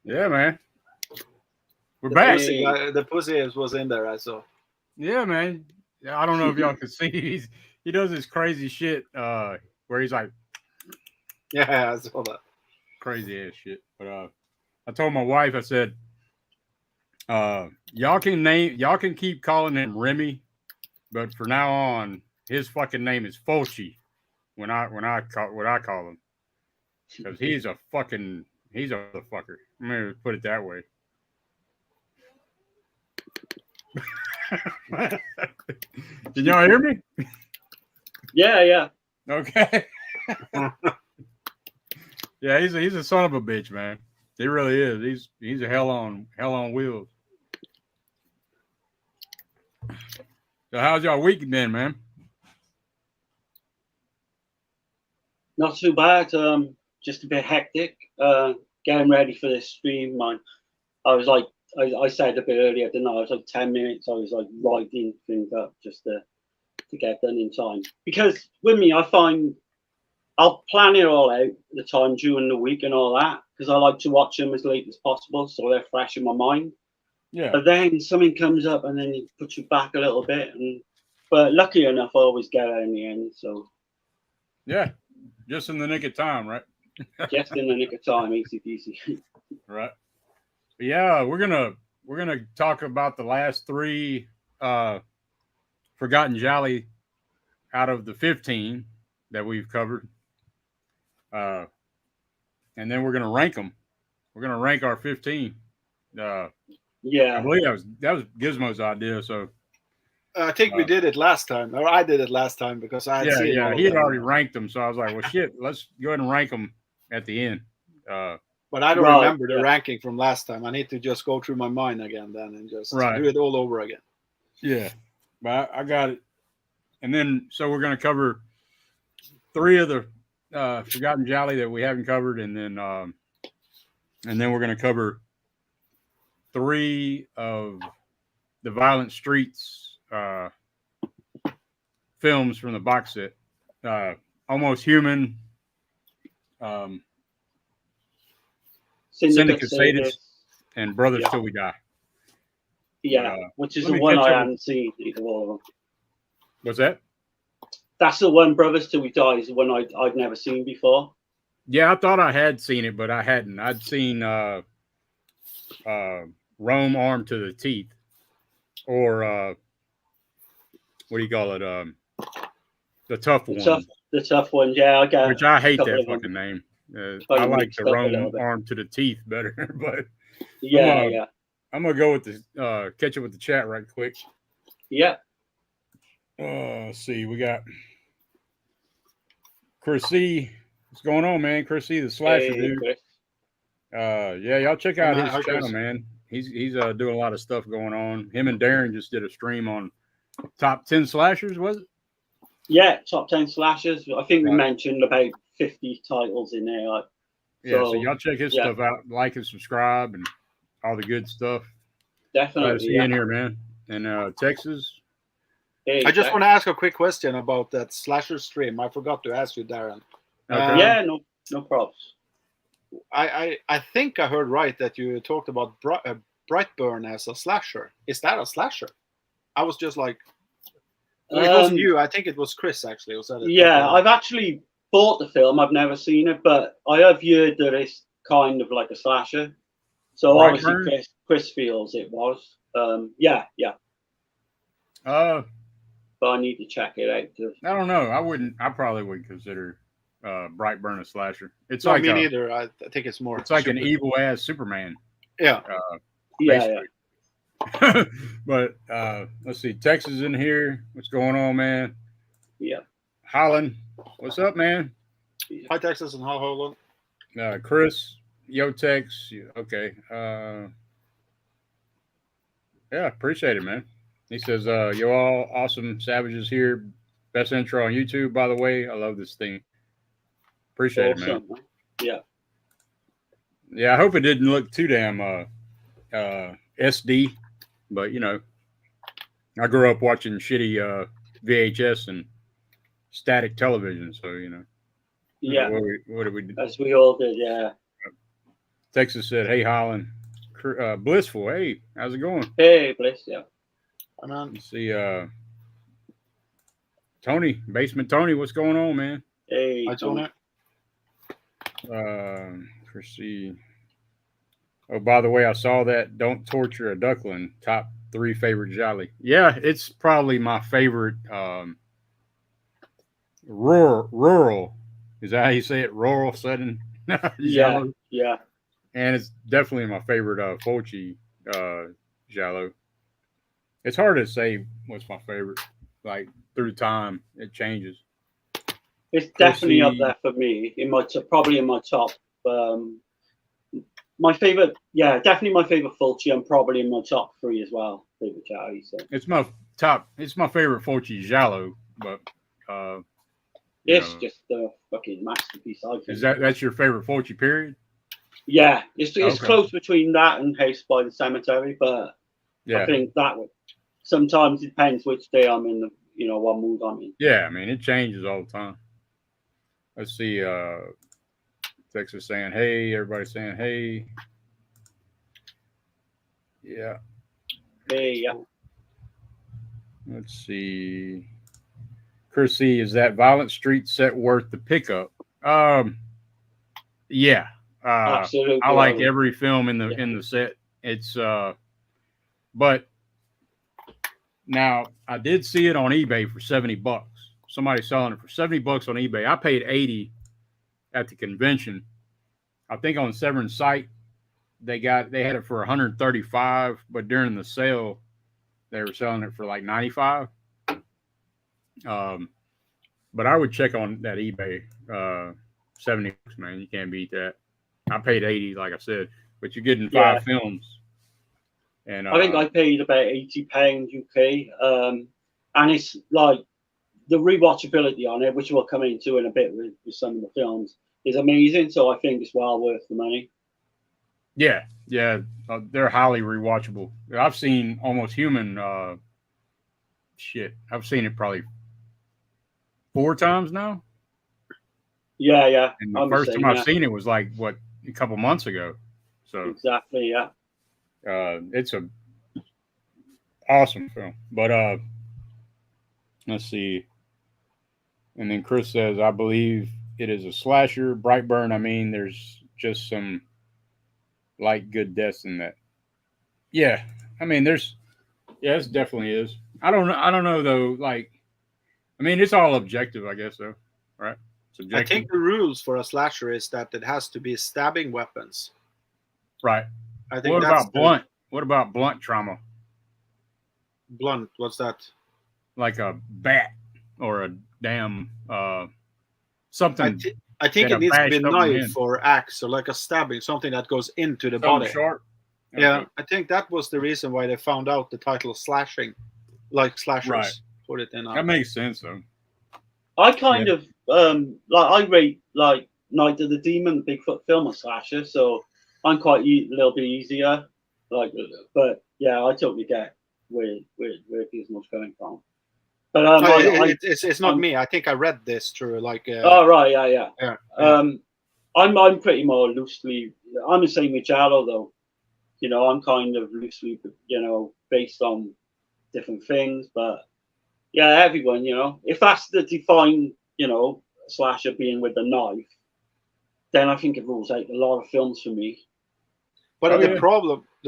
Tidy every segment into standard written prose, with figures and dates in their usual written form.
Yeah, man. We're The back. the pussy was in there, I saw. Yeah, man. I don't know if y'all can see. He does this crazy shit where he's like Yeah, I saw that. crazy ass shit. But I told my wife, I said, y'all can keep calling him Remy, but for now on, his fucking name is Fulci. When I call him, because he's a motherfucker. I'm gonna put it that way. Did y'all hear me? Yeah. Okay. Yeah, he's a son of a bitch, man. He really is. He's a hell on wheels. So how's y'all week been, man? Not too bad. Just a bit hectic. Getting ready for this stream. I was like, I said a bit earlier, didn't I? I was like 10 minutes. I was like writing things up just to get done in time. Because with me, I find I'll plan it all out the time during the week and all that because I like to watch them as late as possible so they're fresh in my mind. Yeah. But then something comes up and then it puts you back a little bit. But lucky enough, I always get out in the end. So yeah, just in the nick of time, right? Just in the nick of time, easy peasy. Right. But yeah, we're gonna talk about the last three Forgotten Gialli out of the 15 that we've covered. And then we're gonna rank them. We're gonna rank our 15. Yeah, I believe that was Gizmo's idea. So I think we did it last time, or I did it last time because I had seen. Yeah, he had already ranked them. So I was like, well, shit, let's go ahead and rank them at the end. But I don't remember the ranking from last time. I need to just go through my mind again then and just do it all over again. Yeah, but I got it. And then so we're gonna cover 3 of the Forgotten Gialli that we haven't covered, and then we're going to cover 3 of the Violent Streets films from the box set. Almost Human, Syndicate Sadist, and Brothers Till We Die. Yeah, which is the one I haven't seen either one of them. What's that? That's the one, Brothers Till We Die, is the one I'd never seen before. Yeah, I thought I had seen it, but I hadn't. I'd seen Rome Armed to the Teeth, or what do you call it? The Tough One. The Tough One, yeah. Which I hate that fucking name. I like the Rome Armed to the Teeth better, but yeah. I'm gonna go with the catch up with the chat right quick. Yeah. Let's see, we got Chris C. What's going on, man? Chris C, the slasher dude. Chris. Yeah, y'all check out his channel, man. He's doing a lot of stuff going on. Him and Darren just did a stream on top 10 slashers, was it? Yeah, top 10 slashers. I think we mentioned about 50 titles in there. So y'all check his stuff out, like and subscribe, and all the good stuff. Definitely. See you in here, man. And Texas. Hey, I just want to ask a quick question about that slasher stream. I forgot to ask you, Darren. Okay. Yeah, no problems. I think I heard right that you talked about Brightburn as a slasher. Is that a slasher? I was just like, it wasn't you. I think it was Chris actually. I've actually bought the film. I've never seen it, but I have heard that it's kind of like a slasher. So Brightburn? Obviously Chris feels it was. Yeah. But I need to check it out too. I don't know. I probably wouldn't consider Brightburn a slasher. It's no, like me neither. I think it's more. It's like an evil ass Superman. Yeah. Yeah. But let's see. Texas in here. What's going on, man? Yeah. Holland. What's up, man? Hi, Texas and hi, Holland. Chris. Yo, Tex. Okay. Yeah, appreciate it, man. He says, "Yo, all awesome savages here. Best intro on YouTube, by the way. I love this thing. Appreciate it, man. Yeah. Yeah, I hope it didn't look too damn SD, but you know, I grew up watching shitty VHS and static television, so you know. Yeah. What did we do? As we all did, yeah. Texas said, "Hey, Holland, Blissful. Hey, how's it going?" Hey, Bliss, yeah. And then Let's see, Tony, Basement Tony, what's going on, man? Hey, I told it. Let's see. Oh, by the way, I saw that "Don't Torture a Duckling" top 3 favorite Gialli. Yeah, it's probably my favorite. Rural, is that how you say it? Rural setting. Yeah, Giallo. yeah. And it's definitely my favorite Fulci Giallo. It's hard to say what's my favorite. Like through time, it changes. It's definitely up Chrissy, there for me. Probably in my top. Um, my favorite, yeah, definitely my favorite Fulci, and probably in my top 3 as well. Favorite Gialli. So it's my top. It's my favorite Fulci Giallo, but it's just a fucking masterpiece. I think. is that's your favorite Fulci period? Yeah, it's Okay. close between that and House by the Cemetery, but Yeah, I think that would sometimes it depends which day I'm in. What mood I'm in. yeah. I mean, it changes all the time. Let's see. Texas saying, "Hey," everybody saying, "Hey." Yeah. Hey, yeah. Let's see. Chris C, is that Violent Street set worth the pickup? Yeah. Absolutely. I like every film in Yeah. the set. It's but now I did see it on eBay for $70. Somebody selling it for $70 on eBay. I paid 80 at the convention. I think on Severin's site they had it for 135, but during the sale they were selling it for like 95. But I would check on that eBay. $70, man. You can't beat that. I paid 80, like I said, but you're getting 5 films. And I think I paid about £80 UK, and it's like the rewatchability on it, which we'll come into in a bit with some of the films, is amazing. So I think it's well worth the money. yeah, they're highly rewatchable. I've seen Almost Human. I've seen it probably 4 times now. Yeah. And the first time I've seen it was like a couple months ago. So exactly, yeah. It's a awesome film. But let's see. And then Chris says, "I believe it is a slasher. Brightburn. I mean, there's just some like good deaths in that." Yeah, I mean, it definitely is. I don't know though. Like, I mean, it's all objective, I guess, though, right? I think the rules for a slasher is that it has to be stabbing weapons. Right. I think What about blunt? What about blunt trauma? Blunt. What's that? Like a bat or a damn something. I think it needs to be a knife or axe or like a stabbing, something that goes into the body. Sharp. Okay. Yeah, I think that was the reason why they found out the title slashing, like slashers. Right. Put it in. That makes sense, though. I kind of I rate like Night of the Demon, Bigfoot film, a slasher, so I'm quite a little bit easier. Like, but yeah, I totally get where Gizmo's coming from. But it's not me. I think I read this through like. Oh right, yeah. I'm pretty more loosely. I'm the same with Giallo though. I'm kind of loosely, based on different things, but yeah, everyone, if that's the define, slasher being with the knife, then I think it rules out a lot of films for me. But the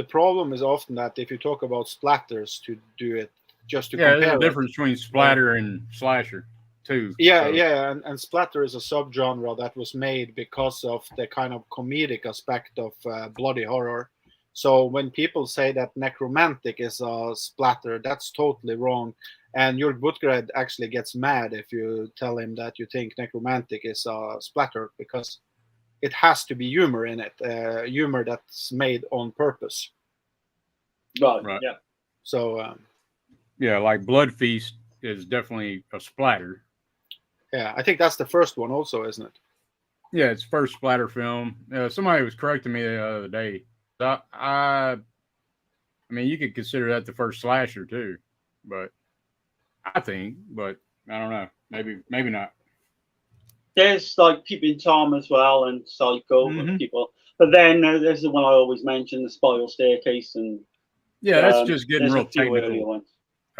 problem is often that if you talk about splatters to do it, just to compare, there's a difference between splatter and slasher too. Yeah, and splatter is a subgenre that was made because of the kind of comedic aspect of bloody horror. So when people say that necromantic is a splatter, that's totally wrong. And Jörg Buttgerede actually gets mad if you tell him that you think necromantic is a splatter, because it has to be humor in it, humor that's made on purpose. Right. Yeah. So. Like Blood Feast is definitely a splatter. Yeah, I think that's the first one also, isn't it? Yeah, it's first splatter film. Somebody was correcting me the other day. I mean, you could consider that the first slasher too, but I don't know. Maybe not. There's like Peeping Tom as well and Psycho. Mm-hmm. People But then there's the one I always mention, the Spiral Staircase, and Yeah, that's just getting there's real a few earlier technical. ones.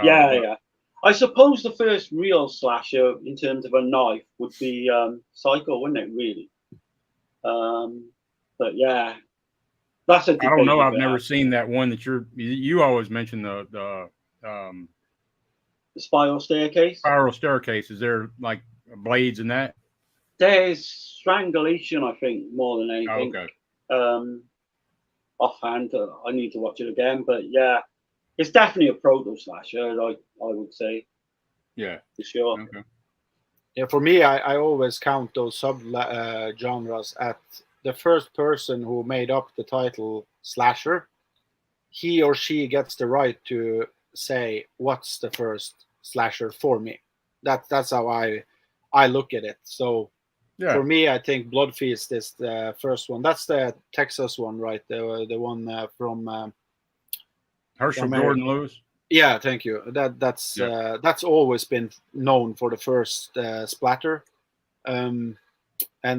Yeah. I suppose the first real slasher in terms of a knife would be Psycho, wouldn't it? Really. But yeah, that's a debate. I don't know. I've never seen that one that you always mention the Spiral Staircase. Spiral Staircase. Is there like blades in that? There's strangulation, I think, more than anything. Oh, okay. Offhand, I need to watch it again, but yeah, it's definitely a proto slasher. I would say. Yeah, for sure. Okay. Yeah, for me, I always count those sub genres at the first person who made up the title slasher. He or she gets the right to say what's the first slasher for me. That's how I look at it. So yeah. For me, I think Blood Feast is the first one. That's the Texas one, right? The one from Herschel Gordon Lewis. Yeah, thank you. That's always been known for the first splatter. And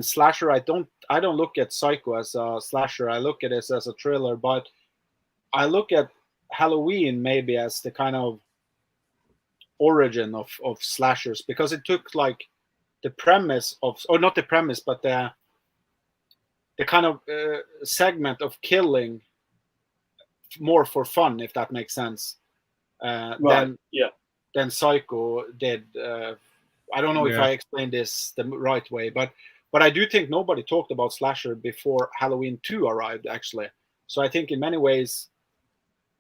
slasher, I don't look at Psycho as a slasher. I look at it as a thriller, but I look at Halloween maybe as the kind of origin of slashers, because it took like the premise of, or not the premise, but the kind of segment of killing more for fun, if that makes sense. Than Psycho did. I don't know if I explained this the right way, but I do think nobody talked about slasher before Halloween 2 arrived, actually. So I think in many ways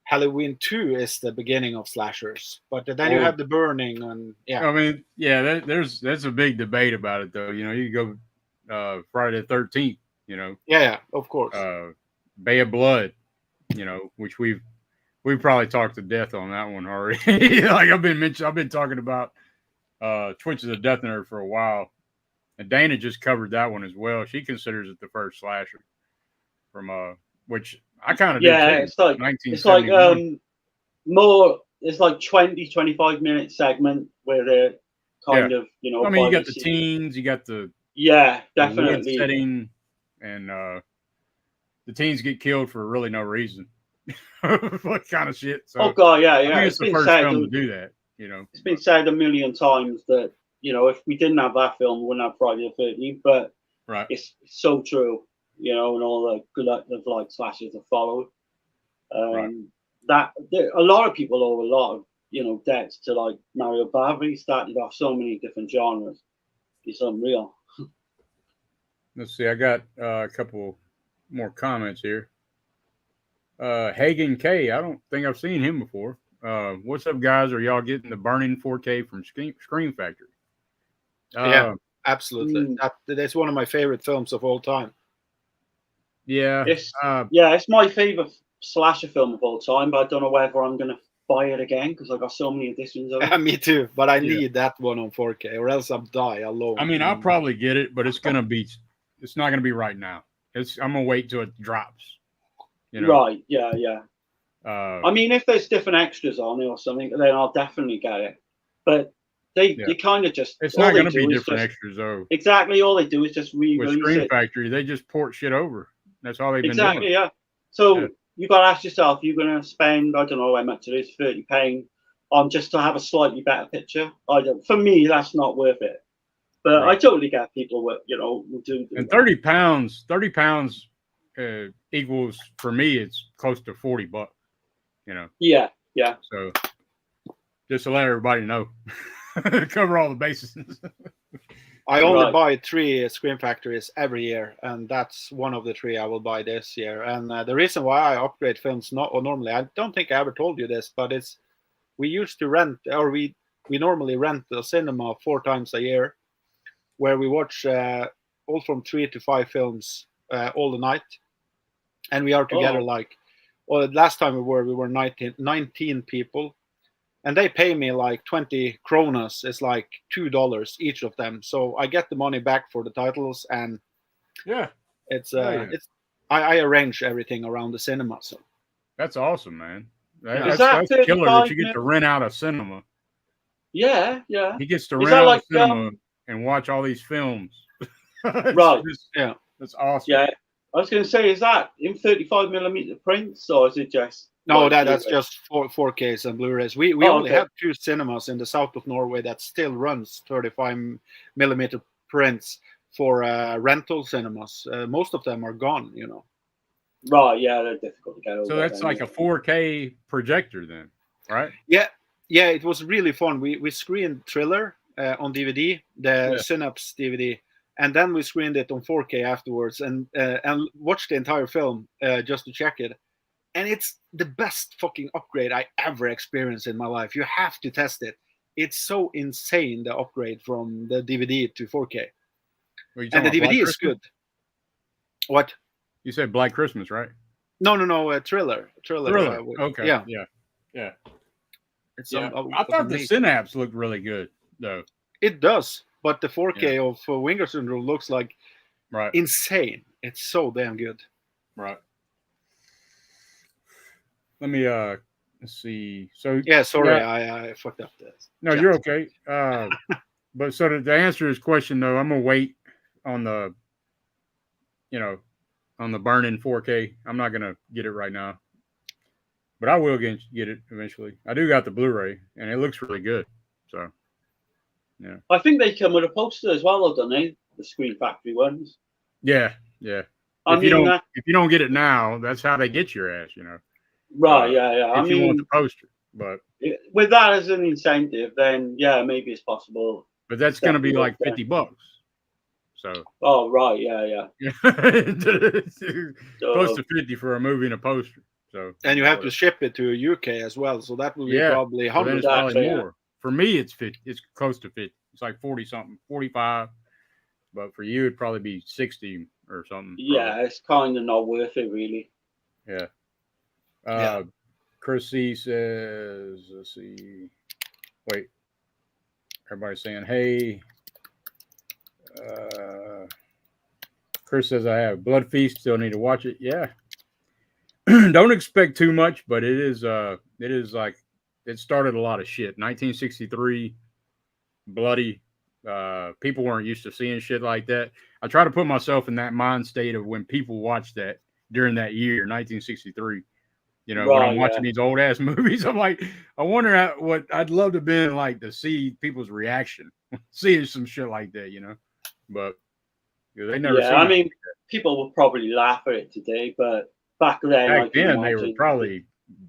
Halloween 2 is the beginning of slashers, but then you have the burning and I mean, there's a big debate about it, though. You know, you go Friday the 13th. You know, of course. Bay of Blood. You know, which we've probably talked to death on that one already. Like I've been talking about Twitches of Death Nerd for a while, and Dana just covered that one as well. She considers it the first slasher from which I kind of it's like more. It's like 20-25 minute segment where they're kind of I mean, you got the teens, you got the definitely the setting, and the teens get killed for really no reason. What kind of shit? So, oh god, yeah. I think it's the first film to do that. You know, it's been said a million times that if we didn't have that film, we wouldn't have Friday the 13th. But it's so true. And all the collective like slashes that followed. That a lot of people owe a lot of debts to like Mario Bava. He started off so many different genres. It's unreal. Let's see. I got a couple more comments here. Hagen K. I don't think I've seen him before. What's up, guys? Are y'all getting the Burning 4K from Scream Factory? Yeah, absolutely. That's one of my favorite films of all time. Yeah, it's my favorite slasher film of all time, but I don't know whether I'm gonna buy it again because I got so many editions of it. Me too, but I need that one on 4K, or else I'll die alone. I mean, I'll probably get it, but it's not gonna be right now. I'm gonna wait till it drops. Right? Yeah. I mean, if there's different extras on it or something, then I'll definitely get it. But they kind of just it's not gonna be different extras though. Exactly, all they do is just re-release with Scream Factory. They just port shit over. That's all they've been doing. Exactly, yeah. So you got to ask yourself, you're going to spend, I don't know how much it is, £30 on just to have a slightly better picture. For me, that's not worth it. But I totally get people who do. And £30 equals, for me, it's close to $40. Yeah. So just to let everybody know, cover all the bases. I only buy 3 Scream Factories every year, and that's one of the 3 I will buy this year. And the reason why I upgrade films normally, I don't think I ever told you this, but we used to rent, or we normally rent the cinema 4 times a year, where we watch all from 3 to 5 films all the night, and we are together last time we were 19 people. And they pay me like 20 kronas. It's like $2 each of them. So I get the money back for the titles, and it's I arrange everything around the cinema. So that's awesome, man. That's killer that you get to rent out a cinema. Yeah. He gets to rent out a cinema and watch all these films. Right. That's awesome. Yeah. I was going to say, is that in 35mm prints or is it just? No, like that's Blu-ray? just 4Ks and Blu-rays. We Oh, only okay. have 2 cinemas in the south of Norway that still runs 35mm prints for rental cinemas. Most of them are gone, you know. Right, yeah, they're difficult to get over. So that's like a 4K projector then, right? Yeah, it was really fun. We screened Thriller on DVD, the Synapse DVD, and then we screened it on 4K afterwards and watched the entire film just to check it. And it's the best fucking upgrade I ever experienced in my life. You have to test it. It's so insane, the upgrade from the DVD to 4K. And the DVD is good. What? You said Black Christmas, right? No, Thriller. Okay. Yeah. It's I thought the Synapse looked really good, though. It does, but the 4K of Winger Syndrome looks like insane. It's so damn good. Right. Let me let's see. So sorry, I fucked up this. No, you're okay. But so to answer his question though, I'm gonna wait on the, on the burn-in 4K. I'm not gonna get it right now, but I will get it eventually. I do got the Blu-ray, and it looks really good. So, yeah. I think they come with a poster as well, don't they? The Screen Factory ones. Yeah. If you don't get it now, that's how they get your ass, Right, yeah. If you want the poster, but with that as an incentive, then maybe it's possible. But that's going to be like $50. So. Oh right, yeah. Close to 50 for a movie and a poster. So. And you have to ship it to UK as well, so that will be probably $100. Probably more. For me, it's 50. It's close to 50. It's like 40 something, 45. But for you, it'd probably be 60 or something. Yeah, it's kind of not worth it, really. Yeah. Chris C says, let's see. Wait. Everybody's saying, hey. Chris says, I have Blood Feast. Still need to watch it. Yeah. Don't expect too much, but it is like, it started a lot of shit. 1963, bloody. People weren't used to seeing shit like that. I try to put myself in that mind state of when people watched that during that year, 1963. When I'm watching these old ass movies, I'm like, I wonder what I'd love to have been like to see people's reaction, seeing some shit like that, But they never. Yeah, I mean, people would probably laugh at it today, but back then they were probably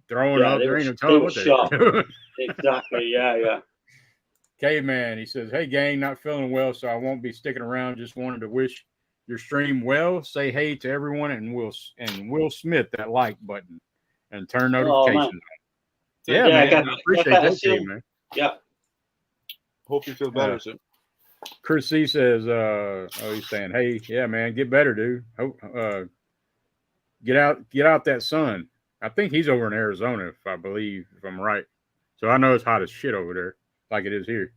throwing up. There ain't no telling what they were. Exactly. Yeah. Caveman, he says, hey gang, not feeling well, so I won't be sticking around. Just wanted to wish your stream well. Say hey to everyone, and Will Smith that like button and turn notifications on. Yeah, man. I appreciate that too, man. Yeah. Hope you feel better soon. Chris C says, he's saying, hey, yeah, man, get better, dude. Get out that sun. I think he's over in Arizona, if I'm right. So I know it's hot as shit over there, like it is here.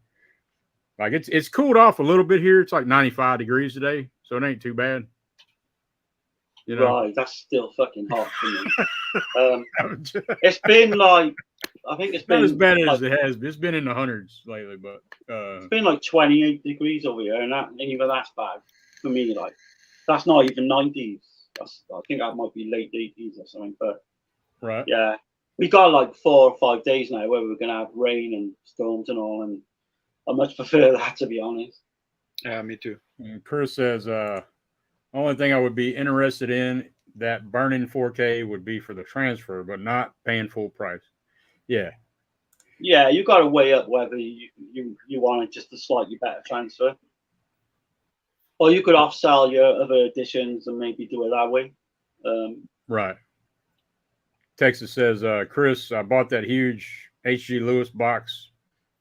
Like it's cooled off a little bit here. It's like 95 degrees today, so it ain't too bad. Right, that's still fucking hot for me. It's been like, I think it's been not as bad as it has. It's been in the hundreds lately, but it's been like 28 degrees over here, and even that's bad for me. Like that's not even 90s. I think that might be late 80s or something. But right, yeah, we got like 4 or 5 days now where we're gonna have rain and storms and all, and I much prefer that, to be honest. Yeah, me too. And Chris says, only thing I would be interested in that burning 4K would be for the transfer, but not paying full price. Yeah. Yeah, you got to weigh up whether you want just a slightly better transfer, or you could offsell your other editions and maybe do it that way. Right. Texas says, Chris, I bought that huge H.G. Lewis box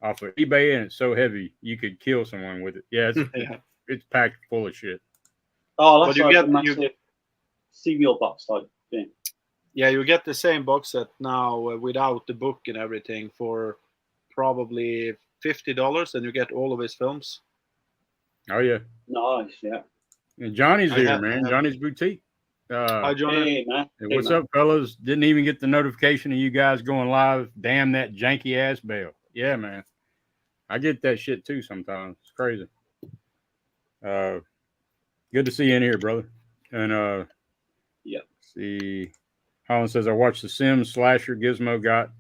off of eBay, and it's so heavy you could kill someone with it. Yeah, it's packed full of shit. Oh, that's like a massive cereal box type thing. Yeah, you get the same box set now without the book and everything for probably $50, and you get all of his films. Oh yeah, nice, yeah. And Johnny's here, man. Johnny's Boutique. Hi, Johnny. Hey, man. Hey, what's up, fellas? Didn't even get the notification of you guys going live. Damn that janky ass bell. Yeah, man. I get that shit too sometimes. It's crazy. Good to see you in here, brother. And see. Holland says, I watched the Sims slasher Gizmo got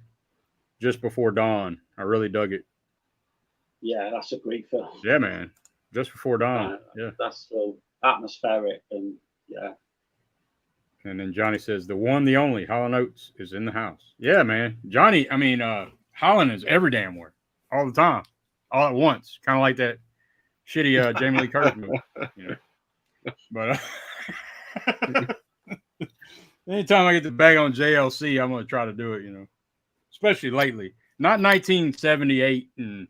just before dawn. I really dug it. Yeah, that's a great film. Yeah, man. Just before dawn. Yeah. That's so atmospheric and yeah. And then Johnny says, the one, the only, Holland Oates is in the house. Yeah, man. Johnny, I mean, Holland is every damn where. All the time. All at once. Kind of like that shitty Jamie Lee Curtis movie. You know? But anytime I get the bag on JLC, I'm going to try to do it, you know. Especially lately. Not 1978 and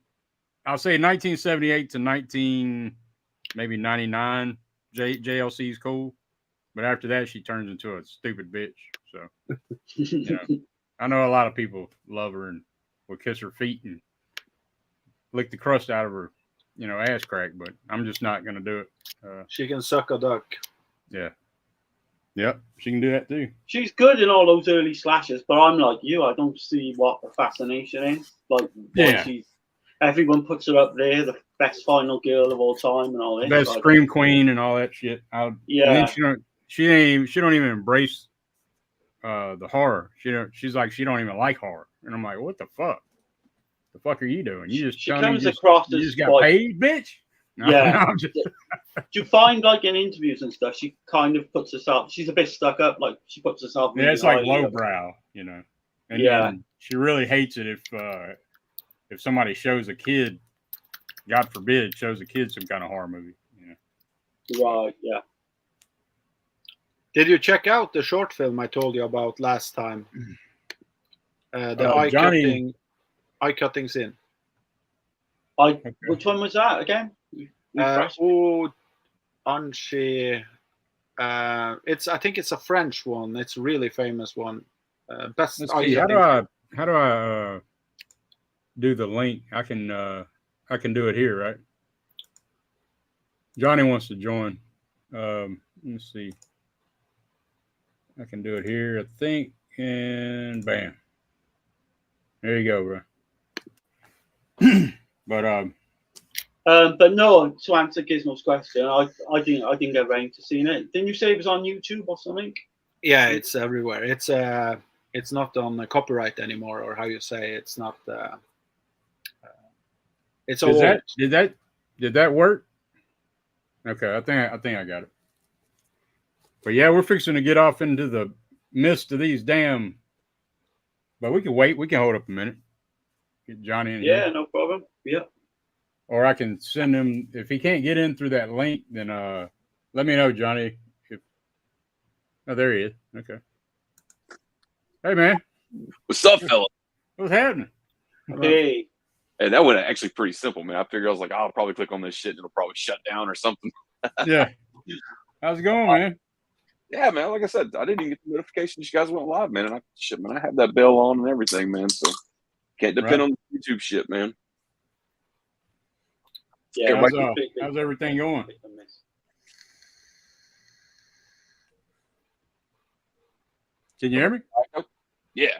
I'll say 1978 to maybe 99. JLC is cool. But after that, she turns into a stupid bitch. So, you know, I know a lot of people love her and will kiss her feet and lick the crust out of her, you know, ass crack. But I'm just not going to do it. She can suck a duck. Yeah. Yep. She can do that too. She's good in all those early slashes, but I'm like you. I don't see what the fascination is. Like, everyone puts her up there, the best final girl of all time and all this. Best scream queen and all that shit. Yeah. And then she don't even embrace the horror. She's like, she don't even like horror. And I'm like, what the fuck? The fuck are you doing? You just across you as just got paid, bitch? No, yeah. no, Do you find like in interviews and stuff, she kind of puts herself, she's a bit stuck up, like she puts herself. Yeah, it's like lowbrow, you know. And then she really hates it if somebody shows a kid, God forbid, shows a kid some kind of horror movie. You know? Right, yeah. Did you check out the short film I told you about last time? The eye-cutting scene. Which one was that again? Anchi. I think it's a French one. It's a really famous one. Best. Let's see, how do I do the link? I can do it here, right? Johnny wants to join. Let's see. I can do it here, I think, and bam. There you go, bro. But no, to answer Gizmo's question, I didn't get around to seeing it. Didn't you say it was on YouTube or something? Yeah, it's everywhere. It's not on copyright anymore, or how you say it's not. It's all. Did that work? Okay, I think I got it. But yeah, we're fixing to get off into the midst of these damn. But we can wait. We can hold up a minute. Get Johnny in here. Yeah, no problem. Yeah. Or I can send him if he can't get in through that link. Then let me know, Johnny. Oh, there he is. Okay. Hey, man. What's up, fella? What's happening? Hey. Hey, that went actually pretty simple, man. I figured I was like, I'll probably click on this shit and it'll probably shut down or something. Yeah. How's it going, man? Yeah, man. Like I said, I didn't even get the notifications you guys went live, man. And I have that bell on and everything, man. So can't depend on the YouTube shit, man. Yeah. How's everything going? Can you hear me? Yeah,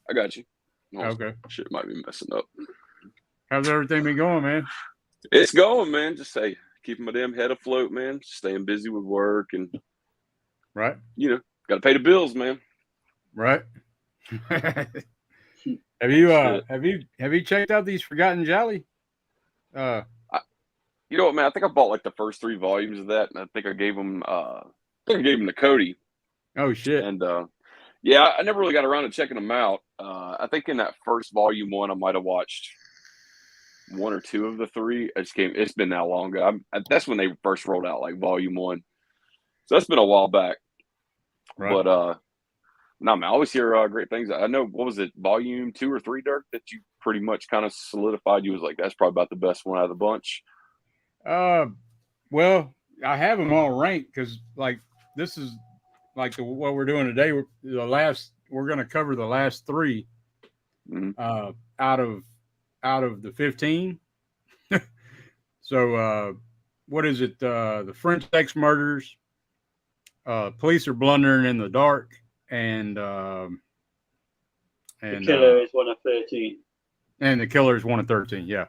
I got you. Okay. Shit might be messing up. How's everything been going, man? It's going, man. Just keeping my damn head afloat, man. Just staying busy with work and right. You know, got to pay the bills, man. Right. Have you checked out these Forgotten Gialli? You know what, man? I think I bought like the first 3 volumes of that, and I think I gave them. To Cody. Oh shit! And yeah, I never really got around to checking them out. I think in that first volume 1, I might have watched 1 or 2 of the 3. It's been that long ago. That's when they first rolled out, like volume 1. So that's been a while back. Right. But no, man, I always hear great things. I know, what was it, volume 2 or 3, Dirk, that you pretty much kind of solidified? You was like, that's probably about the best one out of the bunch. Well, I have them all ranked because like this is like what we're doing today. We're going to cover the last 3 out of the 15. So what is it? The French sex murders, police are blundering in the dark, and the killer is 1 of 13. And the killer is 1 of 13. Yeah.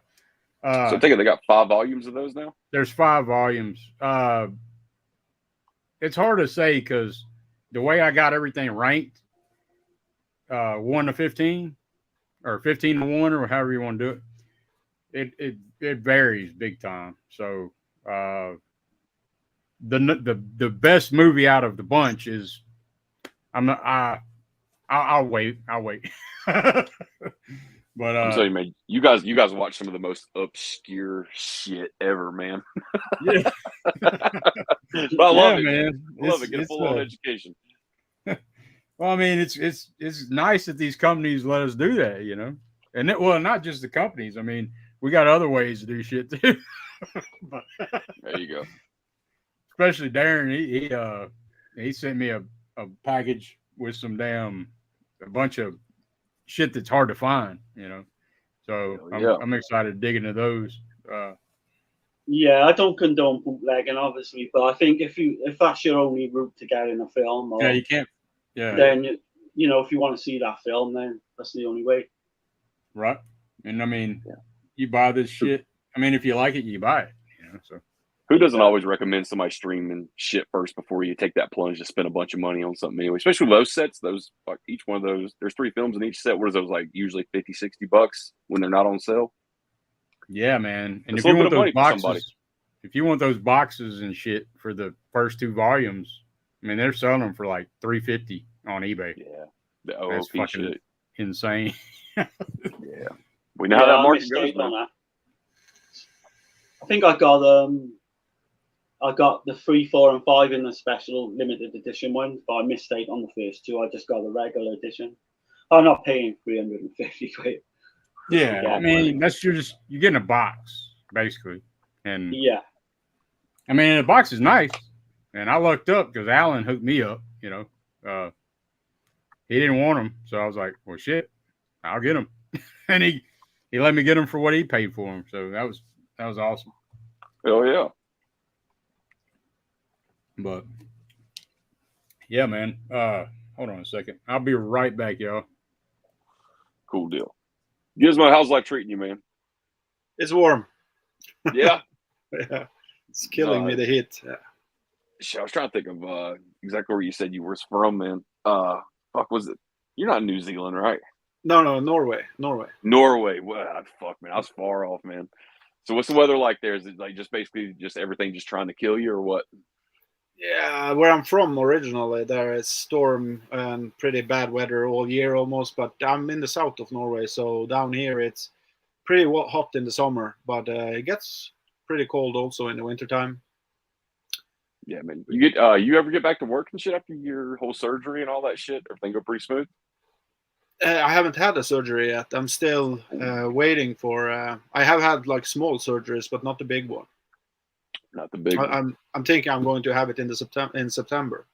So I think they got 5 volumes of those now. There's 5 volumes. It's hard to say because the way I got everything ranked, 1 to 15, or 15 to 1, or however you want to do it, it varies big time. So the best movie out of the bunch is I'll wait. But I'm telling you, man, you guys watch some of the most obscure shit ever, man. yeah, But I love it, man. I love it. Get a full on education. Well, I mean, it's nice that these companies let us do that, you know. And well, not just the companies. I mean, we got other ways to do shit too. But, There you go. especially Darren, he sent me a package with a bunch of shit that's hard to find, you know. So Yeah. I'm excited to dig into those. Yeah, I don't condone bootlegging, obviously, but I think if that's your only route to get in a film, Yeah, you can't. Yeah, then you know, if you want to see that film, then that's the only way. right. And I mean, you buy this shit. I mean, if you like it, you buy it. You know, so Who doesn't always recommend somebody streaming shit first before you take that plunge to spend a bunch of money on something anyway? Especially with those sets, those like each one of those, there's 3 films in each set. What is those like? Usually $50-$60 when they're not on sale. yeah, man. And It's if a you little want bit of money those for somebody. boxes, if you want those boxes and shit for the first 2 volumes, I mean, they're selling them for like $350 on eBay. Yeah, the That's OOP fucking shit. insane. Yeah, we know how that I market missed goes, out on man. that. I think I got the 3, 4, and 5 in the special limited edition one, but I missed out on the first 2. I just got the regular edition. I'm not paying 350 quid. Yeah, Yeah, I mean, you're getting a box basically, and Yeah, I mean, the box is nice, and I lucked up because Alan hooked me up. You know, he didn't want them, so I was like, "Well, shit, I'll get them," and he let me get them for what he paid for them. So that was awesome. Oh yeah. But yeah, man. Hold on a second. I'll be right back, y'all. Cool deal. Gizmo, how's life treating you, man? It's warm. Yeah. Yeah. It's killing me, the heat. Yeah. Shit, I was trying to think of exactly where you said you were from, man. Fuck, was it? You're not in New Zealand, right? No, Norway. Norway. Well, fuck, man, I was far off, man. So what's the weather like there? Is it like just basically just everything just trying to kill you, or what? Yeah, where I'm from originally, there is storm and pretty bad weather all year almost. But I'm in the south of Norway, so down here it's pretty hot in the summer, but it gets pretty cold also in the wintertime. Yeah, man. You ever get back to work and shit after your whole surgery and all that shit? Everything go pretty smooth? I haven't had a surgery yet. I'm still waiting for. I have had like small surgeries, but not the big one. Not the big one. I'm thinking I'm going to have it in September.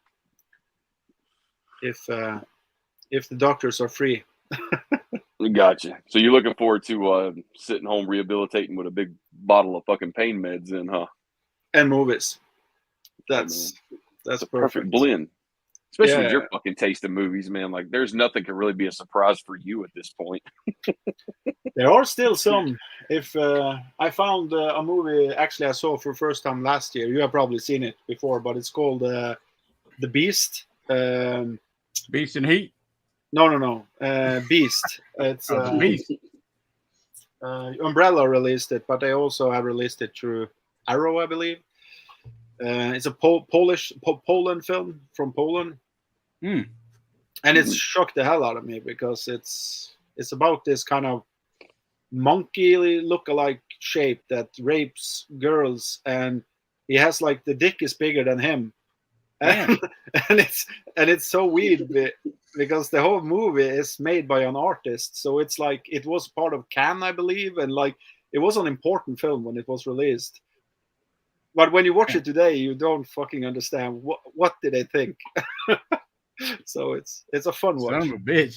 If the doctors are free. Gotcha. So you're looking forward to sitting home rehabilitating with a big bottle of fucking pain meds, then, huh? And movies. That's a perfect blend. Especially with your fucking taste in movies, man. Like, there's nothing can really be a surprise for you at this point. There are still some. If I found a movie, actually I saw for the first time last year. You have probably seen it before, but it's called The Beast. Beast and Heat. No. Beast. It's Beast. Umbrella released it, but they also have released it through Arrow, I believe. It's a Poland film from Poland, and it's shocked the hell out of me because it's about this kind of monkey look-alike shape that rapes girls, and he has like the dick is bigger than him, and it's so weird because the whole movie is made by an artist, so it's like it was part of Cannes, I believe, and like it was an important film when it was released. But when you watch it today, you don't fucking understand what did they think. So it's a fun watch. Son of a bitch.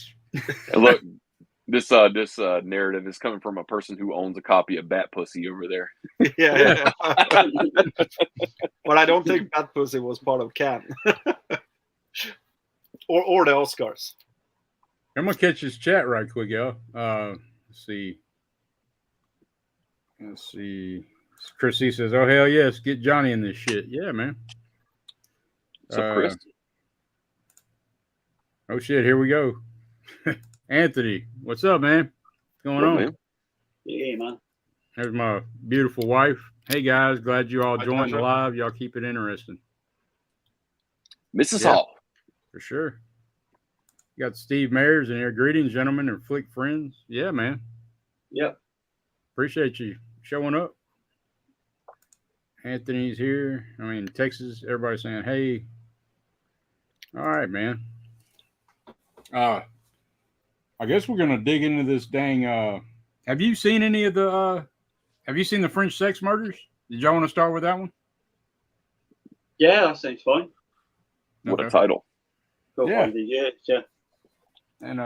And look, this narrative is coming from a person who owns a copy of Bat Pussy over there. Yeah. But I don't think Bat Pussy was part of Cannes or the Oscars. I'm gonna catch this chat right quick, y'all. Let's see. Chrissy says, "Oh hell yes, get Johnny in this shit." Yeah, man. So Chris, Oh shit, here we go. Anthony, what's up, man? What's going on? Man. Yeah, man. There's my beautiful wife. Hey guys, glad you all Hi, joined the Tasha. live. Y'all keep it interesting. Mrs. Yeah. Hall. For sure. You got Steve Mayers in here. Greetings, gentlemen and flick friends. Yeah, man. Yep. Appreciate you showing up. Anthony's here. I mean, Texas. Everybody's saying, hey. All right, man. I guess we're gonna dig into this dang. Have you seen any of the? Have you seen the French sex murders? Did y'all want to start with that one? Yeah, that sounds fine. What a Okay. title. Go Yeah. find it. Yeah. And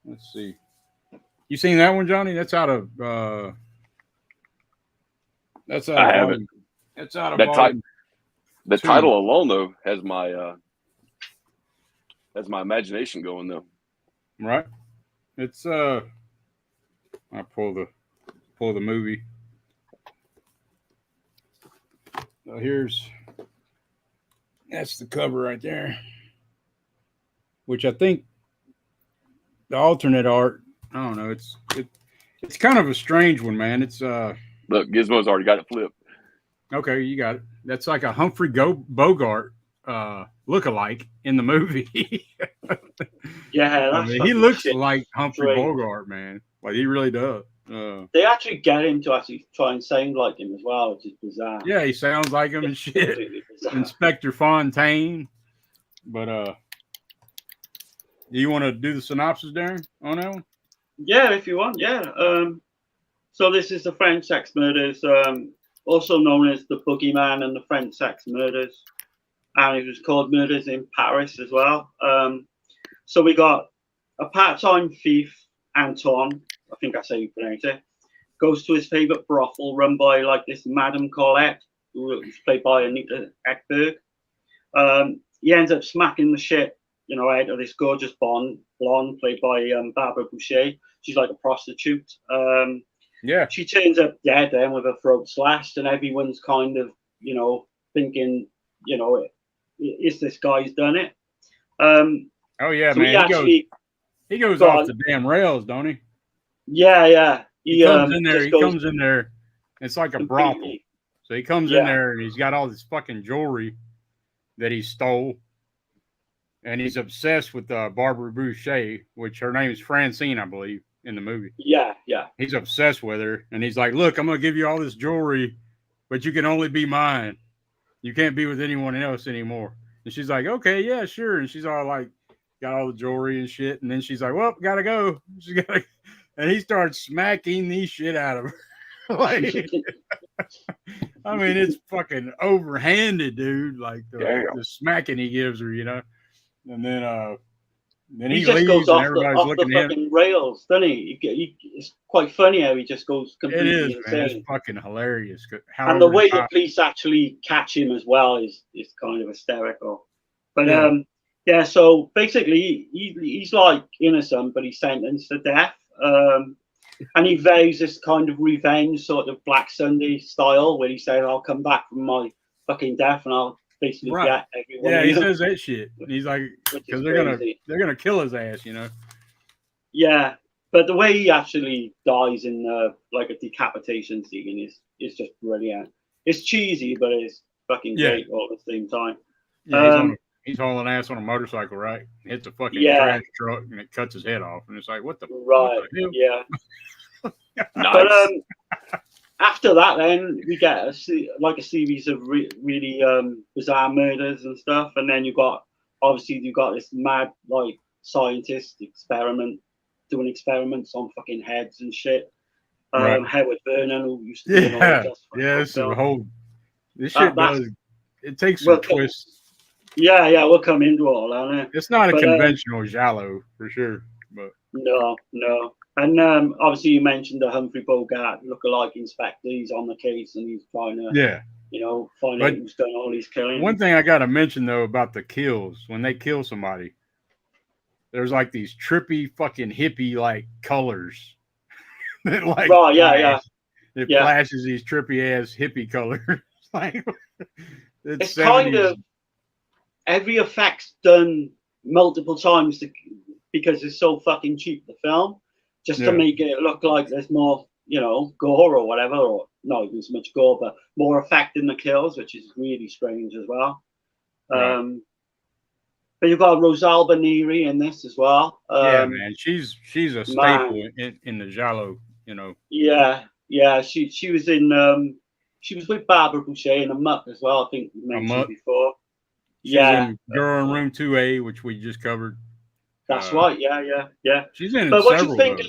let's see. You seen that one, Johnny? That's out of. That's out of. I haven't. volume. That's out of. That volume. The Two. title alone, though, has my imagination going though. Right. It's I pull the movie. So that's the cover right there. Which I think the alternate art, I don't know, it's kind of a strange one, man. It's Look, Gizmo's already got it flipped. okay, you got it. That's like a Humphrey Bogart look-alike in the movie. Yeah, I that's mean, he fucking looks shit. like Humphrey Strange. Bogart, man. Like he really does. They actually get him to actually try and sound like him as well, which is bizarre. Yeah, he sounds like him and It's shit. completely bizarre. Inspector Fontaine. But do you want to do the synopsis, Darren, on that one? Yeah, if you want, yeah. So this is the French sex murders, also known as the Boogeyman and the French sex murders, and it was called Murders in Paris as well. So we got a part-time thief, Anton, I think that's how you pronounce it, goes to his favorite brothel run by like this Madame Colette, who was played by Anita Ekberg. He ends up smacking the shit, out of this gorgeous blonde played by Barbara Boucher. She's like a prostitute. Yeah. She turns up dead then with her throat slashed, and everyone's kind of, thinking, is this guy's done it? Oh yeah, So man. He goes off the damn rails, don't he? Yeah. He comes in there. He comes in there. It's like a brothel. completely. So he comes in there and he's got all this fucking jewelry that he stole, and he's obsessed with Barbara Boucher, which her name is Francine, I believe, in the movie. Yeah. He's obsessed with her, and he's like, "Look, I'm gonna give you all this jewelry, but you can only be mine. You can't be with anyone else anymore." And she's like, "Okay, yeah, sure." And she's all like, got all the jewelry and shit, and then she's like, "Well, gotta go." And he starts smacking the shit out of her. Like, I mean, it's fucking overhanded, dude. Like the smacking he gives her, And then he just leaves, goes and off everybody's the looking at him. fucking rails, doesn't he? It's quite funny how he just goes It completely is, insane. man. It's fucking hilarious. And the way the police actually catch him as well is kind of hysterical. But so basically he's like innocent, but he's sentenced to death. And he vows this kind of revenge, sort of Black Sunday style, where he says, "I'll come back from my fucking death and I'll basically get everyone." Yeah, he says that shit. And he's like, because they're gonna kill his ass, Yeah, but the way he actually dies in like a decapitation scene is just brilliant. It's cheesy, but it's fucking great all at the same time. Yeah, he's hauling ass on a motorcycle, right? Hits a fucking trash truck and it cuts his head off, and it's like, what the hell? Yeah. Nice. But after that, then we get a series of really bizarre murders and stuff, and then you got this mad like scientist doing experiments on fucking heads and shit. Howard Vernon, who used to be this shit does. It takes some twists. Yeah, we'll come into all that. It's not a conventional giallo for sure, but no. And obviously, you mentioned the Humphrey Bogart look-alike inspector. He's on the case and he's trying to, find out who's done all these killings. One thing I got to mention though about the kills, when they kill somebody, there's like these trippy fucking hippie like colors that like it flashes these trippy ass hippie colors. Like it's kind of every effect's done multiple times because it's so fucking cheap, the film, just to make it look like there's more, gore or whatever, or not even so much gore, but more effect in the kills, which is really strange as well. Right. But you've got Rosalba Neri in this as well. Yeah, man, she's a staple in the Giallo, Yeah. She was in she was with Barbara Boucher in A Muck as well. I think you mentioned before. She's in Girl in Room 2A, which we just covered. That's right. Yeah. She's in but several. What do you think of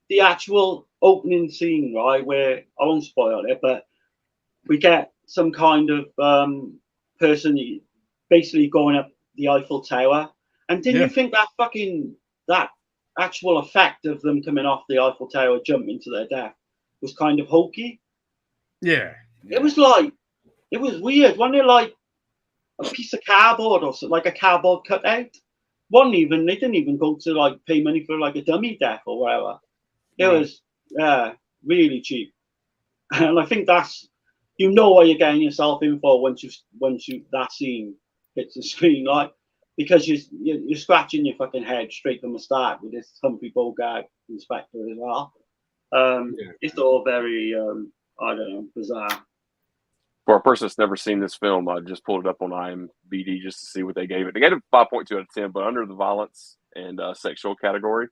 the actual opening scene, right? Where I won't spoil it, but we get some kind of person basically going up the Eiffel Tower. And didn't you think that actual effect of them coming off the Eiffel Tower, jumping to their death, was kind of hokey? Yeah. It was weird. Wasn't it like a piece of cardboard or something, like a cardboard cutout? They didn't even go to like pay money for like a dummy death or whatever. It was really cheap. And I think that's, what you're getting yourself in for once you that scene hits the screen, like, because you're scratching your fucking head straight from the start with this Humphrey Bogart inspector as well. It's all very bizarre. For a person that's never seen this film, I just pulled it up on IMDb just to see what they gave it. They gave it 5.2 out of 10, but under the violence and sexual category,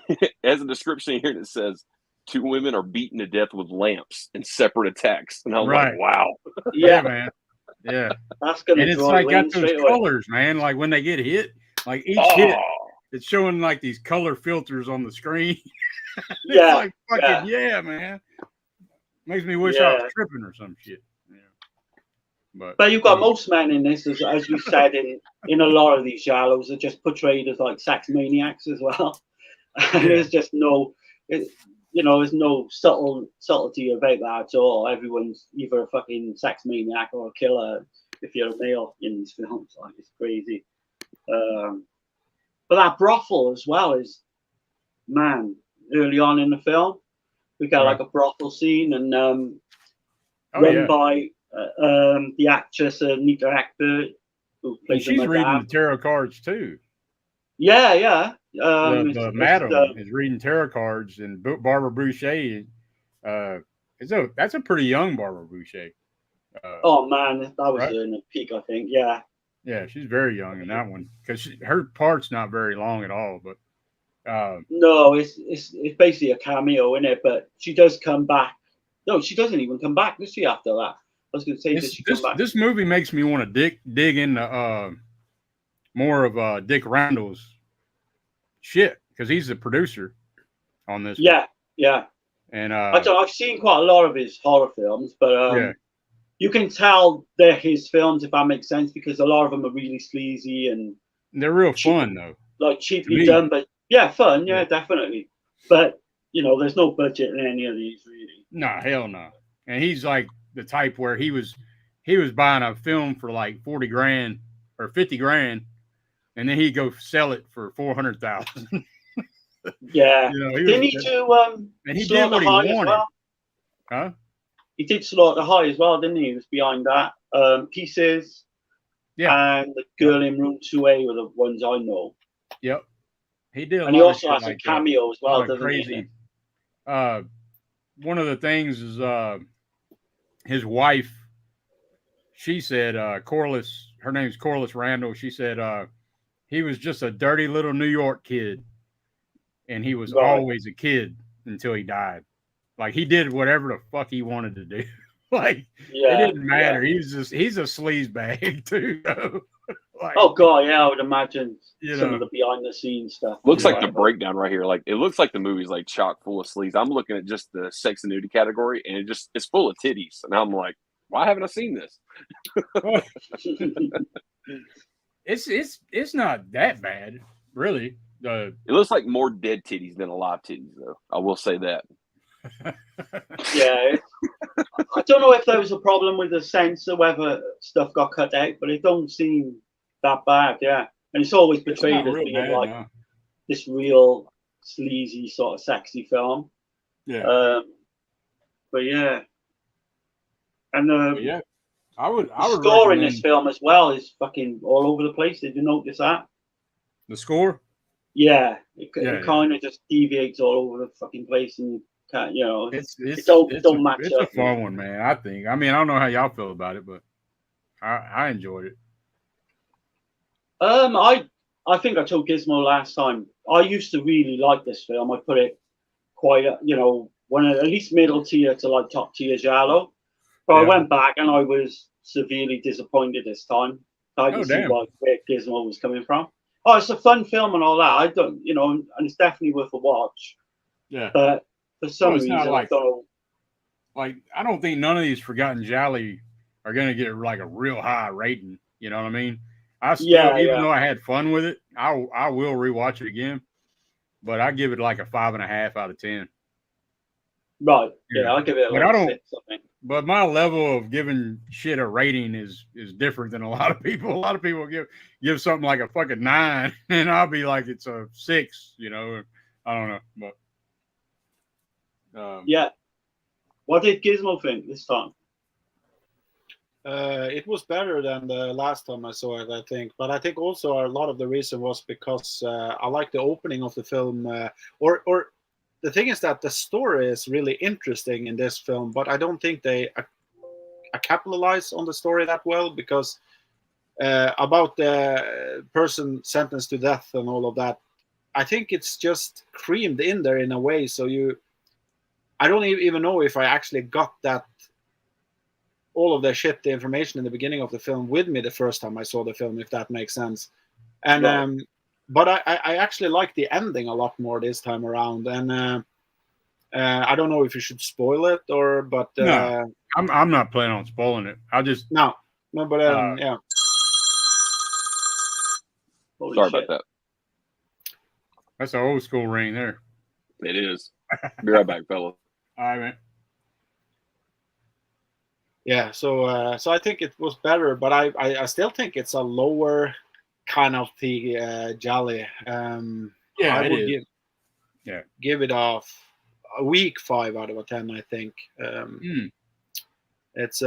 it has a description here that says 2 women are beaten to death with lamps in separate attacks. And I'm like, wow. Yeah, man. Yeah. That's gonna and it's like got those colors, man. Like when they get hit, like each hit, it's showing like these color filters on the screen. It's like fucking man. Makes me wish I was tripping or some shit. But you've got most men in this, as you said, in a lot of these Giallos, are just portrayed as like sex maniacs as well. And there's just there's no subtlety about that at all. Everyone's either a fucking sex maniac or a killer if you're a male in these films. Like, it's crazy. But that brothel as well is, man, early on in the film, we got like a brothel scene and run by the actress Anita Ekberg, who plays she's reading the tarot cards too. Yeah. The madam is reading tarot cards, and Barbara Boucher. That's a pretty young Barbara Boucher. Oh man, that was in the peak, I think. Yeah. Yeah, she's very young in that one because her part's not very long at all. But no, it's basically a cameo in it. But she does come back. No, she doesn't even come back, does she? After that, I was going to say, does she come back? This movie makes me want to dig into more of Dick Randall's shit because he's the producer on this. Yeah. And I've seen quite a lot of his horror films, but you can tell they're his films, if that makes sense, because a lot of them are really sleazy and they're real fun though. Like cheaply done, but fun, definitely. But there's no budget in any of these really. No, hell no. And he's like the type where he was buying a film for like 40 grand or 50 grand, and then he'd go sell it for 400,000. Yeah. Didn't he do and he did what he wanted. Well? Huh? He did Slaughter High as well, didn't he? He was behind that. Pieces. Yeah. And The Girl in Room 2A were the ones I know. Yep. He did. And he also has a cameo as well, doesn't he? One of the things is his wife, she said, Corliss, her name's Corliss Randall. She said he was just a dirty little New York kid. And he was always a kid until he died. Like he did whatever the fuck he wanted to do. Like it didn't matter. He's a sleaze bag too. Like, oh god, yeah, I would imagine some of the behind the scenes stuff. Looks like the breakdown right here. Like it looks like the movie's like chock full of sleaze. I'm looking at just the sex and nudity category, and it's full of titties. And I'm like, why haven't I seen this? It's not that bad, really. It looks like more dead titties than alive titties, though. I will say that. Yeah, I don't know if there was a problem with the censor, whether stuff got cut out, but it don't seem that bad. Yeah, and it's always portrayed as being like this real sleazy sort of sexy film. Yeah, but yeah, and I would score in this film as well is fucking all over the place. Did you notice that? The score? Yeah, Yeah, it kind of just deviates all over the fucking place, and you can't, you know, It's it don't match it's a up. fun one, man. I think. I mean, I don't know how y'all feel about it, but I enjoyed it. I think I told Gizmo last time. I used to really like this film. I put it quite, you know, one at least middle tier to like top tier Giallo. But I Yeah. went back and I was severely disappointed this time. I can Oh, see damn. where Gizmo was coming from. Oh, it's a fun film and all that. I don't, you know, and it's definitely worth a watch. Yeah. But for some it's not reason, like- I don't. Like, I don't think none of these Forgotten Gialli are gonna get like a real high rating. You know what I mean? I still, even though I had fun with it, I will rewatch it again. But I give it like a 5.5 out of 10. Right. Yeah, I'll give it But like I don't- 6, I think. But my level of giving shit a rating is different than a lot of people. A lot of people give something like a fucking 9, and I'll be like it's a 6. You know, I don't know, but Yeah. What did Gizmo think this time? It was better than the last time I saw it, I think. But I think also a lot of the reason was because I like the opening of the film. Or the thing is that the story is really interesting in this film, but I don't think they capitalize on the story that well, because about the person sentenced to death and all of that, I think it's just creamed in there in a way. So I don't even know if I actually got that, all of the information in the beginning of the film with me the first time I saw the film, if that makes sense. And Right. but I actually like the ending a lot more this time around. And I don't know if you should spoil it but No. I'm not planning on spoiling it. I just no, but yeah. Holy Sorry shit. about that. That's an old school ring there. It is. Be right back, fella. All right, man. Yeah, so I think it was better, but I still think it's a lower kind of the Gialli. Yeah, I it would is. give it a weak 5 out of 10. I think it's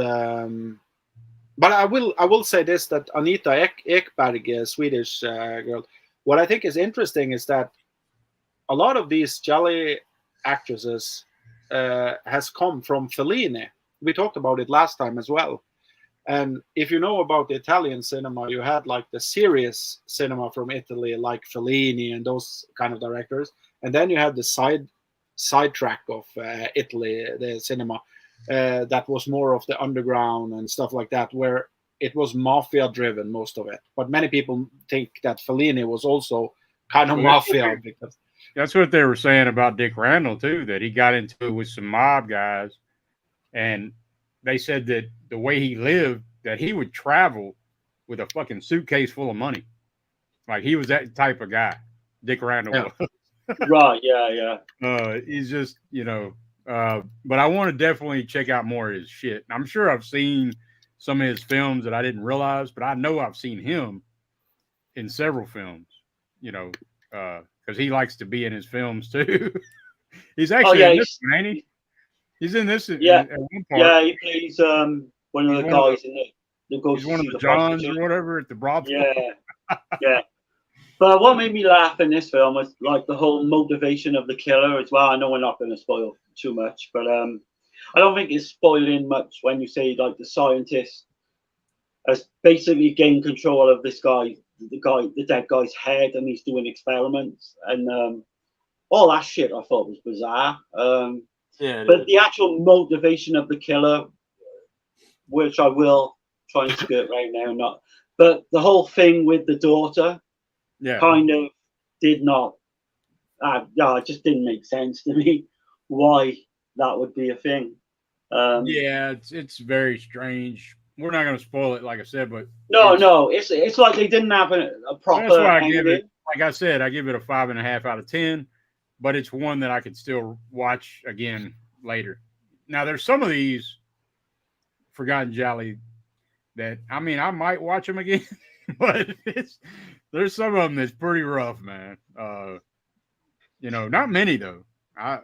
but I will say this, that Anita Ekberg, Swedish girl. What I think is interesting is that a lot of these Gialli actresses has come from Fellini. We talked about it last time as well. And if you know about the Italian cinema, you had like the serious cinema from Italy, like Fellini and those kind of directors. And then you had the side track of Italy, the cinema, that was more of the underground and stuff like that, where it was mafia driven, most of it. But many people think that Fellini was also kind of mafia, because That's what they were saying about Dick Randall too, that he got into it with some mob guys, and they said that the way he lived, that he would travel with a fucking suitcase full of money. Like, he was that type of guy. Dick Randall was. Right, yeah. He's just, you know, but I want to definitely check out more of his shit. I'm sure I've seen some of his films that I didn't realize, but I know I've seen him in several films, you know, because he likes to be in his films too. He's actually in this one, ain't he? He's in this at one part. Yeah, he plays one of the guys in the goes He's to one of see the the Johns prostitute. or whatever at the brothel. Yeah. But what made me laugh in this film was like the whole motivation of the killer as well. I know we're not going to spoil too much, but I don't think it's spoiling much when you say like the scientist has basically gained control of this guy, the dead guy's head, and he's doing experiments and all that shit. I thought was bizarre. But the actual motivation of the killer, which I will try and skirt right now, but the whole thing with the daughter, kind of did not. It just didn't make sense to me why that would be a thing. It's very strange. We're not going to spoil it, like I said, but no, it's like they didn't have a proper. That's why I give it. Like I said, I give it a 5.5 out of 10. But it's one that I could still watch again later. Now, there's some of these Forgotten Gialli that, I mean, I might watch them again, but there's some of them that's pretty rough, man. You know, not many though. I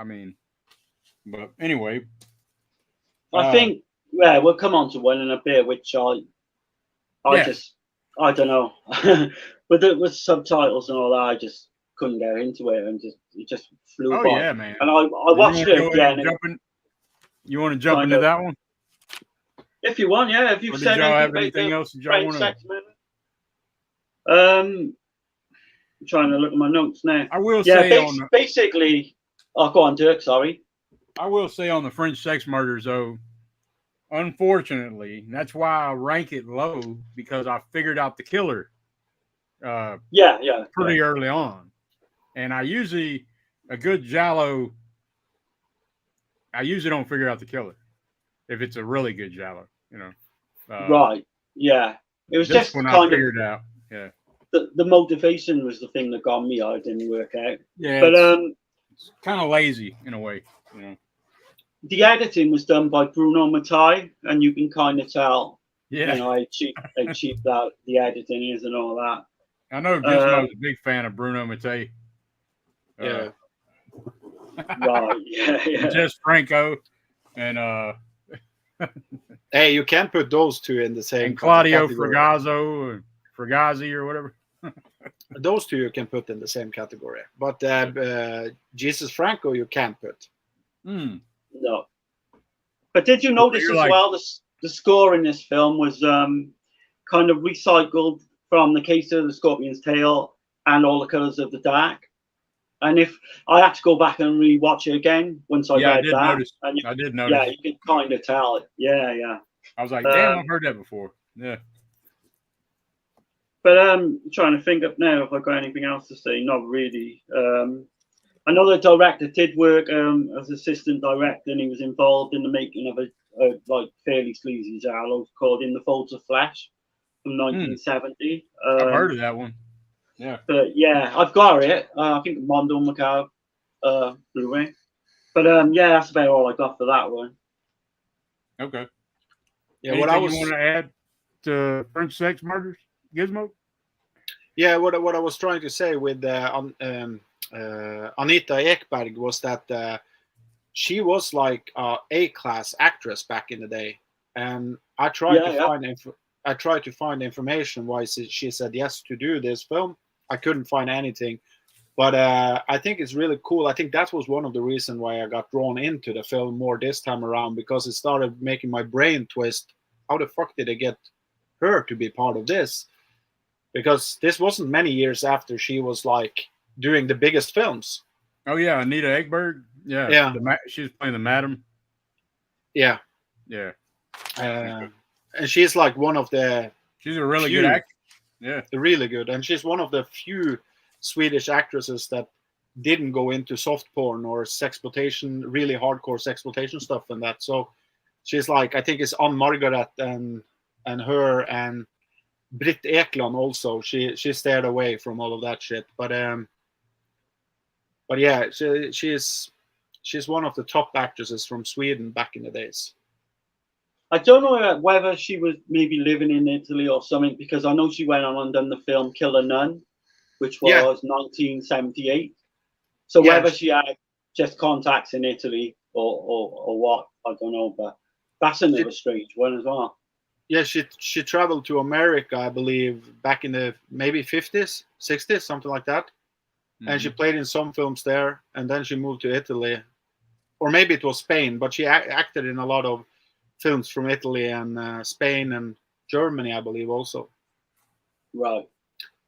mean, but anyway. I think we'll come on to one in a bit, which I I don't know. with subtitles and all that, I just couldn't get into it, and it just flew Oh by. yeah, man. And I watched it again. You want to jump into that one? If you want, yeah. If you've said anything else that y'all want to? I'm trying to look at my notes now. I will say basically. Oh, go on, Dirk. Sorry. I will say on the French sex murders, though, unfortunately, that's why I rank it low, because I figured out the killer. Pretty early on, and I usually don't figure out the killer if it's a really good giallo, you know. Right. Yeah. It was just when kind I figured out. Yeah. The motivation was the thing that got me. I didn't work out. Yeah. But it's kind of lazy in a way, you know. The editing was done by Bruno Mattei, and you can kind of tell, you know, how cheap that the editing is and all that. I know Gizmo's a big fan of Bruno Mattei. Yeah. Right. Yeah. Just Franco and hey, you can't put those two in the same. And Claudio Fragazzi or whatever. Those two you can put in the same category, but Jesus Franco you can't put. No. But did you notice well the score in this film was kind of recycled from The Case of the Scorpion's Tail and All the Colors of the Dark? And if I had to go back and rewatch it again once I read that, I did notice. Yeah, you can kind of tell it. Yeah. I was like, damn, I've heard that before. Yeah. But trying to think up now if I've got anything else to say. Not really. I know the director did work as assistant director, and he was involved in the making of a like fairly sleazy giallo called In the Folds of Flesh from 1970. I've heard of that one. Yeah. But yeah, I've got it. I think Mondo Macabre Blu-ray. But yeah, that's about all I got for that one. Okay. Yeah. Anything you want to add to French sex murders, Gizmo? Yeah. What I was trying to say with Anita Ekberg was that she was like a A-class actress back in the day, and I tried to find information why she said yes to do this film. I couldn't find anything, but I think it's really cool. I think that was one of the reasons why I got drawn into the film more this time around, because it started making my brain twist. How the fuck did they get her to be part of this? Because this wasn't many years after she was like doing the biggest films. Oh yeah, Anita Ekberg. Yeah. She was playing the Madam. Yeah. Yeah. And she's like one of the. She's a really good actress. Yeah. Really good, and she's one of the few Swedish actresses that didn't go into soft porn or sexploitation, really hardcore sexploitation stuff, and that. So she's like, I think it's Ann Margaret and her and Britt Ekland also. She stayed away from all of that shit, but yeah, she's one of the top actresses from Sweden back in the days. I don't know whether she was maybe living in Italy or something, because I know she went on and done the film Killer Nun, which was 1978. So whether she had just contacts in Italy or what, I don't know, but that's another strange one as well. Yeah, she traveled to America, I believe, back in the maybe 50s, 60s, something like that. Mm-hmm. And she played in some films there, and then she moved to Italy. Or maybe it was Spain, but she acted in a lot of films from Italy and Spain and Germany, I believe, also. Right.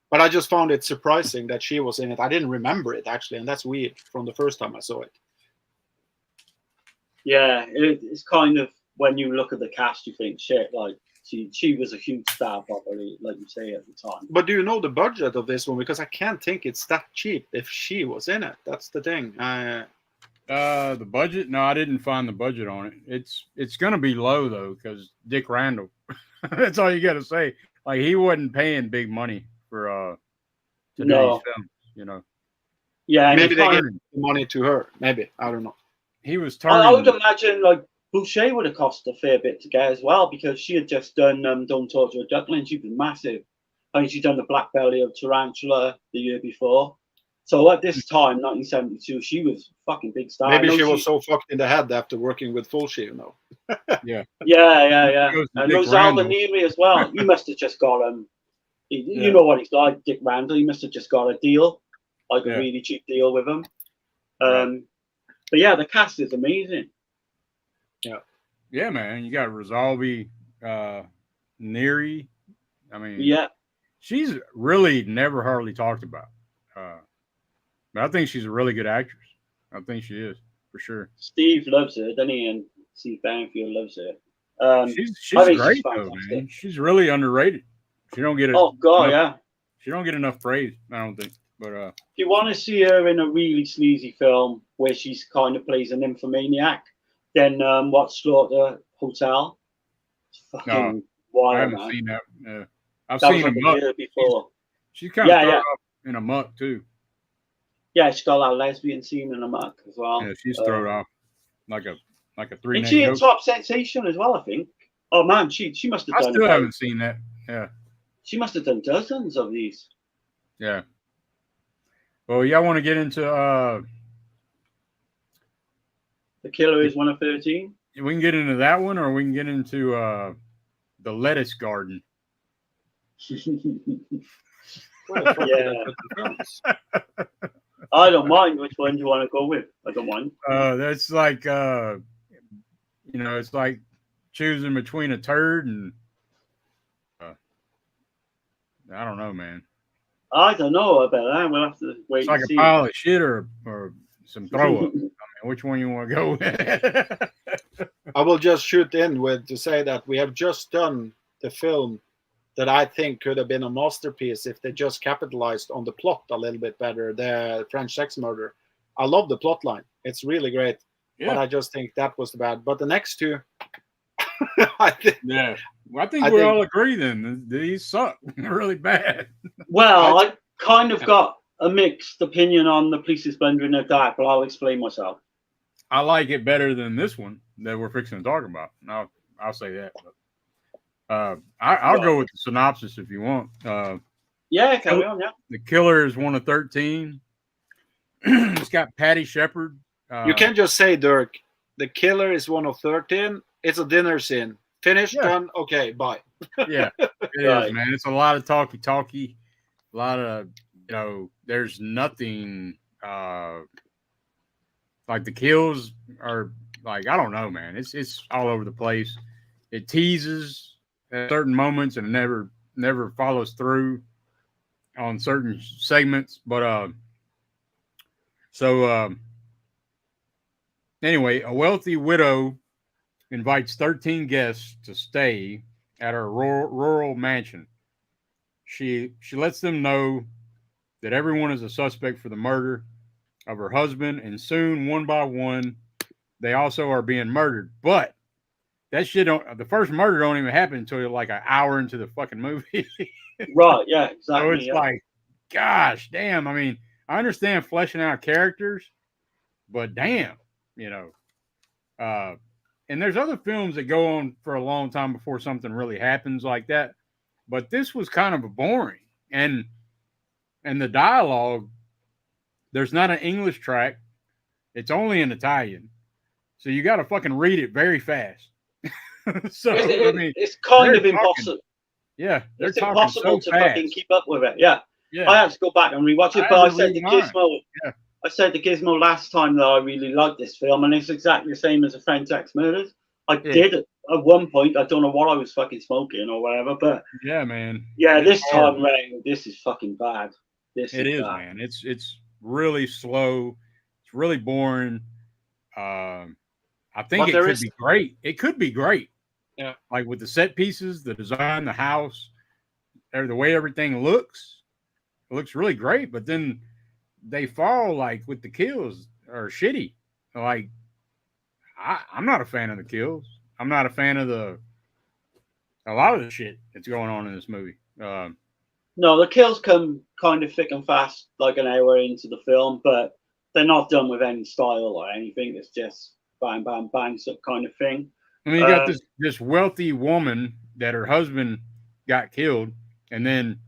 But I just found it surprising that she was in it. I didn't remember it, actually, and that's weird from the first time I saw it. Yeah, it's kind of, when you look at the cast, you think, shit, like, she was a huge star, probably, like you say, at the time. But do you know the budget of this one? Because I can't think it's that cheap if she was in it. That's the thing. The budget? No, I didn't find the budget on it. It's going to be low, though, because Dick Randall. That's all you got to say. Like, he wasn't paying big money for today's film, you know. Yeah, maybe they gave the money to her. Maybe. I don't know. He was turning. I would imagine, like, Boucher would have cost a fair bit to get as well, because she had just done Don't Torture a Duckling. She was massive. I mean, she'd done The Black Belly of Tarantula the year before. So at this time, 1972, she was a fucking big star. Maybe she was so fucked in the head after working with Fulci, you know. Yeah. And Rosalba Neri as well. You must have just got You know what he's like, Dick Randall. He must have just got a deal, like a Yeah. really cheap deal with him. Right. But yeah, the cast is amazing. Yeah, man. You got Rosalvi Neri. I mean, Yeah, she's really never hardly talked about. But I think she's a really good actress. I think she is, for sure. Steve loves her, doesn't he? And Steve Banfield loves her. She's I think great she's though, fantastic. man. She's really underrated. She don't get Oh god, enough, yeah. She don't get enough praise, I don't think. But If you want to see her in a really sleazy film where she's kind of plays an nymphomaniac, then watch Slaughter Hotel. It's fucking wild, I haven't man. seen that. I've That seen was like a a muck. year before. She's kind of Yeah, thrown yeah. off in a muck too. Yeah, she's got that lesbian scene in the muck as well. Yeah, she's thrown off like a three And neck she in goat. Top Sensation as well, I think. Oh man, she must have I done. still haven't seen that. Yeah, She must have done dozens of these. yeah. Well, y'all want to get into The Killer is 1 of 13. we can get into that one, or we can get into the lettuce garden. Where the fuck did I put the films? I don't mind which one you want to go with. I don't mind. That's like it's like choosing between a turd and I don't know, man. I don't know about that. We'll have to wait It's like and a see. pile of shit or some throw up. I mean, which one you want to go with? I will just shoot in with to say that we have just done the film that I think could have been a masterpiece if they just capitalized on the plot a little bit better. The French sex murder. I love the plot line. It's really great. But Yeah, I just think that was the bad. But the next two, I think yeah. Well, I think I we think- all agree then. These suck really bad. Well, I kind of got a mixed opinion on The Police is Splendor in the Dark, but I'll explain myself. I like it better than this one that we're fixing to talk about. I'll say that. But, I'll go with the synopsis if you want. Yeah, carry on, yeah. The Killer is 1 of 13. It's got Patty Shepard. you can't just say, Dirk, the killer is 1 of 13. It's a dinner scene. Finished, Yeah. done. Okay, bye. Yeah, it is, man. It's a lot of talky, a lot of, there's nothing like the kills are like, I don't know, man. It's all over the place. It teases at certain moments and never follows through on certain segments. But anyway, a wealthy widow invites 13 guests to stay at her rural mansion. She lets them know that everyone is a suspect for the murder of her husband, and soon, one by one, they also are being murdered. But that shit the first murder don't even happen until like an hour into the fucking movie. Right, yeah, exactly. So it's yeah. like, gosh, damn. I mean, I understand fleshing out characters, but damn, and there's other films that go on for a long time before something really happens like that. But this was kind of boring. And the dialogue, there's not an English track. It's only in Italian. So you got to fucking read it very fast. So, I mean, it's kind of they're impossible. yeah, they're It's talking impossible so to fast. fucking keep up with it. Yeah. Yeah. I had to go back and rewatch it, I but had I to said to read mine. Gizmo, Yeah. I said to Gizmo last time that I really liked this film, and it's exactly the same as the French Sex Murders. I did at one point. I don't know what I was fucking smoking or whatever, but Yeah, man. yeah, It's this hard. time round, this is fucking bad. It is, bad. man. It's really slow. It's really boring. I think But it there could is- be great. It could be great. Yeah. Like with the set pieces, the design, the house, the way everything looks. It looks really great. But then they fall like with the kills are shitty. Like I'm not a fan of the kills. I'm not a fan of a lot of the shit that's going on in this movie. No, the kills come kind of thick and fast, like an hour into the film, but they're not done with any style or anything. It's just bang, bang, bang, sort of kind of thing. I mean, you got this wealthy woman that her husband got killed, and then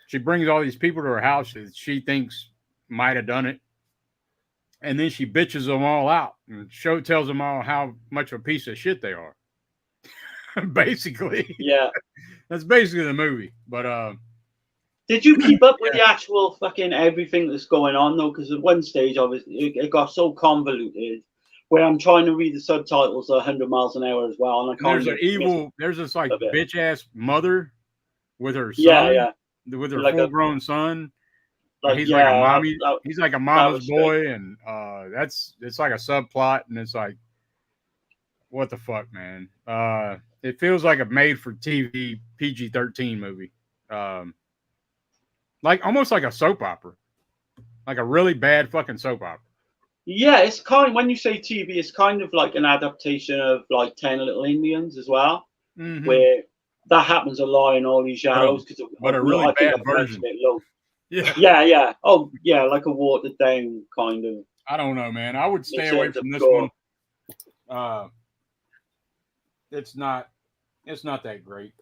she brings all these people to her house that she thinks might have done it, and then she bitches them all out and tells them all how much of a piece of shit they are. Basically, Yeah. that's basically the movie. But Did you keep up with the actual fucking everything that's going on though? Because at one stage, it got so convoluted where I'm trying to read the subtitles at 100 miles an hour as well, and I can't. There's this like bitch ass mother with her son, with her like full grown son. Like, he's like a mommy. He's like a mama's boy, and it's like a subplot, and it's like, what the fuck, man? It feels like a made-for-TV PG-13 movie, like almost like a soap opera, like a really bad fucking soap opera. Yeah, it's kind. When you say TV, it's kind of like an adaptation of like 10 Little Indians as well, where that happens a lot in all these giallos. But a really bad version. Yeah. Oh, yeah, like a watered down kind of. I don't know, man. I would stay away from this one. It's not that great.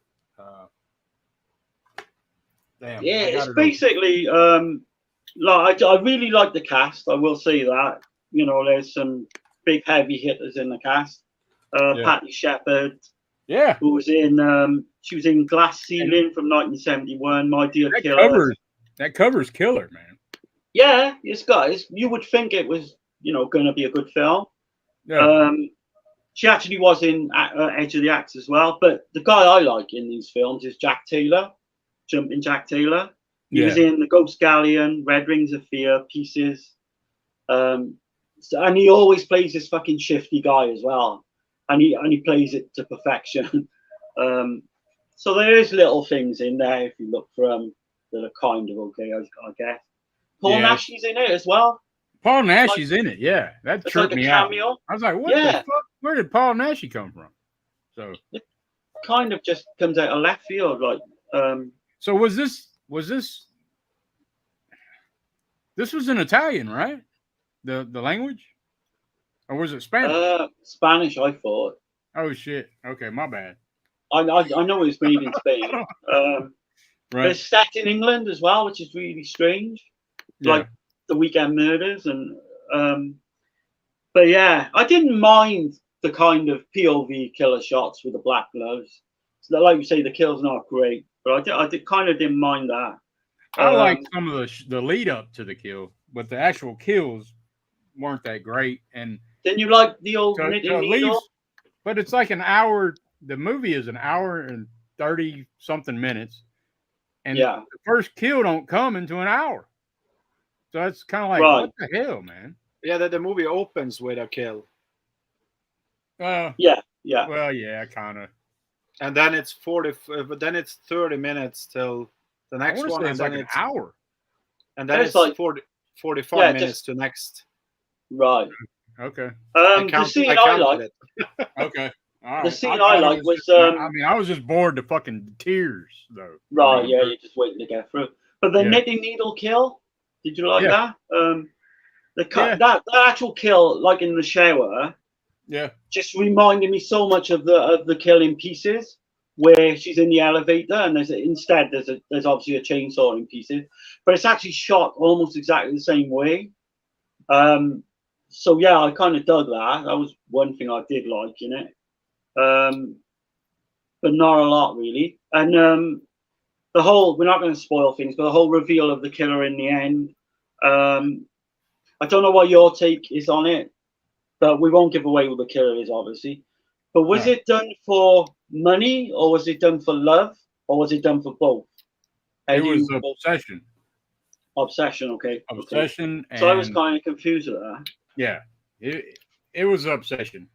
Damn. Yeah, it's basically like I really like the cast. I will say that. You know, there's some big heavy hitters in the cast. Patti Shepard. Yeah. Who was in? She was in Glass Ceiling from 1971. My Dear Killer. That cover's killer, man. Yeah, you would think it was, going to be a good film. Yeah. She actually was in Edge of the Axe as well. But the guy I like in these films is Jack Taylor, Jumping Jack Taylor. He was in The Ghost Galleon, Red Rings of Fear, Pieces. And he always plays this fucking shifty guy as well. And he plays it to perfection. So there is little things in there if you look for them that are kind of okay, I guess. Paul Nash is in it as well. Paul Nash is in it, yeah. That tripped me out. I was like, what the fuck? Where did Paul Nash come from? So it kind of just comes out of left field, like. So was this was in Italian, right? The language, or was it Spanish? Spanish, I thought. Oh shit! Okay, my bad. I know it was made in Spain. Right. It's set in England as well, which is really strange. Like the Weekend Murders, and but yeah, I didn't mind the kind of POV killer shots with the black gloves. So like you say, the kill's not great, but I didn't mind that. I like some of the lead up to the kill, but the actual kills weren't that great. And then you like the old needle? But it's like an hour. The movie is an hour and 30 something minutes, and the first kill don't come into an hour. So it's kind of like, what the hell, man? Yeah, the movie opens with a kill. Yeah. Well, yeah, kind of. And then it's 30 minutes till the next one, and then it's an hour. And then it's like 45 minutes to next. Right. Okay. The scene I like. Okay. All right. The scene I like was. I was just bored to fucking tears, though. Right. Yeah, you're just waiting to get through. But the knitting needle kill, did you like that? That actual kill, like in the shower. Yeah. Just reminded me so much of the kill in Pieces, where she's in the elevator and there's obviously a chainsaw in Pieces, but it's actually shot almost exactly the same way. So yeah, I kind of dug that. That was one thing I did like in it, but not a lot really. And the whole, we're not going to spoil things, but the whole reveal of the killer in the end. I don't know what your take is on it, but we won't give away who the killer is, obviously. But was it done for money, or was it done for love, or was it done for both? It was obsession. Obsession, okay. Obsession. Okay. So I was kind of confused with that. Yeah, it was obsession.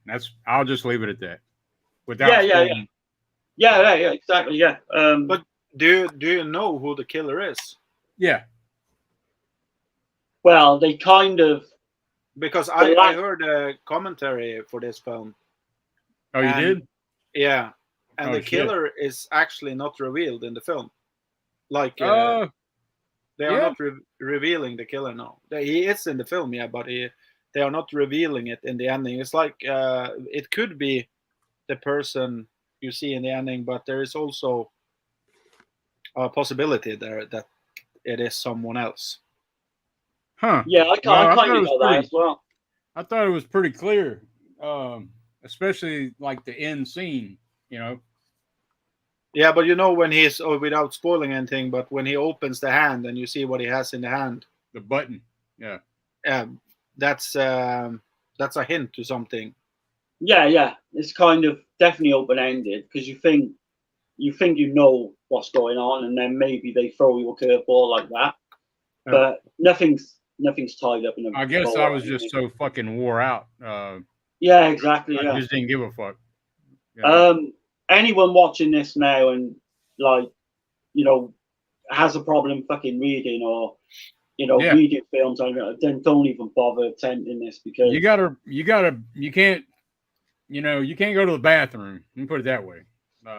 I'll just leave it at that. Yeah, exactly. Yeah. But do you know who the killer is? Yeah. Well, they kind of. Because I heard a commentary for this film. Oh, you did? Yeah. And the killer is actually not revealed in the film. Like, they are not revealing the killer now. He is in the film, but they are not revealing it in the ending. It's like, it could be the person you see in the ending, but there is also a possibility there that it is someone else. Huh. Yeah, I kind of know that as well. I thought it was pretty clear, especially like the end scene, Yeah, but you know when he's without spoiling anything, but when he opens the hand and you see what he has in the hand, The button. Yeah. that's a hint to something. Yeah. It's kind of definitely open ended because you think you know what's going on, and then maybe they throw you a curveball like that. Yeah. But nothing's tied up in a I guess bow I or was just anything. so fucking wore out. Yeah, exactly. I Yeah. just didn't give a fuck. You know? Anyone watching this now and like, you know, has a problem fucking reading or Yeah. reading films, then don't even bother attempting this because You can't, you can't go to the bathroom. Let me put it that way.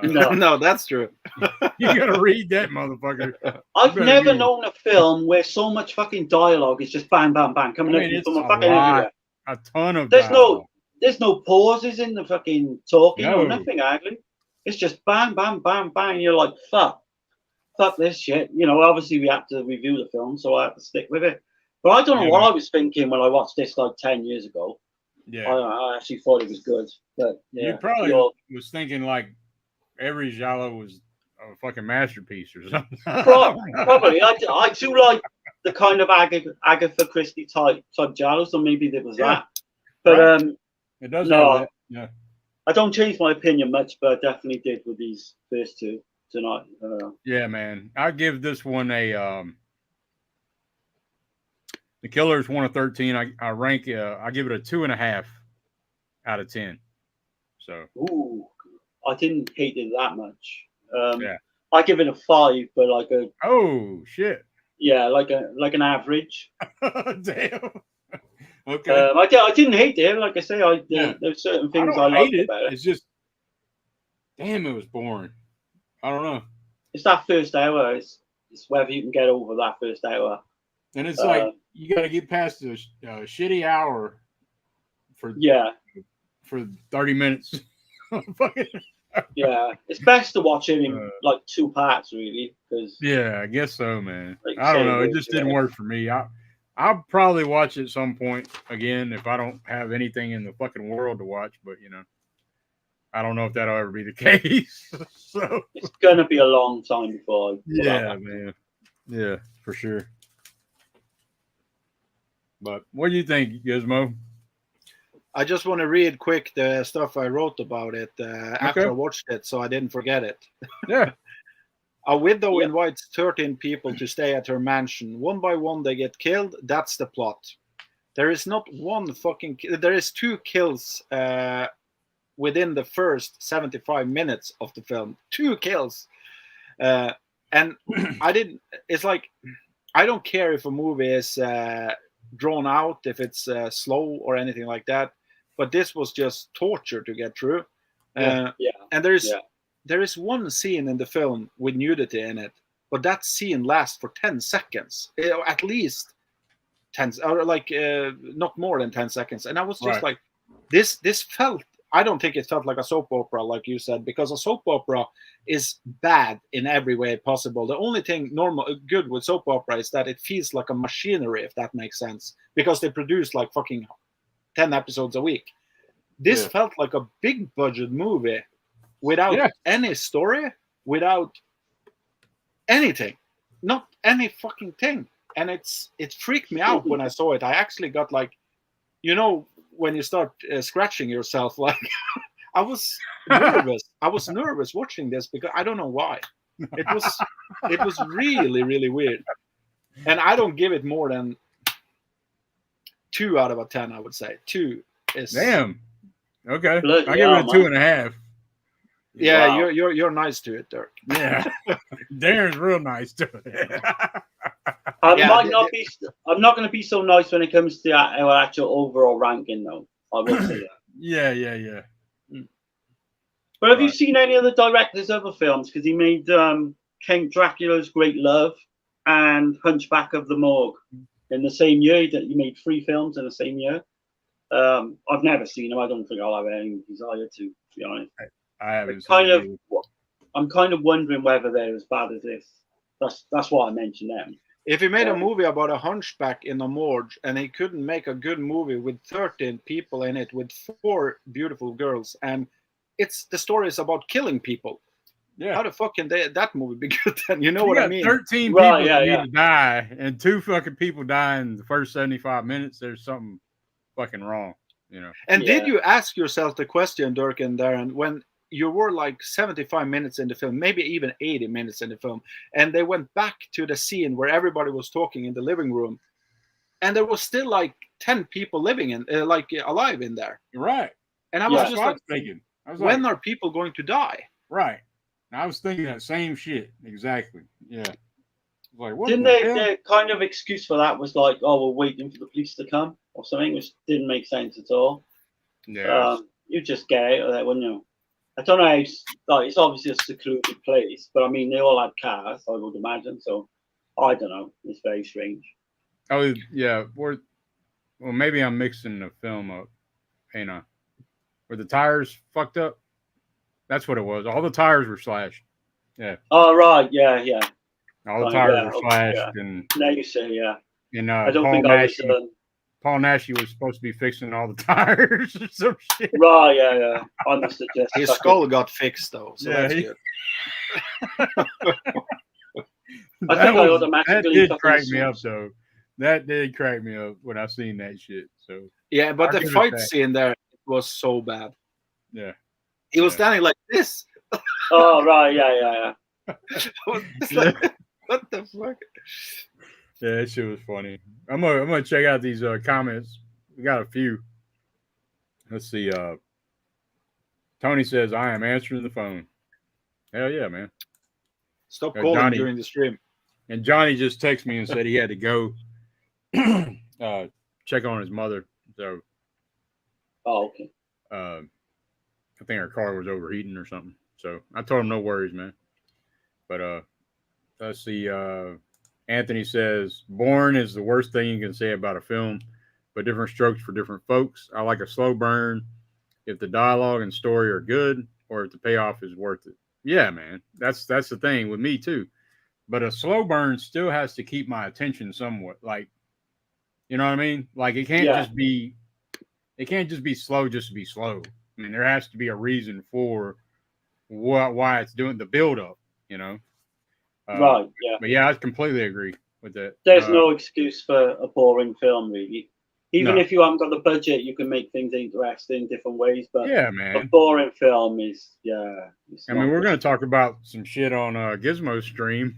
no. No, that's true. You gotta read that motherfucker. I've better never be- known a film where so much fucking dialogue is just bang, bang, bang coming at you it's from a fucking lot, everywhere. a ton of There's dialogue. no pauses in the fucking talking or No. nothing, actually. It's just bang, bang, bang, bang. You're like, fuck this shit. Obviously we have to review the film, so I have to stick with it. But I don't know Yeah, what man. I was thinking when I watched this like 10 years ago. Yeah. I actually thought it was good. But yeah, You probably was thinking like every Giallo was a fucking masterpiece or something. probably. I do like the kind of Agatha Christie type Giallo, so maybe there was that. But right. It does no, have that. Yeah. I don't change my opinion much, but I definitely did with these first two tonight. Yeah, man. I give this one a The Killer's 1 of 13. I rank I give it a 2.5 out of 10. So ooh, I didn't hate it that much. yeah. I give it a 5, but like Oh shit. yeah, like an average. Damn. Okay. I didn't hate it. Like I say, there's certain I things don't I liked hate it. about it. It's just damn, it was boring. I don't know. It's that first hour. It's whether you can get over that first hour. And it's like you got to get past the shitty hour for 30 minutes. Yeah, it's best to watch it in like 2 parts, really, because yeah, I guess so, man. like I don't know. It just didn't work for me. I'll probably watch it some point again if I don't have anything in the fucking world to watch. But I don't know if that'll ever be the case. So it's gonna be a long time before. Yeah, man. Yeah, for sure. But what do you think, Gizmo? I just want to read quick the stuff I wrote about it after I watched it, so I didn't forget it. Yeah. A widow invites 13 people to stay at her mansion. One by one, they get killed. That's the plot. There is not one fucking. There is 2 kills within the first 75 minutes of the film. 2 kills, and I didn't. It's like I don't care if a movie is drawn out, if it's slow or anything like that. But this was just torture to get through. And there is one scene in the film with nudity in it, but that scene lasts for 10 seconds, at least 10, or like not more than 10 seconds. And I was just like, this felt. I don't think it felt like a soap opera, like you said, because a soap opera is bad in every way possible. The only thing good with soap opera is that it feels like a machinery, if that makes sense, because they produce like fucking 10 episodes a week. This felt like a big budget movie without any story, without anything, not any fucking thing. And it freaked me out when I saw it. I actually got like, when you start scratching yourself, like I was nervous. I was nervous watching this because I don't know why. It was really, really weird. And I don't give it more than 2 out of 10. I would say 2 is damn. Okay, Look, I give it a 2.5. Yeah, wow. you're nice to it, Dirk. Yeah, Darren's real nice to it. I'm not going to be so nice when it comes to our actual overall ranking, though. I will say that. Yeah. But have you seen any of the director's other films? Because he made Count Dracula's Great Love and Hunchback of the Morgue in the same year. He made 3 films in the same year. I've never seen them. I don't think I'll have any desire to be honest. I haven't seen I'm kind of wondering whether they're as bad as this. That's why I mentioned them. If he made a movie about a hunchback in a morgue and he couldn't make a good movie with 13 people in it with 4 beautiful girls, and the story is about killing people, Yeah. How the fuck can that movie be good then? You know You what I got mean? 13 Right, people yeah, that need yeah. to die, and 2 fucking people die in the first 75 minutes. There's something fucking wrong, you know. And Yeah. did you ask yourself the question, Dirk and Darren, when you were like 75 minutes in the film, maybe even 80 minutes in the film, and they went back to the scene where everybody was talking in the living room, and there was still like 10 people living in, alive in there. You're right. And I was Yeah. just That's what I like, was thinking. I was when like, are people going to die? right. And I was thinking that same shit. Exactly. Yeah. Like, what Didn't the they? hell? Their kind of excuse for that was like, "Oh, we're waiting for the police to come" or something, which didn't make sense at all. Yeah. You just get out of there, wouldn't you? I don't know. It's obviously a secluded place, but I mean, they all had cars, I would imagine. So I don't know. It's very strange. Oh, yeah. Well, maybe I'm mixing the film up. You know, were the tires fucked up? That's what it was. All the tires were slashed. Oh right, yeah. All the Right, tires yeah, were okay, slashed, yeah. and Now you say, yeah. I don't Paul think I was. Paul Nashi was supposed to be fixing all the tires or some shit. Right, yeah. I must have just. His skull got fixed though, so that's good. I think I automatically that did fucking crack me up switched. though. That did crack me up when I seen that shit. So Yeah, but I'll the give it fight that. scene there was so bad. yeah, He was Yeah. standing like this. Oh right, yeah. It's like, what the fuck? yeah, that shit was funny. I'm gonna check out these comments. We got a few. Let's see. Tony says, "I am answering the phone." Hell yeah, man. Stop Yeah, calling Johnny. during the stream. And Johnny just texted me and said he had to go check on his mother. So Oh, okay. I think her car was overheating or something. So I told him no worries, man. But let's see. Anthony says, "Boring is the worst thing you can say about a film, but different strokes for different folks. I like a slow burn if the dialogue and story are good, or if the payoff is worth it." Yeah, man. That's the thing with me too. But a slow burn still has to keep my attention somewhat. Like, you know what I mean? Like it can't just be slow just to be slow. I mean, there has to be a reason for why it's doing the build up, you know. Right, yeah. But yeah, I completely agree with that. There's no excuse for a boring film, really. Even No. if you haven't got the budget, you can make things interesting in different ways. But yeah, a man. boring film is, it's I mean, not we're good. going to talk about some shit on Gizmo stream.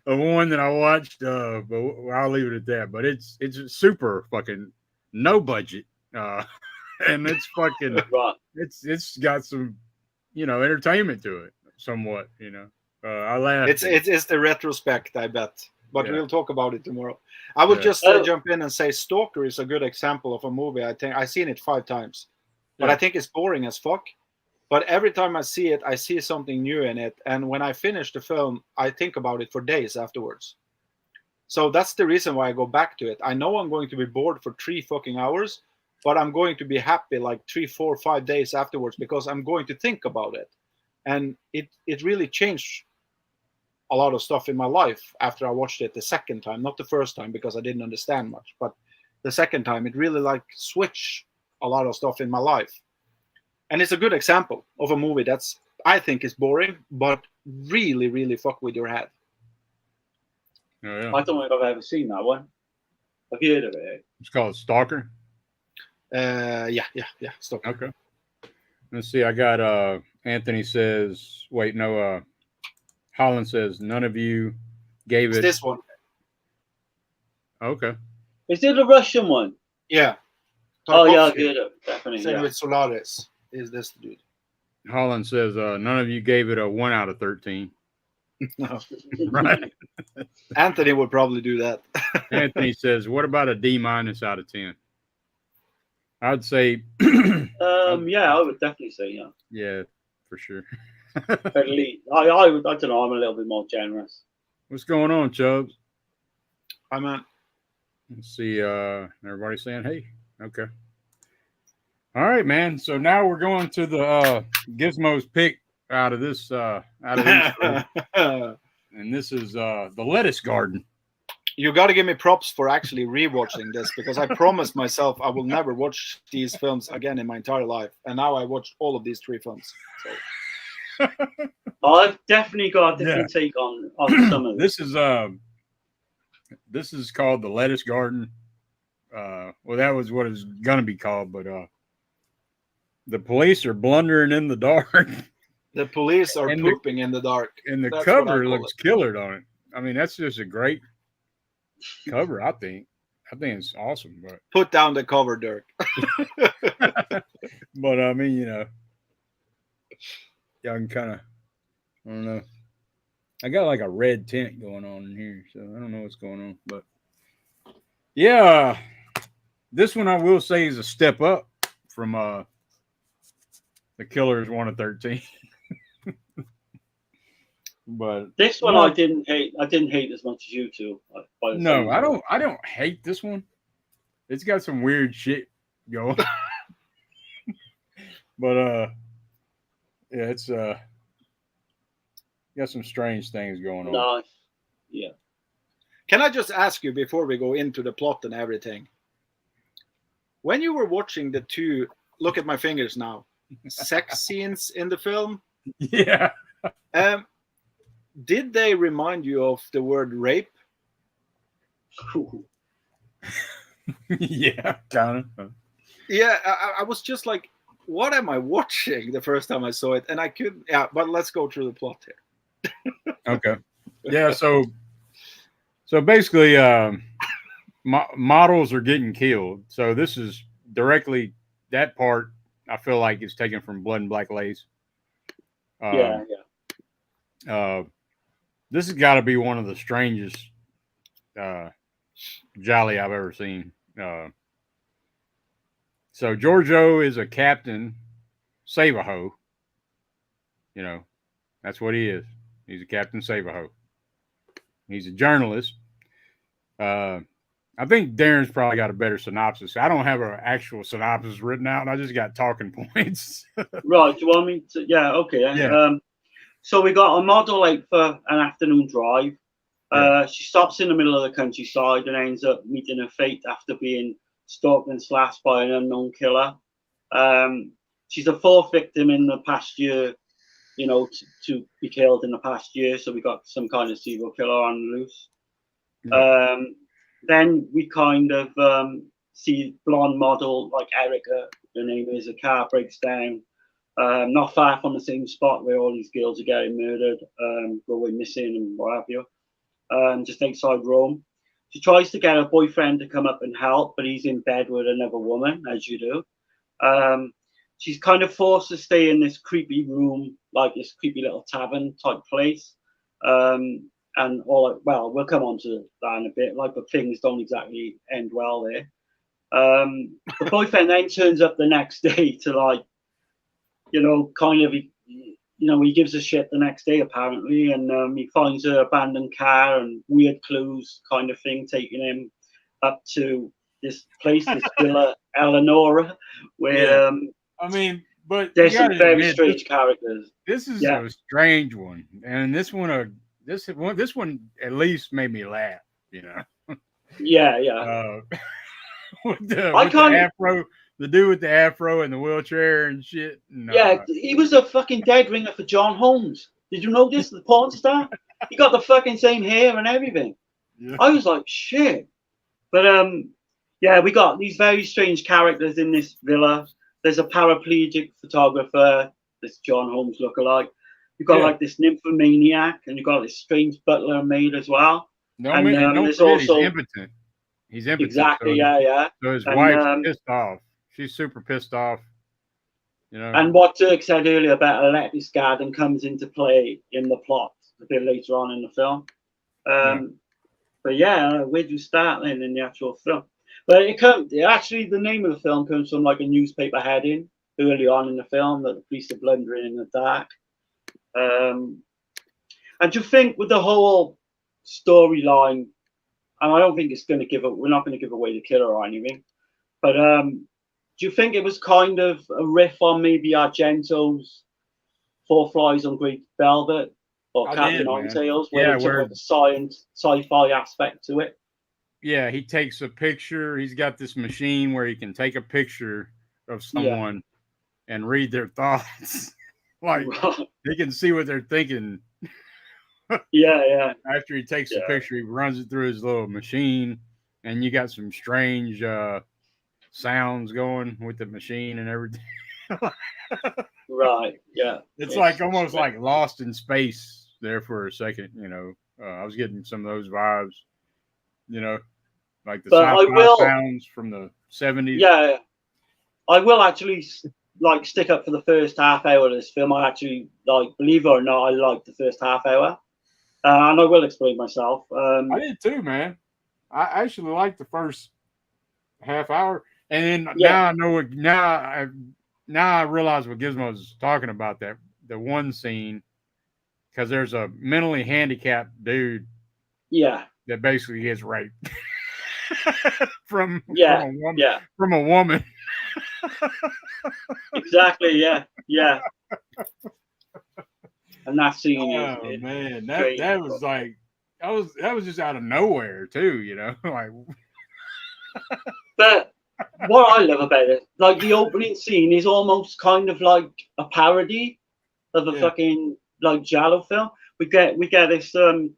Of one that I watched, but I'll leave it at that. But it's super fucking no budget, and it's fucking Right. it's got some entertainment to it somewhat. I laughed. It's the retrospect, I bet. But Yeah. we'll talk about it tomorrow. I would Yeah. just jump in and say Stalker is a good example of a movie. I think I've seen it 5 times, but Yeah. I think it's boring as fuck. But every time I see it, I see something new in it. And when I finish the film, I think about it for days afterwards. So that's the reason why I go back to it. I know I'm going to be bored for 3 fucking hours, but I'm going to be happy like 3, 4, 5 days afterwards because I'm going to think about it. And it really changed a lot of stuff in my life after I watched it the second time, not the first time because I didn't understand much, but the second time it really like switched a lot of stuff in my life. And it's a good example of a movie that's I think is boring, but really, really fuck with your head. Oh, yeah. I don't think I've ever seen that one. Have you heard of it? It's called Stalker. Yeah. Stop. Okay. Let's see. I got Anthony says. Wait, no. Holland says none of you gave It's it. this one. Okay. Is it the Russian one? Yeah. Oh yeah, I Tarkovsky. did it. Definitely. Same Yeah. with Solaris. Is this the dude? Holland says none of you gave it a 1 out of 13. No. Right. Anthony would probably do that. Anthony says, what about a D- out of 10? I'd say, Yeah, I would definitely say yeah. yeah, for sure. At least I would. I don't know. I'm a little bit more generous. What's going on, Chubbs? I mean, Let's see. Everybody saying, hey. Okay. All right, man. So now we're going to the Gizmo's pick out of this. And this is the lettuce garden. you got to give me props for actually rewatching this because I promised myself I will never watch these films again in my entire life, and now I watched all of these 3 films. So I've definitely got a different take on some of it. This is called the lettuce garden. Well, that was what it's gonna be called, but the police are blundering in the dark. The police are And pooping in the dark. And the That's what I cover call looks it. killer on it. I mean, that's just a great cover, I think. I think it's awesome, but Put down the cover, Dirk. but I mean, you know, y'all can kind of, I don't know. I got like a red tint going on in here, so I don't know what's going on, but yeah, this one I will say is a step up from the Killers 1 of 13. But This one I didn't hate. I didn't hate as much as you two. No, I don't hate this one. It's got some weird shit going. But yeah, it's got some strange things going on. Nice. Yeah. Can I just ask you before we go into the plot and everything? When you were watching the two, look at my fingers now, sex scenes in the film, Yeah. Did they remind you of the word rape? Yeah, kind of. Yeah, I was just like, what am I watching the first time I saw it? And I couldn't, yeah, but let's go through the plot here. Okay. Yeah, so basically models are getting killed. So this is directly, that part I feel like is taken from Blood and Black Lace. Yeah. This has got to be one of the strangest Gialli I've ever seen. So Giorgio is a captain, save-a-ho. You know, that's what he is. He's a captain, save-a-ho. He's a journalist. I think Darren's probably got a better synopsis. I don't have an actual synopsis written out. I just got talking points. Right. Do you want me to? Yeah. Okay. Yeah. So we got a model out for an afternoon drive. She stops in the middle of the countryside and ends up meeting her fate after being stalked and slashed by an unknown killer. She's the fourth victim in the past year, you know, to be killed in the past year. So we got some kind of serial killer on the loose. Yeah. Then we kind of see blonde model like Erica, her name is, a car breaks down. Not far from the same spot where all these girls are getting murdered, going missing and what have you. Just outside Rome. She tries to get her boyfriend to come up and help, but he's in bed with another woman, as you do. She's kind of forced to stay in this creepy room, like this creepy little tavern type place. And we'll come on to that in a bit, like, but things don't exactly end well there. The boyfriend then turns up the next day to, like, you know, kind of, you know, he gives a shit the next day apparently, and he finds her abandoned car and weird clues kind of thing, taking him up to this place, this Villa Eleonora, where I mean, but there's some very strange characters. This is a strange one, and this one at least made me laugh. You know. Yeah. With the afro. The dude with the afro and the wheelchair and shit. Yeah, he was a fucking dead ringer for John Holmes. Did you notice the porn star? He got the fucking same hair and everything. Yeah. I was like, shit. But yeah, we got these very strange characters in this villa. There's a paraplegic photographer, this John Holmes lookalike. You've got like this nymphomaniac, and you've got this strange butler maid as well. There's also impotent. He's impotent. Exactly. So his wife's pissed off. She's super pissed off, you know. And what Dirk said earlier about a lettuce garden comes into play in the plot a bit later on in the film. But yeah, where do you start then in the actual film? But actually, the name of the film comes from like a newspaper heading early on in the film that the police are blundering in the dark. And do you think with the whole storyline, and I don't think we're not going to give away the killer or anything, but do you think it was kind of a riff on maybe Argento's Four Flies on Great Velvet or Captain Nine-Tails, where it's a science, sci-fi aspect to it? Yeah, he takes a picture. He's got this machine where he can take a picture of someone and read their thoughts. Like he can see what they're thinking. Yeah. After he takes the picture, he runs it through his little machine, and you got some strange sounds going with the machine and everything. Right. Yeah. It's like almost like Lost in Space there for a second. I was getting some of those vibes. Like the sci-fi sounds from the 70s. Yeah, I will actually like stick up for the first half hour of this film. I actually believe it or not, I like the first half hour, and I will explain myself. I did too, man. I actually liked the first half hour, and then now I know what now I realize what Gizmo's talking about, that the one scene, because there's a mentally handicapped dude. Yeah. That basically gets raped from a woman. Exactly. Yeah. And that scene is man, that was like that was just out of nowhere too, like. But what I love about it, like the opening scene, is almost kind of like a parody of a fucking Giallo film. We get this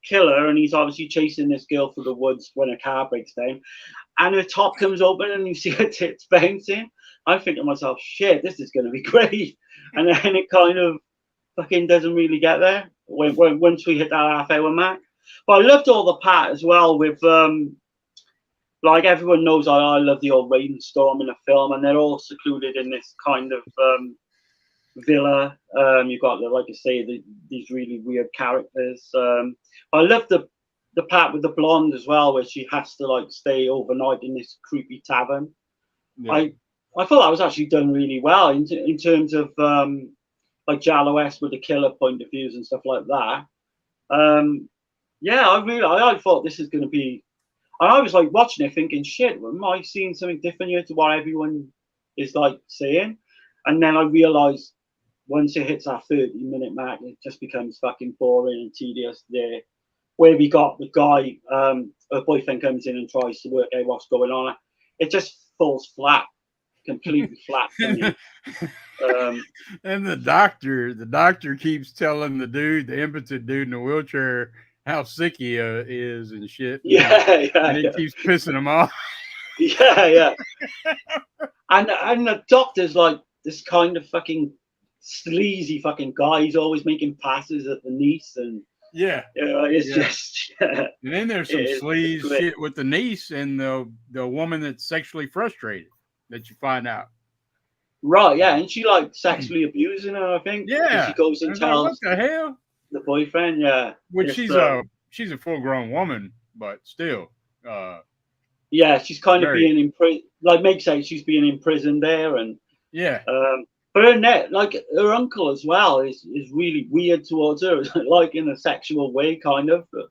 killer, and he's obviously chasing this girl through the woods when a car breaks down, and her top comes open, and you see her tits bouncing. I think to myself, shit, this is going to be great, and then it kind of fucking doesn't really get there once we hit that half hour mark. But I loved all the part as well with like everyone knows I love the old rainstorm in a film, and they're all secluded in this kind of villa. You've got, like I say, these really weird characters. I love the part with the blonde as well, where she has to stay overnight in this creepy tavern. Yeah. I thought that was actually done really well in terms of Giallo-esque with the killer point of views and stuff like that. I thought this is going to be. I was watching it thinking, shit, am I seeing something different here to what everyone is saying? And then I realized once it hits that 30-minute mark, it just becomes fucking boring and tedious there. Where we got the guy, her boyfriend comes in and tries to work out what's going on. It just falls flat, completely flat. And the doctor keeps telling the impotent dude in the wheelchair how sick he is and shit. And he keeps pissing him off. And the doctor's like this kind of fucking sleazy fucking guy. He's always making passes at the niece, and it's just. And then there's some sleaze shit with the niece and the woman that's sexually frustrated that you find out. Right, and she sexually abusing her, I think. Yeah, she goes and tells what the hell the boyfriend. Which she's a full-grown woman, but still. She's kind of being imprisoned. Meg says she's being imprisoned there, and but her uncle as well is really weird towards her, in a sexual way, kind of. But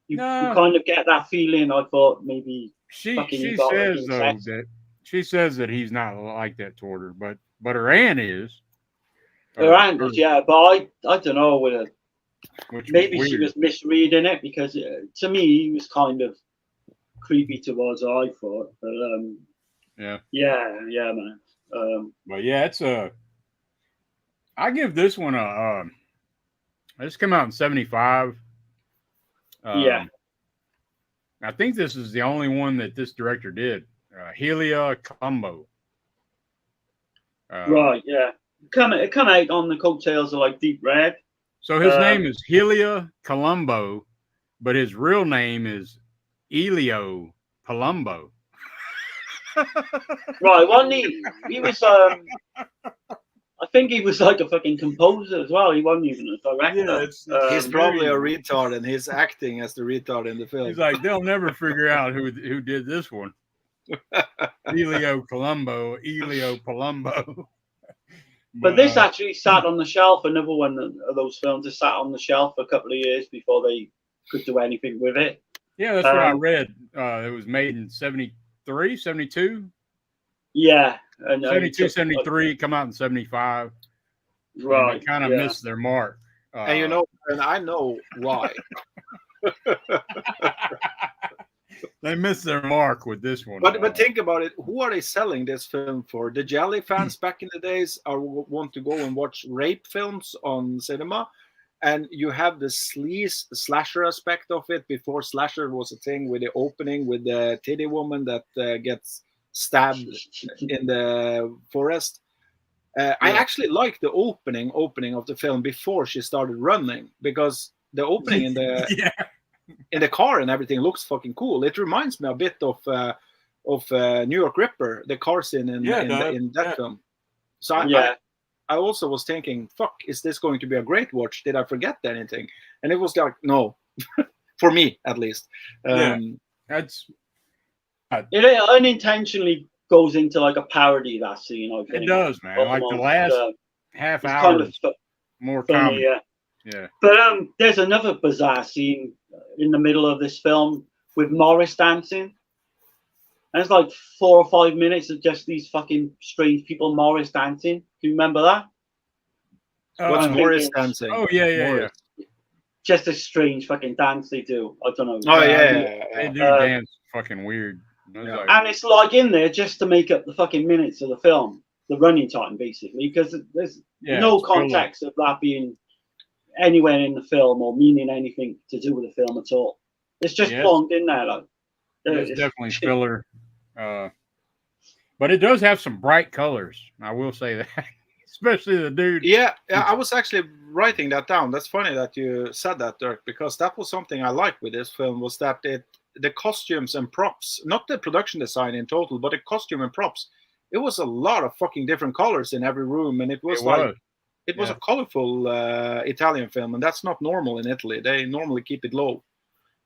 you kind of get that feeling. I thought maybe she says that he's not like that toward her, but her aunt is. Her aunt is, but I don't know whether maybe she was misreading it, because to me he was kind of creepy towards her, I thought. But man. But it's I give this one this came out in 1975. I think this is the only one that this director did. Helia Colombo. It come out on the coattails of Deep Red. So his name is Helia Colombo, but his real name is Elio Palumbo. Right, well, he was I think he was a fucking composer as well. He wasn't even a director. He's probably a retard, and he's acting as the retard in the film. He's like, they'll never figure out who did this one. Elio Palumbo. But this actually sat on the shelf. Another one of those films that sat on the shelf for a couple of years before they could do anything with it. Yeah, that's what I read. It was made in 73, 72. Yeah. 72, 73, come out in 75. Right. They kind of missed their mark. And and I know why. They missed their mark with this one. But think about it. Who are they selling this film for? The Gialli fans back in the days are want to go and watch rape films on cinema, and you have the sleaze slasher aspect of it. Before slasher was a thing with the opening with the titty woman that gets stabbed in the forest. I actually like the opening of the film before she started running, because the opening in the in the car and everything looks fucking cool. It reminds me a bit of New York Ripper, the car scene in that film. So I also was thinking, fuck, is this going to be a great watch? Did I forget anything? And it was like, no, for me at least. That's it unintentionally goes into like a parody, that scene. I think it does, man. Like the last half hour, kind of more funny, comedy. yeah. But there's another bizarre scene in the middle of this film with Morris dancing. And it's like 4 or 5 minutes of just these fucking strange people Morris dancing. Do you remember that? What's Morris dancing? Oh yeah. Just a strange fucking dance they do. I don't know. Oh They do dance fucking weird. Yeah. And it's like in there just to make up the fucking minutes of the film, the running time basically, because there's no context of that being anywhere in the film or meaning anything to do with the film at all. It's just plugged in there. Like, it's definitely filler. But it does have some bright colors. I will say that. Especially the dude. Yeah, I was actually writing that down. That's funny that you said that, Dirk, because that was something I liked with this film, was that the costumes and props, not the production design in total, but the costume and props, it was a lot of fucking different colors in every room, and it was a colorful Italian film, and that's not normal in Italy. They normally keep it low.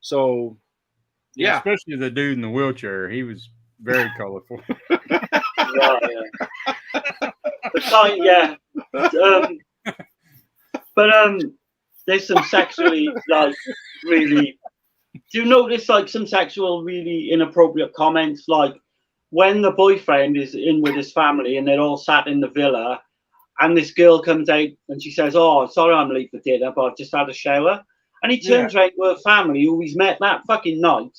So, yeah. Especially the dude in the wheelchair. He was very colorful. But there's some sexually like really. Do you notice like some sexual really inappropriate comments, like when the boyfriend is in with his family and they're all sat in the villa, and this girl comes out and she says, "Oh, sorry, I'm late for dinner, but I've just had a shower," and he turns around to her family who he's met that fucking night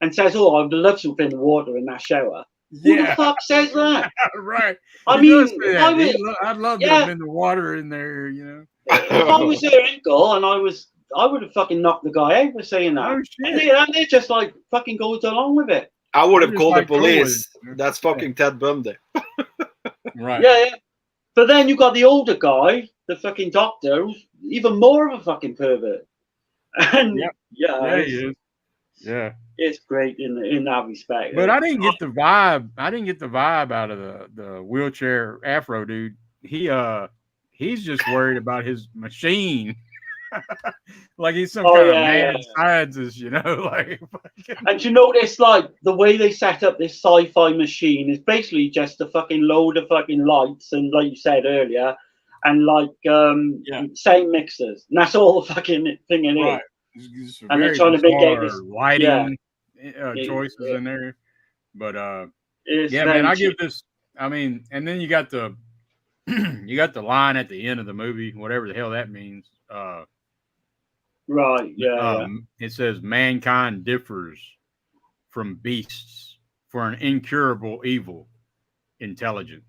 and says, "Oh, I'd love to have been in the water in that shower." Who the fuck says that? Right. I mean, I'd love to have been the water in there, you know. If I was their uncle and I would have fucking knocked the guy out for saying that. Oh, shit. And they're just like fucking going along with it. I would have called the police. That's fucking Ted Bundy. Right. Yeah. But then you got the older guy, the fucking doctor, who's even more of a fucking pervert. And he is. Yeah. It's great in that respect. But I didn't get the vibe. Out of the wheelchair Afro dude. He's just worried about his machine. Like he's some kind of mad scientist, you know. Like, and you notice, like, the way they set up this sci-fi machine is basically just a fucking load of fucking lights and, like you said earlier, and like same mixers, and that's all the fucking thing in it. And they're trying to make this lighting choices in there, but man, I give this. I mean, and then you got the line at the end of the movie, whatever the hell that means. It says mankind differs from beasts for an incurable evil intelligence.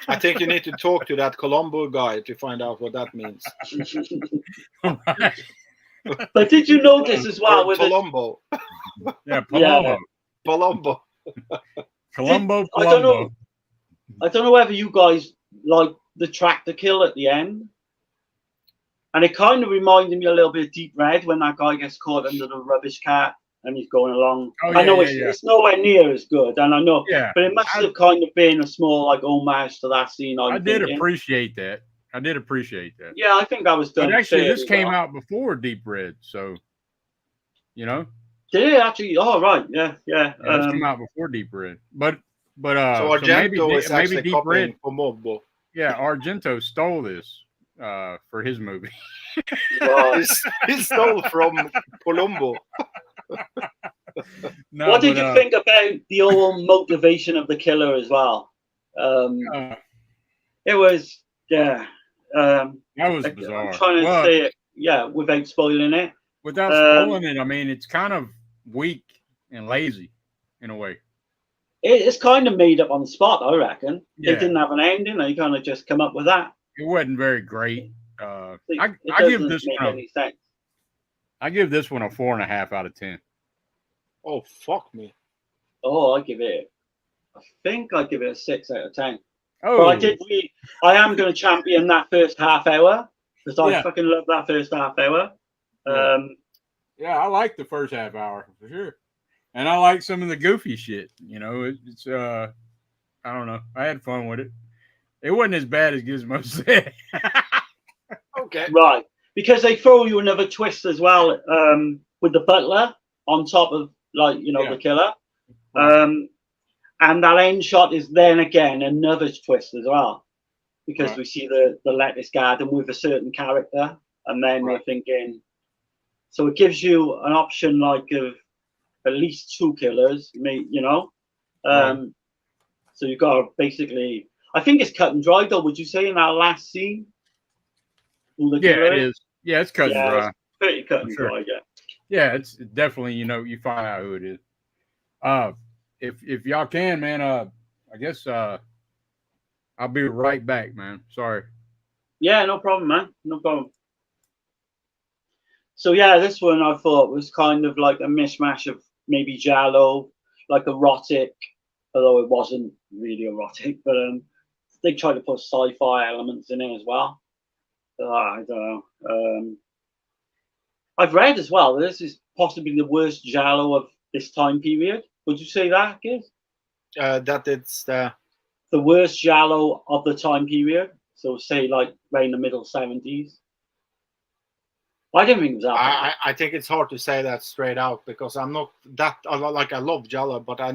I think you need to talk to that Colombo guy to find out what that means. But did you notice as well with Colombo? Palombo. Palombo. Colombo. I don't know whether you guys like the tractor kill at the end. And it kind of reminded me a little bit of Deep Red when that guy gets caught under the rubbish cart and he's going along. I know it's nowhere near as good, and I know, but it must have kind of been a small like homage to that scene. I did appreciate that. Yeah, I think that was done. But actually, this came out before Deep Red, so you know. Did it actually? Oh, right, yeah. It came out before Deep Red, but so Argento is actually Deep Red. Colombo. Yeah, Argento stole this for his movie. He stole from Colombo. What did you think about the whole motivation of the killer as well? It was, that was bizarre. I'm trying to say it, without spoiling it. Without spoiling it, I mean, it's kind of weak and lazy in a way. It's kind of made up on the spot, I reckon. They Yeah. didn't have an ending. They kind of just come up with that. It wasn't very great. It I give doesn't this make one. any sense. I give this one a 4.5 out of 10. Oh fuck me! Oh, I give it. I think I give it a 6 out of 10. Oh, But I am going to champion that first half hour because I Yeah. fucking love that first half hour. Yeah. Yeah, I like the first half hour for sure, and I like some of the goofy shit. You know, it's I don't know. I had fun with it. It wasn't as bad as Gizmo said. Okay. Right, because they throw you another twist as well with the butler on top of Yeah. the killer. Right. And that end shot is then again another twist as well, because Right. we see the lettuce garden with a certain character, and then we're Right. thinking. So it gives you an option of at least 2 killers, Right. So you've got to basically. I think it's cut and dry though. Would you say in that last scene? Who the Yeah, killer it is. Yeah, it's cut and Yeah, dry. it's pretty cut and Sure. dry. Yeah. Yeah, it's definitely, you find out who it is. If y'all can, man, I guess I'll be right back, man. Sorry. Yeah, no problem, man. No problem. So yeah, this one I thought was kind of like a mishmash of maybe Giallo, like erotic, although it wasn't really erotic, but they tried to put sci-fi elements in it as well. I don't know. I've read as well that this is possibly the worst Giallo of this time period. Would you say that, Giz? That it's The worst Giallo of the time period. So say like right in the middle 70s. I didn't think it was that bad. I think it's hard to say that straight out because I'm not that like I love Giallo, but I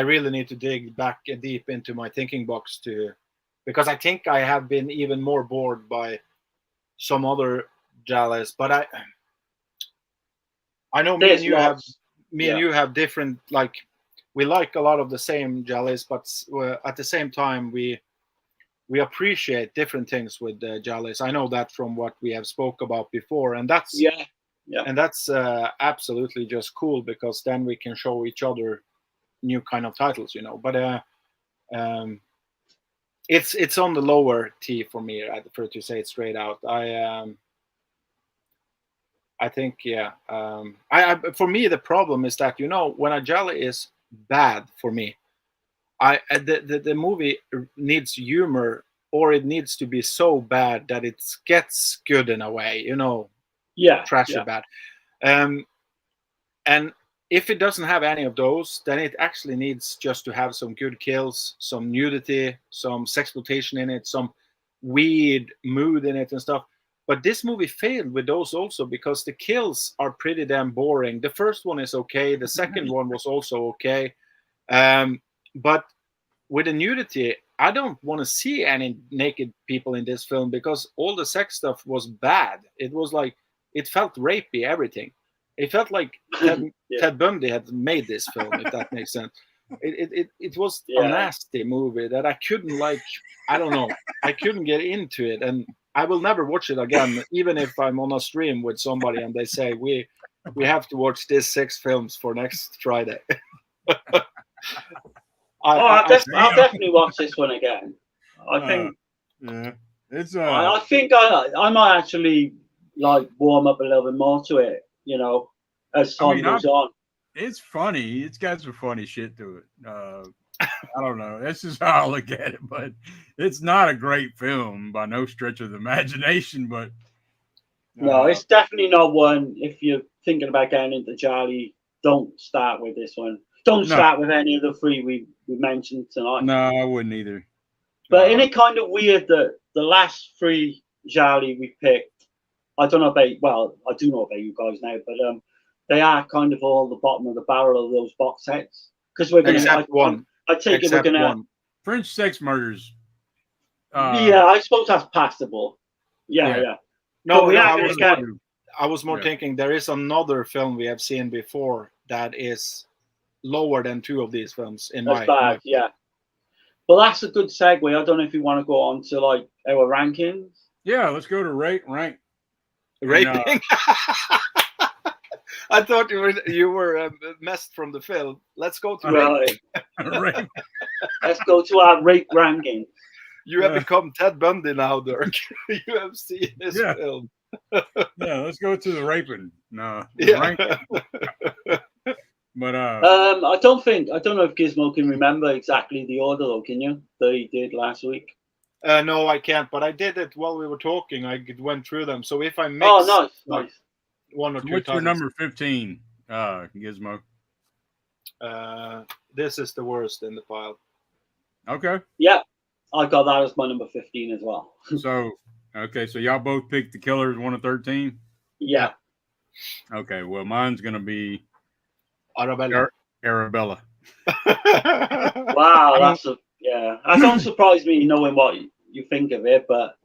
really need to dig back deep into my thinking box because I think I have been even more bored by some other Giallos, but I know me and you have different, like, we like a lot of the same Giallos, but at the same time we appreciate different things with Giallos. I know that from what we have spoke about before, and that's absolutely just cool because then we can show each other new kind of titles, But it's on the lower T for me. I prefer to say it straight out. I think for me the problem is that when a Giallo is bad for me, the movie needs humor, or it needs to be so bad that it gets good in a way, trashy bad. And if it doesn't have any of those, then it actually needs just to have some good kills, some nudity, some sexploitation in it, some weird mood in it and stuff. But this movie failed with those also because the kills are pretty damn boring. The first one is okay. The second one was also okay. But with the nudity, I don't want to see any naked people in this film because all the sex stuff was bad. It was like, it felt rapey, everything. It felt like Ted Bundy had made this film, if that makes sense. It was a nasty movie that I couldn't I don't know. I couldn't get into it. And I will never watch it again, even if I'm on a stream with somebody and they say, we have to watch these 6 films for next Friday. I'll definitely watch this one again. I think. Yeah, it's. I think I might actually warm up a little bit more to it. As time goes on. It's funny. It's got some funny shit to it. I don't know. That's just how I look at it. But it's not a great film by no stretch of the imagination. But no, it's definitely not one. If you're thinking about getting into Gialli, don't start with this one. Don't start with any of the 3 we mentioned tonight. No, I wouldn't either. But isn't it kind of weird that the last 3 Gialli we picked, I don't know about, well, I do know about you guys now, but they are kind of all the bottom of the barrel of those box sets. Because we're going to, I take it we're going to. French Sex Murders. Yeah, I suppose that's passable. Yeah. No, I was more thinking there is another film we have seen before that is lower than 2 of these films in my bad, yeah. Well, that's a good segue. I don't know if you want to go on to our rankings. Yeah, let's go to rank. Raping. I thought you were messed from the film. Let's go to Right. Right. Let's go to our rape ranking. You have become Ted Bundy now, Dirk. You have seen this Yeah. film. Yeah, let's go to the raping. No, Yeah. ranking. But I don't know if Gizmo can remember exactly the order, though. Can you? That he did last week. No, I can't. But I did it while we were talking. I went through them. So if I mix, Nice. one or so two what's your times, number 15, Gizmo? this is the worst in the pile. Okay. Yeah, I got that as my number 15 as well. So so y'all both picked the Killers 1 to 13. Yeah. Okay, well mine's gonna be Arabella. Arabella. Wow, that don't surprise me knowing what you think of it, but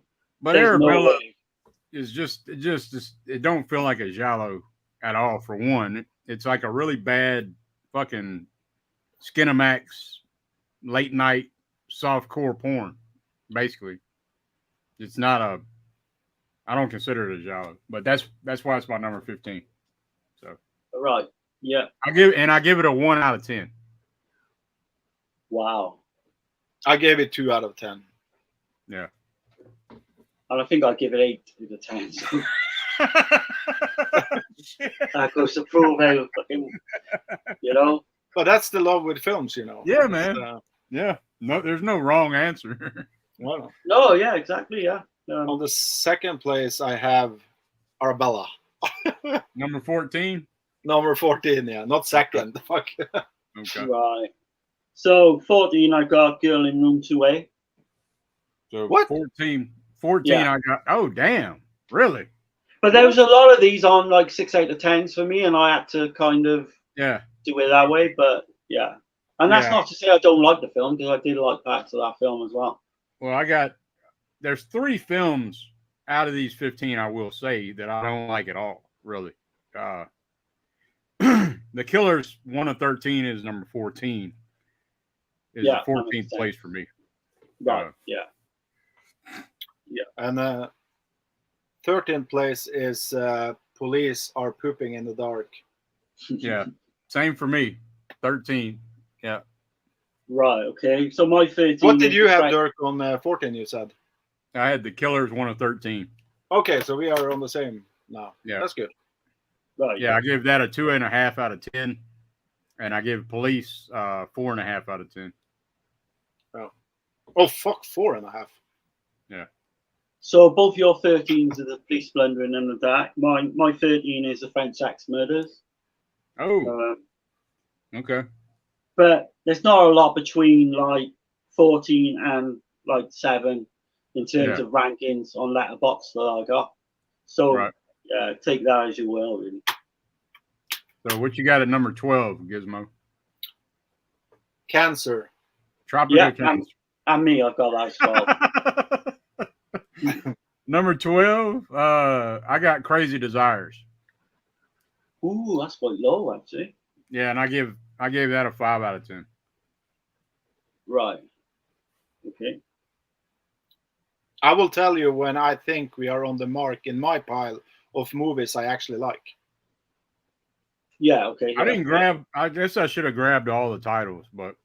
there's Arabella no way. is just it don't feel like a giallo at all. For one, it's like a really bad fucking Skinamax late night softcore porn. Basically, it's not a. I don't consider it a giallo, but that's why it's my number 15. So Right. Yeah. I give it a 1 out of 10. Wow. I gave it 2 out of 10. Yeah. And I think I'd give it 8 out of 10. So that goes to prove how fucking, But that's the love with films, Yeah, man. Yeah. No, there's no wrong answer. Well, No, yeah, exactly, yeah. on the second place, I have Arabella. Number 14. Number 14, yeah, not second. Fuck. Okay. Right. So 14, I got Girl in Room 2A. So What? 14, Yeah. I got. Oh, damn. Really? But there was a lot of these on like 6 out of 10s for me, and I had to kind of Yeah. do it that way. But yeah, and that's Yeah. not to say I don't like the film, because I did like parts of that film as well. Well, there's 3 films out of these 15, I will say, that I don't like at all, really. The Killers 1 to 13 is number 14. Is Yeah, the that 14th makes sense. place for me. Right. Yeah. And 13th place is Police Are Pooping in the Dark. Yeah. Same for me. 13. Yeah. Right. Okay. So my 13. What did you have, Dirk, on 14, you said? I had the Killers 1 to 13. Okay, so we are on the same now. Yeah. That's good. Right. Yeah, I gave that a 2.5 out of 10. And I give Police 4.5 out of 10. Oh, fuck, 4.5. Yeah. So both your 13s are the Police Blundering in the Dark. My 13 is the French Axe Murders. Oh, okay. But there's not a lot between like 14 and like 7 in terms of rankings on Letterboxd that I got. So Right. yeah, take that as you will, really. So what you got at number 12, Gizmo? Cancer. Tropical Yeah, Cancer. and me, I've got that as well. Number 12, I got Crazy Desires. Ooh, that's quite low, actually. Yeah, and I gave that a 5 out of 10. Right. Okay. I will tell you when I think we are on the mark in my pile of movies I actually like. Yeah, okay. I yeah. didn't grab. I guess I should have grabbed all the titles, but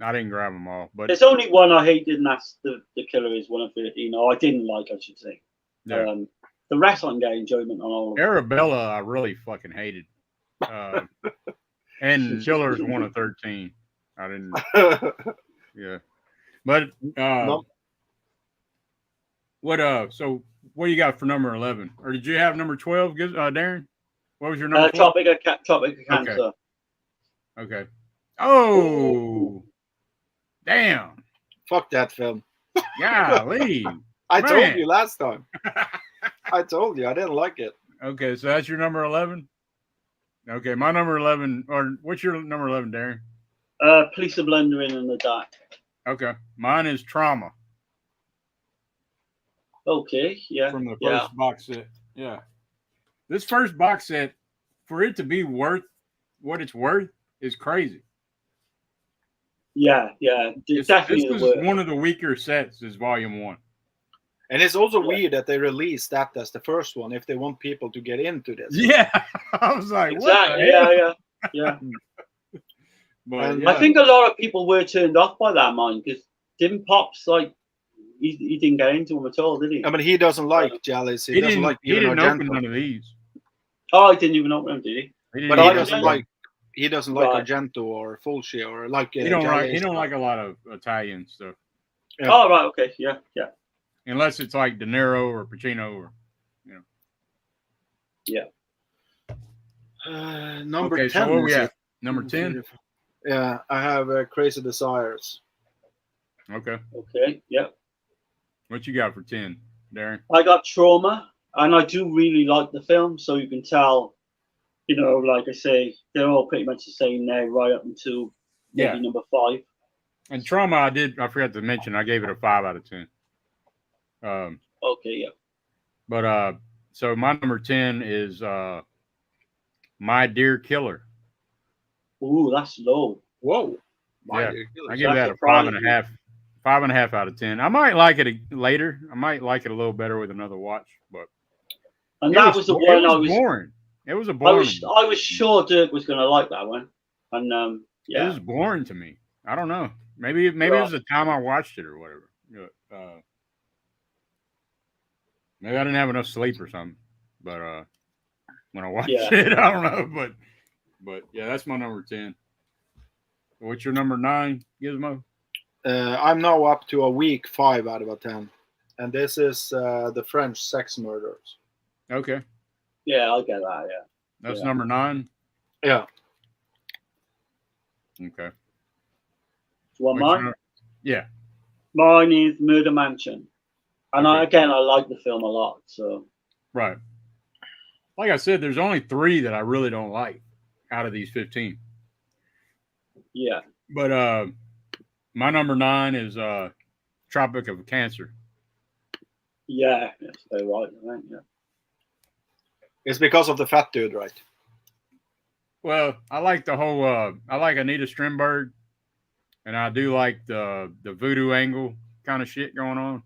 I didn't grab them all. But There's only one I hated, and that's the Killer is 1 of 13. Or I didn't like, I should say. yeah. The rest I can get enjoyment on all of them. Arabella, I really fucking hated. And Killers 1 of 13. I didn't. Yeah, but No. what? So what do you got for number 11? Or did you have number 12, Darren? What was your number? 12? Tropic of Cancer. Okay. Oh, damn. Fuck that film. Golly. I Man. told you last time. I told you I didn't like it. Okay, so that's your number 11? Okay, my number 11, or what's your number 11, Darren? Police are Blundering in the Dark. Okay, mine is Trauma Okay, yeah. from the first box set. Yeah. This first box set, for it to be worth what it's worth, is crazy. Yeah. It's definitely this the was worst. one of the weaker sets is volume 1. And it's also weird that they released that as the first one if they want people to get into this. Yeah, I was like, Exactly. what the hell? Yeah. But, And yeah. I think a lot of people were turned off by that, mine, because didn't Pops like he didn't get into them at all, did he? I mean, he doesn't like Giallis. He doesn't like he even didn't open Argento. none of these. Oh, he didn't even open them, did he? He But didn't he even doesn't open like Right. Argento or Fulci or like He don't like. Giallis. He don't like a lot of Italian stuff, Yeah. Oh, right. Okay. Yeah. unless it's like De Niro or Pacino or. Number Okay, 10. so where we is at? it? Number 10. Yeah, I have Crazy Desires. Okay, Okay. Yeah. what you got for 10, Darren? I got Trauma, and I do really like the film, so you can tell, like I say, they're all pretty much the same now, right up until maybe Yeah. number 5. And Trauma, I forgot to mention, I gave it a 5 out of 10. Okay, yeah. But so my number 10 is My Dear Killer. Ooh, that's low. Whoa. Yeah, Dear Killer. I give that a surprising. 5.5. 5.5 out of 10. I might like it later. I might like it a little better with another watch, but And it that was the one it I was was. boring. It was a I boring. was sure Dirk was going to like that one, and It yeah. was boring to me. I don't know. Maybe it was the time I watched it or whatever. Maybe I didn't have enough sleep or something. But when I watched it, I don't know. But yeah, that's my number 10. What's your number 9, Gizmo? I'm now up to a weak 5 out of a 10. And this is the French Sex Murders. Okay, Yeah, I get that. Yeah. that's Yeah. number 9. Yeah. Okay. Do you want What's mine? your- Yeah. Mine is Murder Mansion, and Okay. I like the film a lot. So Right. Like I said, there's only 3 that I really don't like out of these 15. yeah. But my number 9 is Tropic of Cancer. Yeah, that's very right. Yeah. It's because of the fat dude, right? Well, I like the whole I like Anita Strindberg, and I do like the voodoo angle kind of shit going on.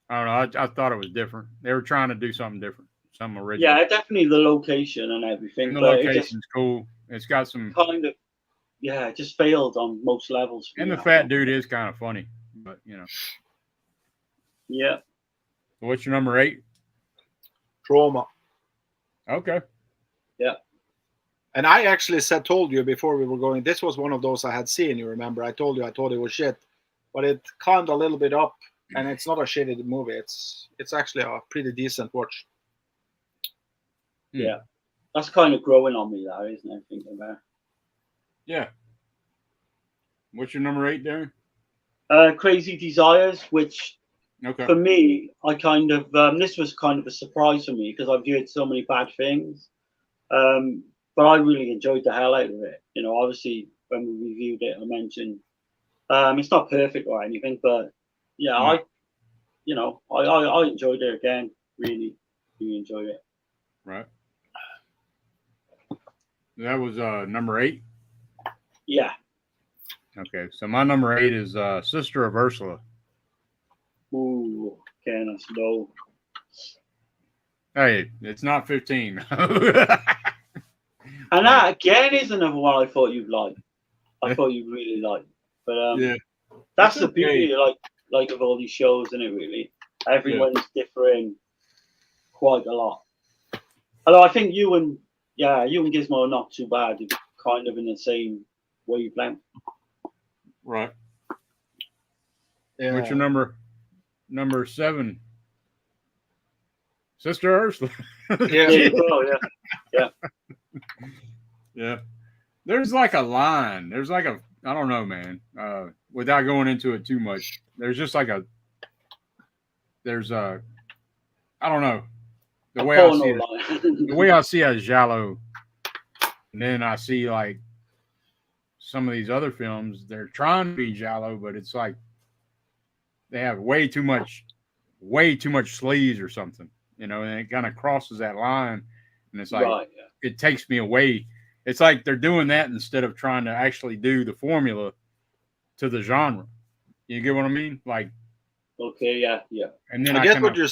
I don't know. I thought it was different. They were trying to do something different, something original. Yeah, definitely the location and everything. And the but it location's cool. It's got some, just kind of, it just failed on most levels. for and me, the I fat thought. dude is kind of funny. But Yeah. what's your number 8? Trauma. Okay. And I actually told you before we were going, this was one of those I had seen, you remember. I told you I thought it was shit. But it climbed a little bit up, and it's not a shitty movie. It's actually a pretty decent watch. Yeah. That's kind of growing on me, that, isn't it? Thinking about it. Yeah. What's your number 8, Darren? Crazy Desires, which Okay. for me, I kind of this was kind of a surprise for me because I've heard so many bad things, but I really enjoyed the hell out of it. Obviously when we reviewed it, I mentioned it's not perfect or anything, but yeah, I enjoyed it again. Really, really enjoyed it. Right. That was number 8. Yeah. Okay. So my number 8 is Sister of Ursula. Ooh, okay, that's low. Hey, it's not 15. And that again is another one I thought you'd like. I thought you'd really like. But Yeah. that's It's the beauty like of all these shows, isn't it, really? Everyone's differing quite a lot. Although I think you and Gizmo are not too bad. You're kind of in the same wavelength. Right. Yeah. What's your number 7? Sister Ursula. Yeah. Yeah. There's like a line. There's like a, I don't know, man. Without going into it too much, there's just like I don't know. The way I see a Giallo, and then I see like some of these other films, they're trying to be Giallo, but it's like they have way too much sleaze or something, and it kind of crosses that line, and it's like it takes me away. It's like they're doing that instead of trying to actually do the formula to the genre. You get what I mean? Like Okay, yeah. And then I get kinda what you're.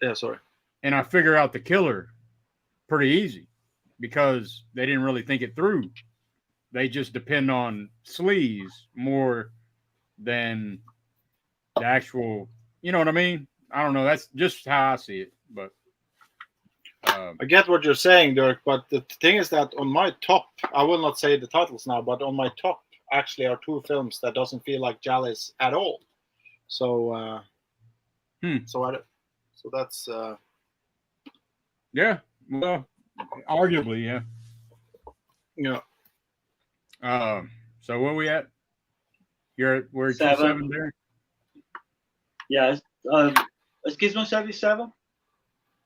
Yeah, sorry. and I figure out the killer pretty easy because they didn't really think it through. They just depend on sleaze more than the actual. You know what I mean? I don't know. That's just how I see it. But I get what you're saying, Dirk, but the thing is that on my top, I will not say the titles now, but on my top actually are two films that doesn't feel like Giallis at all. So, so that's yeah, well, arguably, yeah. yeah. So where we at? We're at 7. 7 there. Yeah, is Gizmo 77?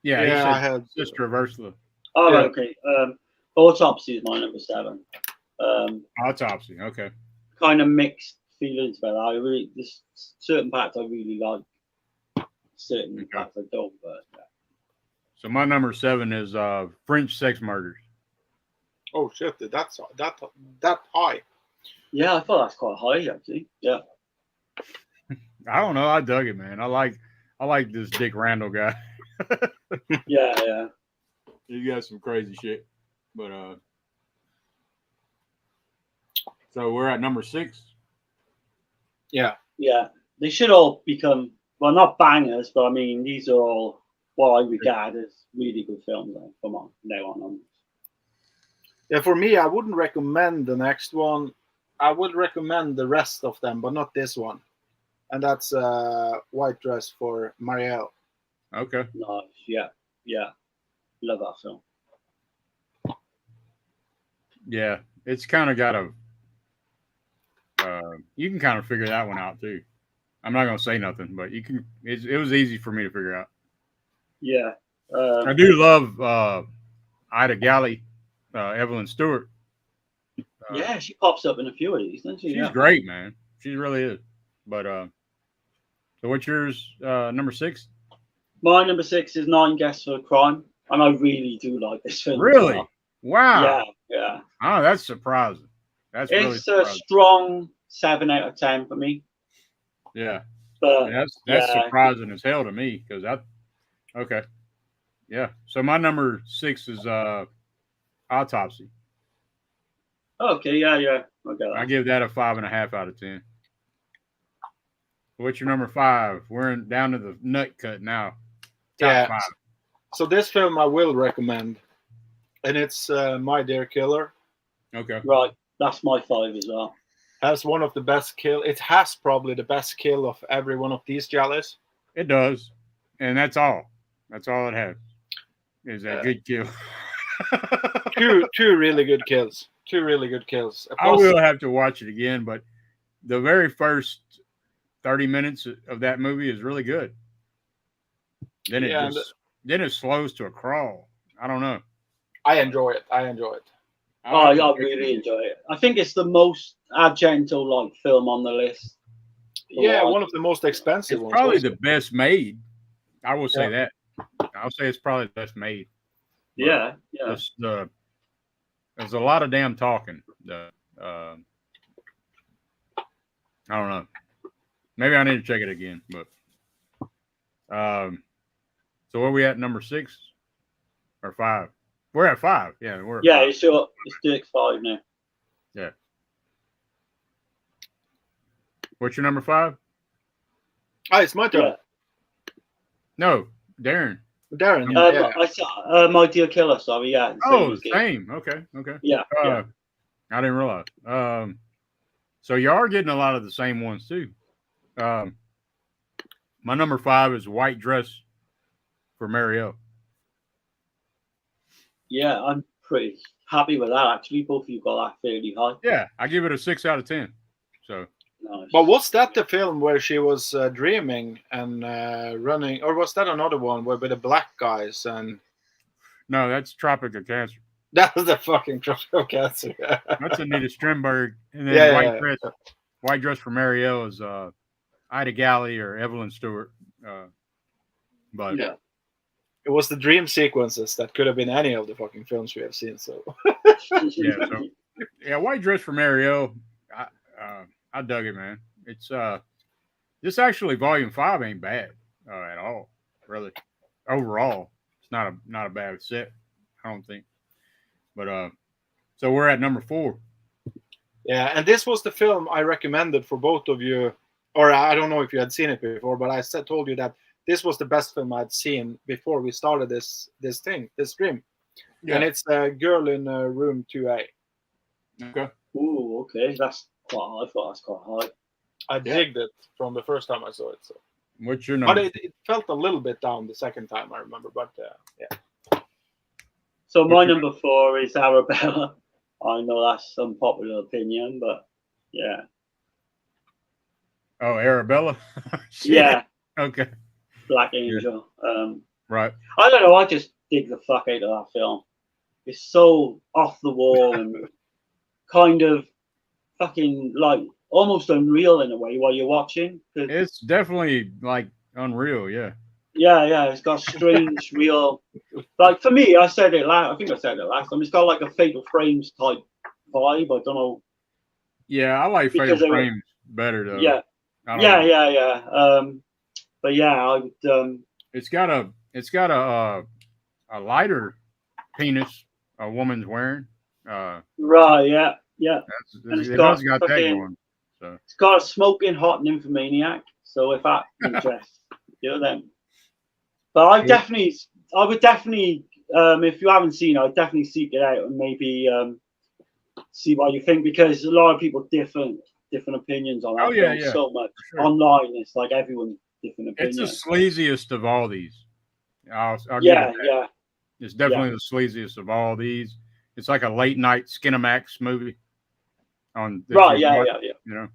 Yeah, he Yeah, said I had Sister of Ursula. Oh, Yeah. okay. Autopsy is my number 7. Autopsy. Okay. Kind of mixed feelings about that. There's certain parts I really like, certain parts I don't. But yeah. So my number 7 is French Sex Murders. Oh shit! That's that high. Yeah, I thought that's quite high actually. Yeah. I don't know. I dug it, man. I like this Dick Randall guy. Yeah. He got some crazy shit. But so we're at number 6. Yeah. Yeah. They should all become, well, not bangers, but I mean, these are all what I regard as really good films. Come on, now on. Yeah, for me, I wouldn't recommend the next one. I would recommend the rest of them, but not this one. And that's White Dress for Marielle. Okay. Nice. Yeah. Love that film. Yeah, it's kind of got a. You can kind of figure that one out too. I'm not gonna say nothing, but you can. It was easy for me to figure out. Yeah. I do love Ida Galley, Evelyn Stewart. Yeah, she pops up in a few of these, doesn't she? She's great, man. She really is. But so what's yours? Number 6? My number 6 is 9 Guests for a Crime, and I really do like this film. Really? Wow. Yeah. Oh, that's surprising. That's really It's a strong 7 out of 10 for me. Yeah. But That's surprising as hell to me because okay. Yeah. So my number 6 is Autopsy. Okay, yeah. Okay. I give that a 5.5 out of 10. What's your number 5? We're down to the nut cut now. Top 5. So this film I will recommend, and it's My Dear Killer. Okay. Right, that's my 5 as well. Has one of the best kill. It has probably the best kill of every one of these Giallis. It does, and that's all. That's all it has. Is that good kill? two really good kills. 2 really good kills. I will have to watch it again, but the very first 30 minutes of that movie is really good. Then it slows to a crawl. I don't know. I enjoy it. I really enjoy it. I think it's the most Argento like film on the list. Yeah, one of the most expensive ones. Probably the best made. I will say that. I'll say it's probably the best made. Yeah. There's a lot of damn talking. I don't know. Maybe I need to check it again. But so where are we at? Number 6 or 5? We're at 5. Yeah, it's Dirk's 5 now. Yeah. What's your number 5? Oh, it's my turn. Yeah. No, Darren. I saw My Dear Killer. Sorry, yeah. Same. Okay. Yeah. I didn't realize. So you are getting a lot of the same ones too. My number 5 is White Dress for Marielle. Yeah, I'm pretty happy with that. Actually, both of you got that fairly high. Yeah, I give it a 6 out of 10. So. Nice. But was that the film where she was dreaming and running, or was that another one where with the black guys and? No, that's Tropic of Cancer. That was the fucking Tropic of Cancer. That's Anita Strindberg, and then White Dress for Marielle is Ida Galley or Evelyn Stewart. But it was the dream sequences that could have been any of the fucking films we have seen. So White Dress for Marielle. I dug it, man. It's This actually volume 5 ain't bad at all, really. Overall, it's not a bad set, I don't think. But so we're at number 4. Yeah, and this was the film I recommended for both of you, or I don't know if you had seen it before, but I told you that this was the best film I'd seen before we started this stream. Yeah. And it's Girl in Room 2A. Okay. Ooh, okay, that's quite high. I thought that's quite high. I digged it from the first time I saw it. So. What's your number? But it felt a little bit down the second time, I remember. But yeah. So my number 4 is Arabella. I know that's unpopular opinion, but yeah. Oh, Arabella? Yeah. Okay. Black Angel. Right. I don't know. I just dig the fuck out of that film. It's so off the wall and kind of fucking like almost unreal in a way while you're watching. It's definitely like unreal, yeah. Yeah. It's got strange, real. Like for me, I said it last. I think I said it last time. It's got like a Fatal Frames type vibe. I don't know. Yeah, I like Fatal Frames better though. Yeah. But yeah, I would. It's got a lighter penis a woman's wearing. Right. Yeah. It does got that going. So it's got a smoking hot nymphomaniac. So if that interests you, then. But I would definitely, if you haven't seen it, I'd definitely seek it out and maybe see what you think, because a lot of people different opinions on that. Oh yeah. So much sure. online, it's like everyone different opinions. It's the sleaziest of all these. I'll yeah. It's definitely the sleaziest of all these. It's like a late night Skinamax movie. Right. Yeah. You know,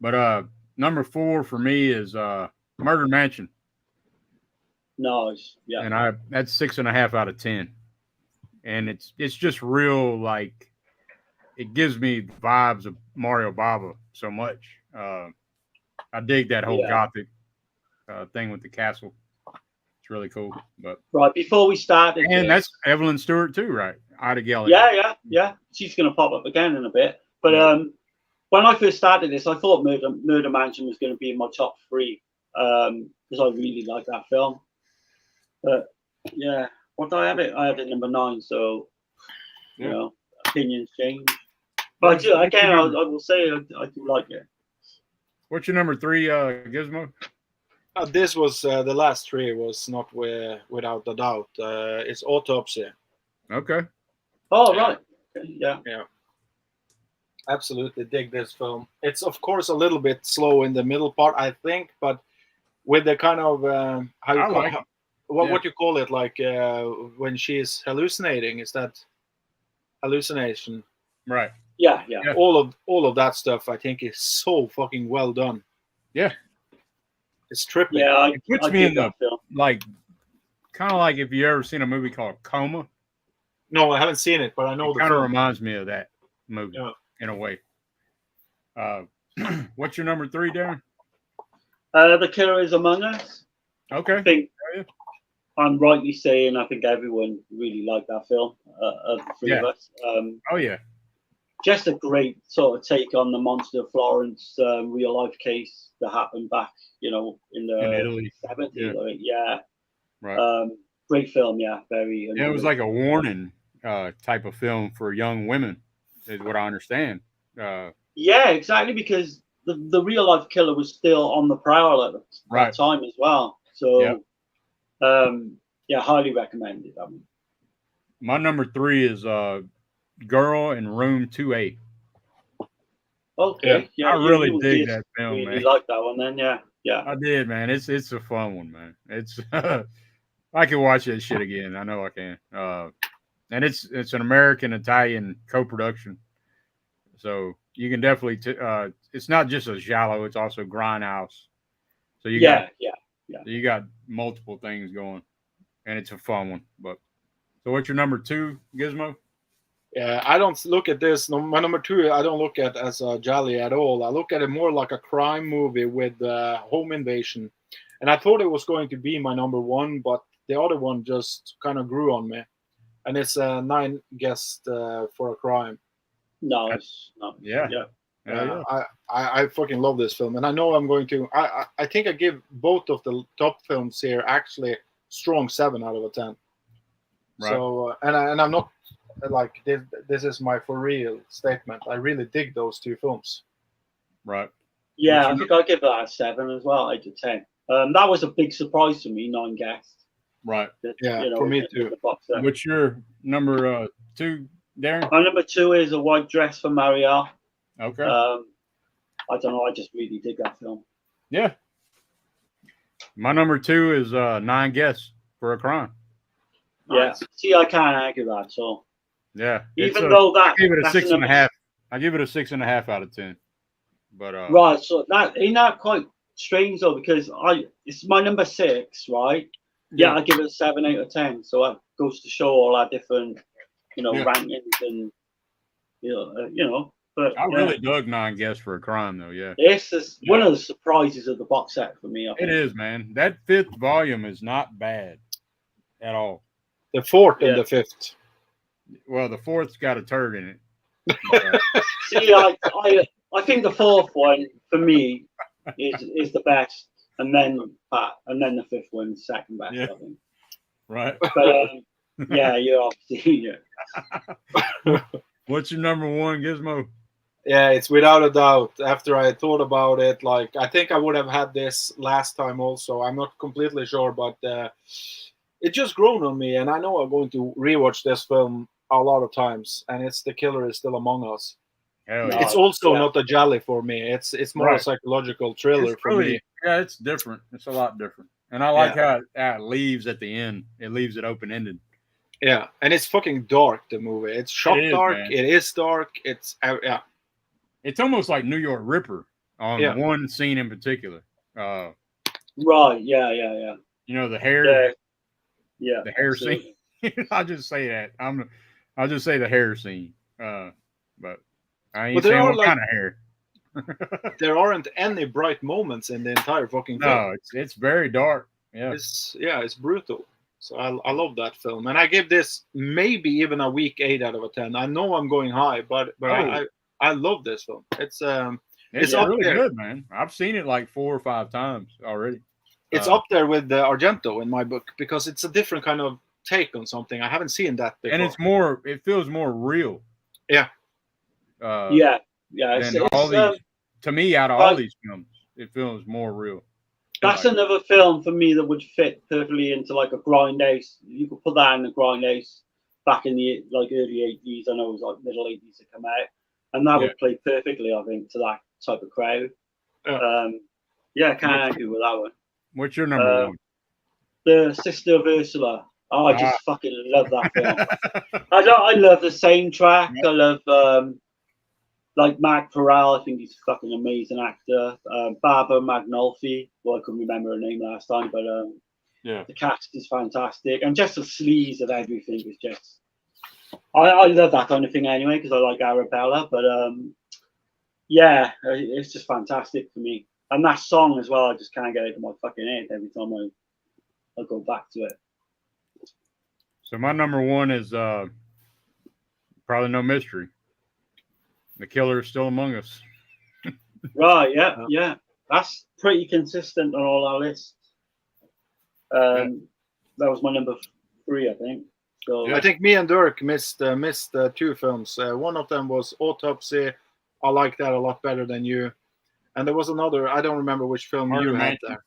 but number 4 for me is Murder Mansion. Nice. Yeah. And that's 6.5 out of 10. And it's just real, like it gives me vibes of Mario Bava so much. I dig that whole gothic thing with the castle. It's really cool. But right before we started, and that's Evelyn Stewart too, right? Ida Geller. Yeah. She's gonna pop up again in a bit. But when I first started this, I thought Murder Mansion was going to be in my top 3 because I really like that film. But yeah, what did I have it? I had it number 9. So you know, opinions change. But I will say I do like it. What's your number 3, Gizmo? This was the last 3 was not without a doubt. It's Autopsy. Okay. Oh right. Yeah. Absolutely dig this film. It's of course a little bit slow in the middle part, I think, but with the kind of what you call it, like when she's hallucinating, is that hallucination? Right. Yeah. All of that stuff, I think, is so fucking well done. Yeah. It's tripping. Yeah, it puts me in the film. Like, kind of like if you ever seen a movie called Coma. No, I haven't seen it, but I know it kind of reminds me of that movie in a way. What's your number 3, Darren? The Killer is Among Us. Okay. I think I'm rightly saying I think everyone really liked that film. Of the 3 of us. Oh yeah. Just a great sort of take on the Monster of Florence real life case that happened back, in Italy. 70s. Yeah. Right. Great film. Yeah. Very. Yeah, it was like a warning type of film for young women, is what I understand. Yeah, exactly, because the real life killer was still on the prowl at that time as well. So, highly recommended. My number 3 is Girl in Room 2A. Okay, I really dig that film, really man. You like that one, then? Yeah. I did, man. It's a fun one, man. It's I can watch that shit again. I know I can. And it's an American-Italian co-production, so you can definitely. It's not just a giallo; it's also grindhouse. So you got multiple things going, and it's a fun one. But so, what's your number 2, Gizmo? Yeah, I don't look at this. My number 2, I don't look at as a giallo at all. I look at it more like a crime movie with home invasion, and I thought it was going to be my number 1, but the other one just kind of grew on me. And it's 9 Guests for a Crime. Nice. Yeah. Yeah. I fucking love this film, and I know I'm going to. I think I give both of the top films here actually strong 7 out of a 10. Right. So and I'm not like this is my for real statement. I really dig those two films. Right. Yeah, What's I think I'll give that a 7 as well, 8 to 10. That was a big surprise for me, 9 guests. Right. Yeah, for me too. The box set. What's your number 2, Darren? My number 2 is A White Dress for Marielle. Okay. I don't know. I just really dig that film. Yeah. My number 2 is 9 Guests for a Crime. Yeah. Nice. See, I can't argue that. So Yeah. even though that, I give it a that's 6.5. I give it a 6.5 out of 10. But right. So that ain't that quite strange though, because it's my number 6, right? Yeah, I give it a 7, 8, or 10. So that goes to show all our different, rankings and you know. But I really dug 9 Guests for a Crime, though. Yeah, this is one of the surprises of the box set for me. I think. it is, man. That 5th volume is not bad at all. The 4th and the 5th. Well, the 4th's got a turd in it. See, I think the 4th one for me is the best, and then the 5th one's second best. Yeah. I think. Right. But yeah, you're obviously What's your number 1, Gizmo? Yeah, it's without a doubt. After I thought about it, like I think I would have had this last time also. I'm not completely sure, but it just grown on me, and I know I'm going to rewatch this film a lot of times. And it's The Killer Is Still Among Us. Hell yeah. It's also not a Gialli for me. It's more a psychological thriller for me. Yeah, it's different. It's a lot different, and I like how it leaves at the end. It leaves it open ended. Yeah, and it's fucking dark. The movie. It's shot dark. Man. It is dark. It's yeah. It's almost like New York Ripper on one scene in particular. right. Yeah. You know the hair. Yeah. The hair scene. I'll just say that. I'll just say the hair scene. But I ain't saying what kind of hair. There aren't any bright moments in the entire fucking film. No, it's very dark. Yeah. It's brutal. So I love that film, and I give this maybe even a weak 8 out of a 10. I know I'm going high, but I love this film. It's up really there. good, man. I've seen it like 4 or 5 times already. It's up there with Argento in my book because it's a different kind of take on something. I haven't seen that before. And it feels more real. Yeah. Yeah. To me, out of all these films, it feels more real. That's another film for me that would fit perfectly into like a grindhouse. You could put that in the grindhouse back in the early 80s. I know it was like middle 80s to come out, and that would play perfectly, I think, to that type of crowd. I can't argue with that one. What's your number 1? The Sister of Ursula. Oh, I just fucking love that film. I love the soundtrack. I love like Mark Farrell. I think he's a fucking amazing actor. Barbara Magnolfi. Well, I couldn't remember her name last time, but the cast is fantastic, and just the sleaze of everything is just. I love that kind of thing anyway because I like Arabella, but it's just fantastic for me. And that song as well, I just can't get it out of my fucking head every time I go back to it. So my number 1 is probably no mystery. The Killer Is Still Among Us. Right, yeah. That's pretty consistent on all our lists. That was my number 3, I think. So I think me and Dirk missed 2 films. One of them was Autopsy. I like that a lot better than you. And there was another. I don't remember which film you had there.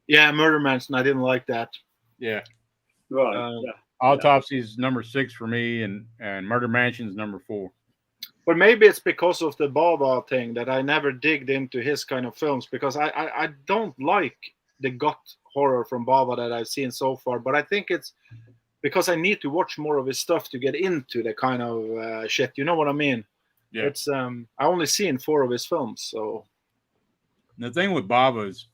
Yeah, Murder Mansion. I didn't like that. Yeah. Right. Autopsy's number 6 for me, and Murder Mansion's number 4. But maybe it's because of the Bava thing that I never digged into his kind of films because I don't like the gut horror from Bava that I've seen so far. But I think it's because I need to watch more of his stuff to get into the kind of shit. You know what I mean? Yeah. It's I only seen 4 of his films. So the thing with Bava is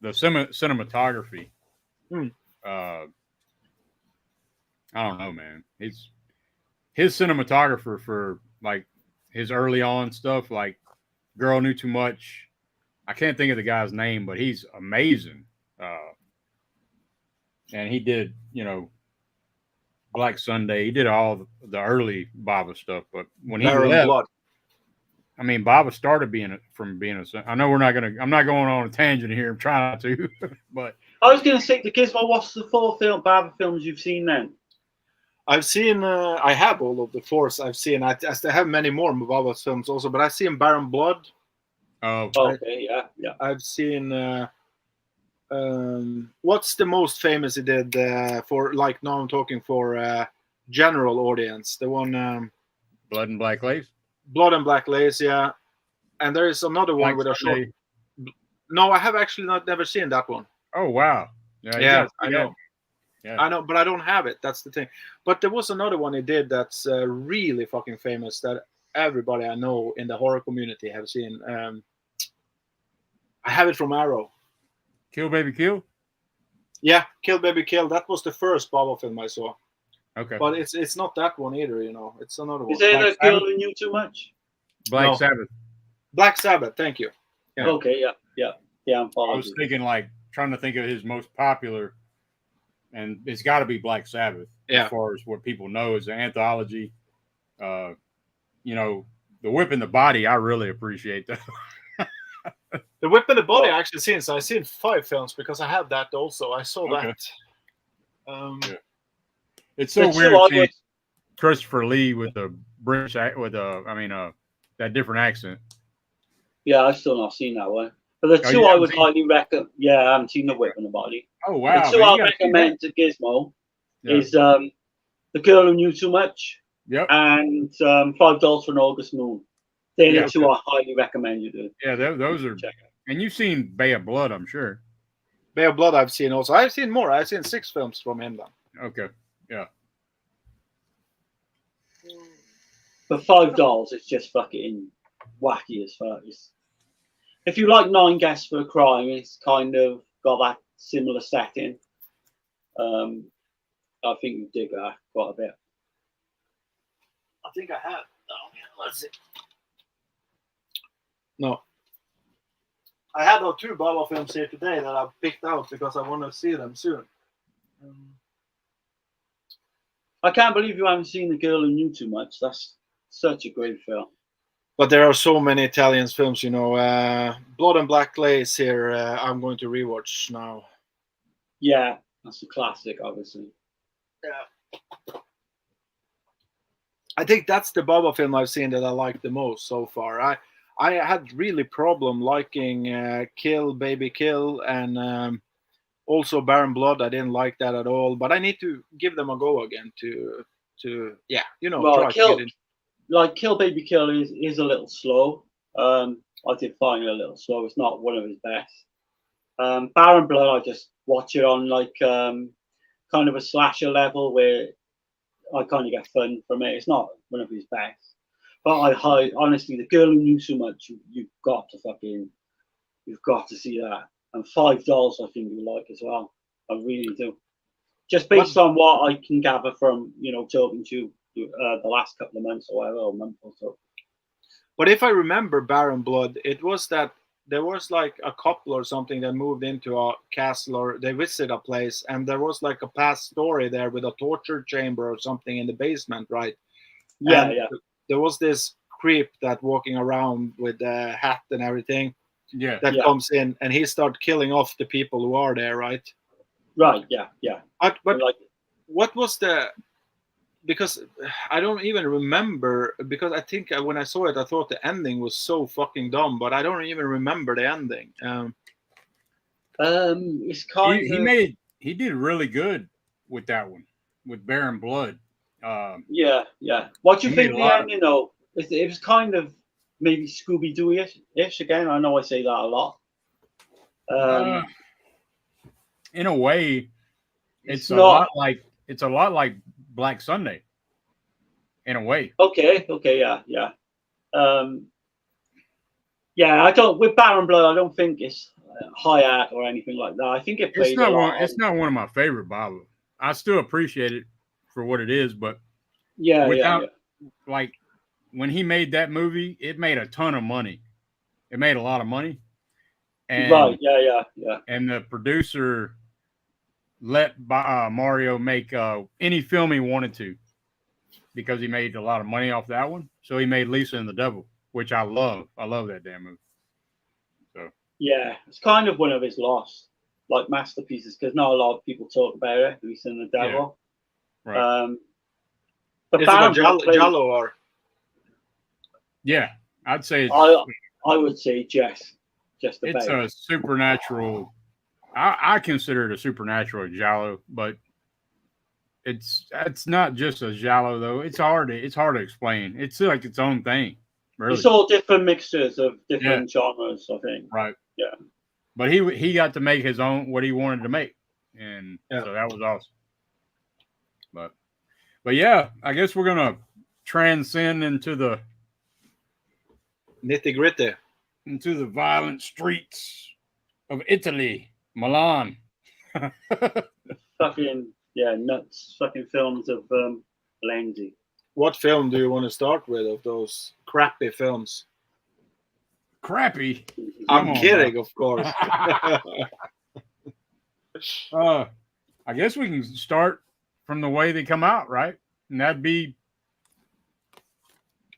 the cinematography. I don't know, man. His cinematographer for like his early on stuff, like Girl Knew Too Much. I can't think of the guy's name, but he's amazing. And he did, Black Sunday. He did all the early Bava stuff. But when he left, I mean, Baba started from being a. I know I'm not going on a tangent here. I'm trying not to, but I was going to say, the Gizmo, what's the 4 Baba films you've seen then? I've seen. I have all of the 4s I've seen. I have many more Baba films also, but I've seen Baron Blood. oh, Okay, yeah. I've seen. What's the most famous he did for? Like now, I'm talking for general audience. The one. Blood and Black Lace. Blood and Black Lace, yeah. And there is another one with a short. No, I have actually never seen that one. Oh wow! Yeah, I know. Yeah. I know, but I don't have it. That's the thing. But there was another one he did that's really fucking famous that everybody I know in the horror community have seen. I have it from Arrow. Kill Baby Kill. Yeah, Kill Baby Kill. That was the first Baba film I saw. Okay. But it's not that one either. It's another one. Is it Black a girl who knew too much? Black No. Sabbath. Black Sabbath. Thank you. Yeah. Okay, yeah. I'm I following. was thinking trying to think of his most popular, and it's got to be Black Sabbath. Yeah. As far as what people know is an anthology. The Whip in the Body. I really appreciate that. The Whip in the Body I actually seen. So I've seen 5 films because I have that also. I saw Okay. that. Yeah. It's so weird seeing Christopher Lee with a British that different accent. Yeah, I've still not seen that one. But the Oh, two you I haven't would seen- highly recommend. Yeah, I haven't seen The Whip in the Body. Oh wow! The two man, I you gotta see recommend to Gizmo that. is The Girl Who Knew Too Much Yep. and $5 for an August Moon. They're Yeah. the two I highly recommend you do. Yeah, those are. Check it. And you've seen Bay of Blood, I'm sure. Bay of Blood I've seen also. I've seen more. I've seen 6 films from him then. Okay. Yeah. But $5 is just fucking wacky as fuck. If you like 9 Guests for a Crime, it's kind of got that similar setting. I think you dig that quite a bit. I think I have. Oh, yeah, let's see. No. I had those 2 Baba films here today that I picked out because I want to see them soon. I can't believe you haven't seen The Girl Who Knew Too Much. That's such a great film. But there are so many Italian films, Blood and Black Lace here. I'm going to rewatch now. Yeah, that's a classic, obviously. Yeah. I think that's the Baba film I've seen that I like the most so far. I had really problem liking Kill Baby Kill and also Baron Blood. I didn't like that at all. But I need to give them a go again to Well, try to get in. Kill Baby Kill is a little slow. I did find it a little slow. It's not one of his best. Baron Blood, I just watch it on kind of a slasher level where I kind of get fun from it. It's not one of his best. But honestly, The Girl Who Knew So Much, you've got to see that. And $5 I think you like as well. I really do. Just based on what I can gather from, talking to you the last couple of months or whatever, or month or so. But if I remember Baron Blood, it was that there was like a couple or something that moved into a castle or they visited a place and there was like a past story there with a torture chamber or something in the basement, right? Yeah, and yeah. There was this creep that walking around with a hat and everything that comes in and he started killing off the people who are there, right? Right, yeah. But what was because I don't even remember, because I think when I saw it, I thought the ending was so fucking dumb, but I don't even remember the ending. It's kind of... He did really good with that one, with Baron Blood. Yeah. What do you think the ending, though? It was kind of maybe Scooby-Doo-ish again. I know I say that a lot. In a way, it's a lot like Black Sunday. In a way. Okay, yeah. Yeah, I don't. With Baron Blood, I don't think it's high art or anything like that. I think it plays a lot. It's not one of my favorite Baba. I still appreciate it for what it is, but like when he made that movie, it made a ton of money. It made a lot of money. And, right. Yeah. And the producer let Mario make any film he wanted to because he made a lot of money off that one. So he made Lisa and the Devil. which I love. I love that damn movie. So Yeah, it's kind of one of his lost like masterpieces because not a lot of people talk about it. At least in the Devil. right. But Is it a Baron Brooklyn, Giallo or? Yeah, I'd say I would say just it's about. a supernatural. I consider it a supernatural giallo, but it's not just a giallo though. It's hard to explain. It's like its own thing. Really. It's all different mixtures of different genres, I think. Right. Yeah. But he got to make his own what he wanted to make, and so that was awesome. But yeah, I guess we're gonna transcend into the Nitty-gritty. into the violent streets of Italy, Milan. Fucking nuts fucking films of Lenzi. What film do you want to start with of those crappy films? Crappy. I'm kidding, of course. I guess we can start from the way they come out, right? And that'd be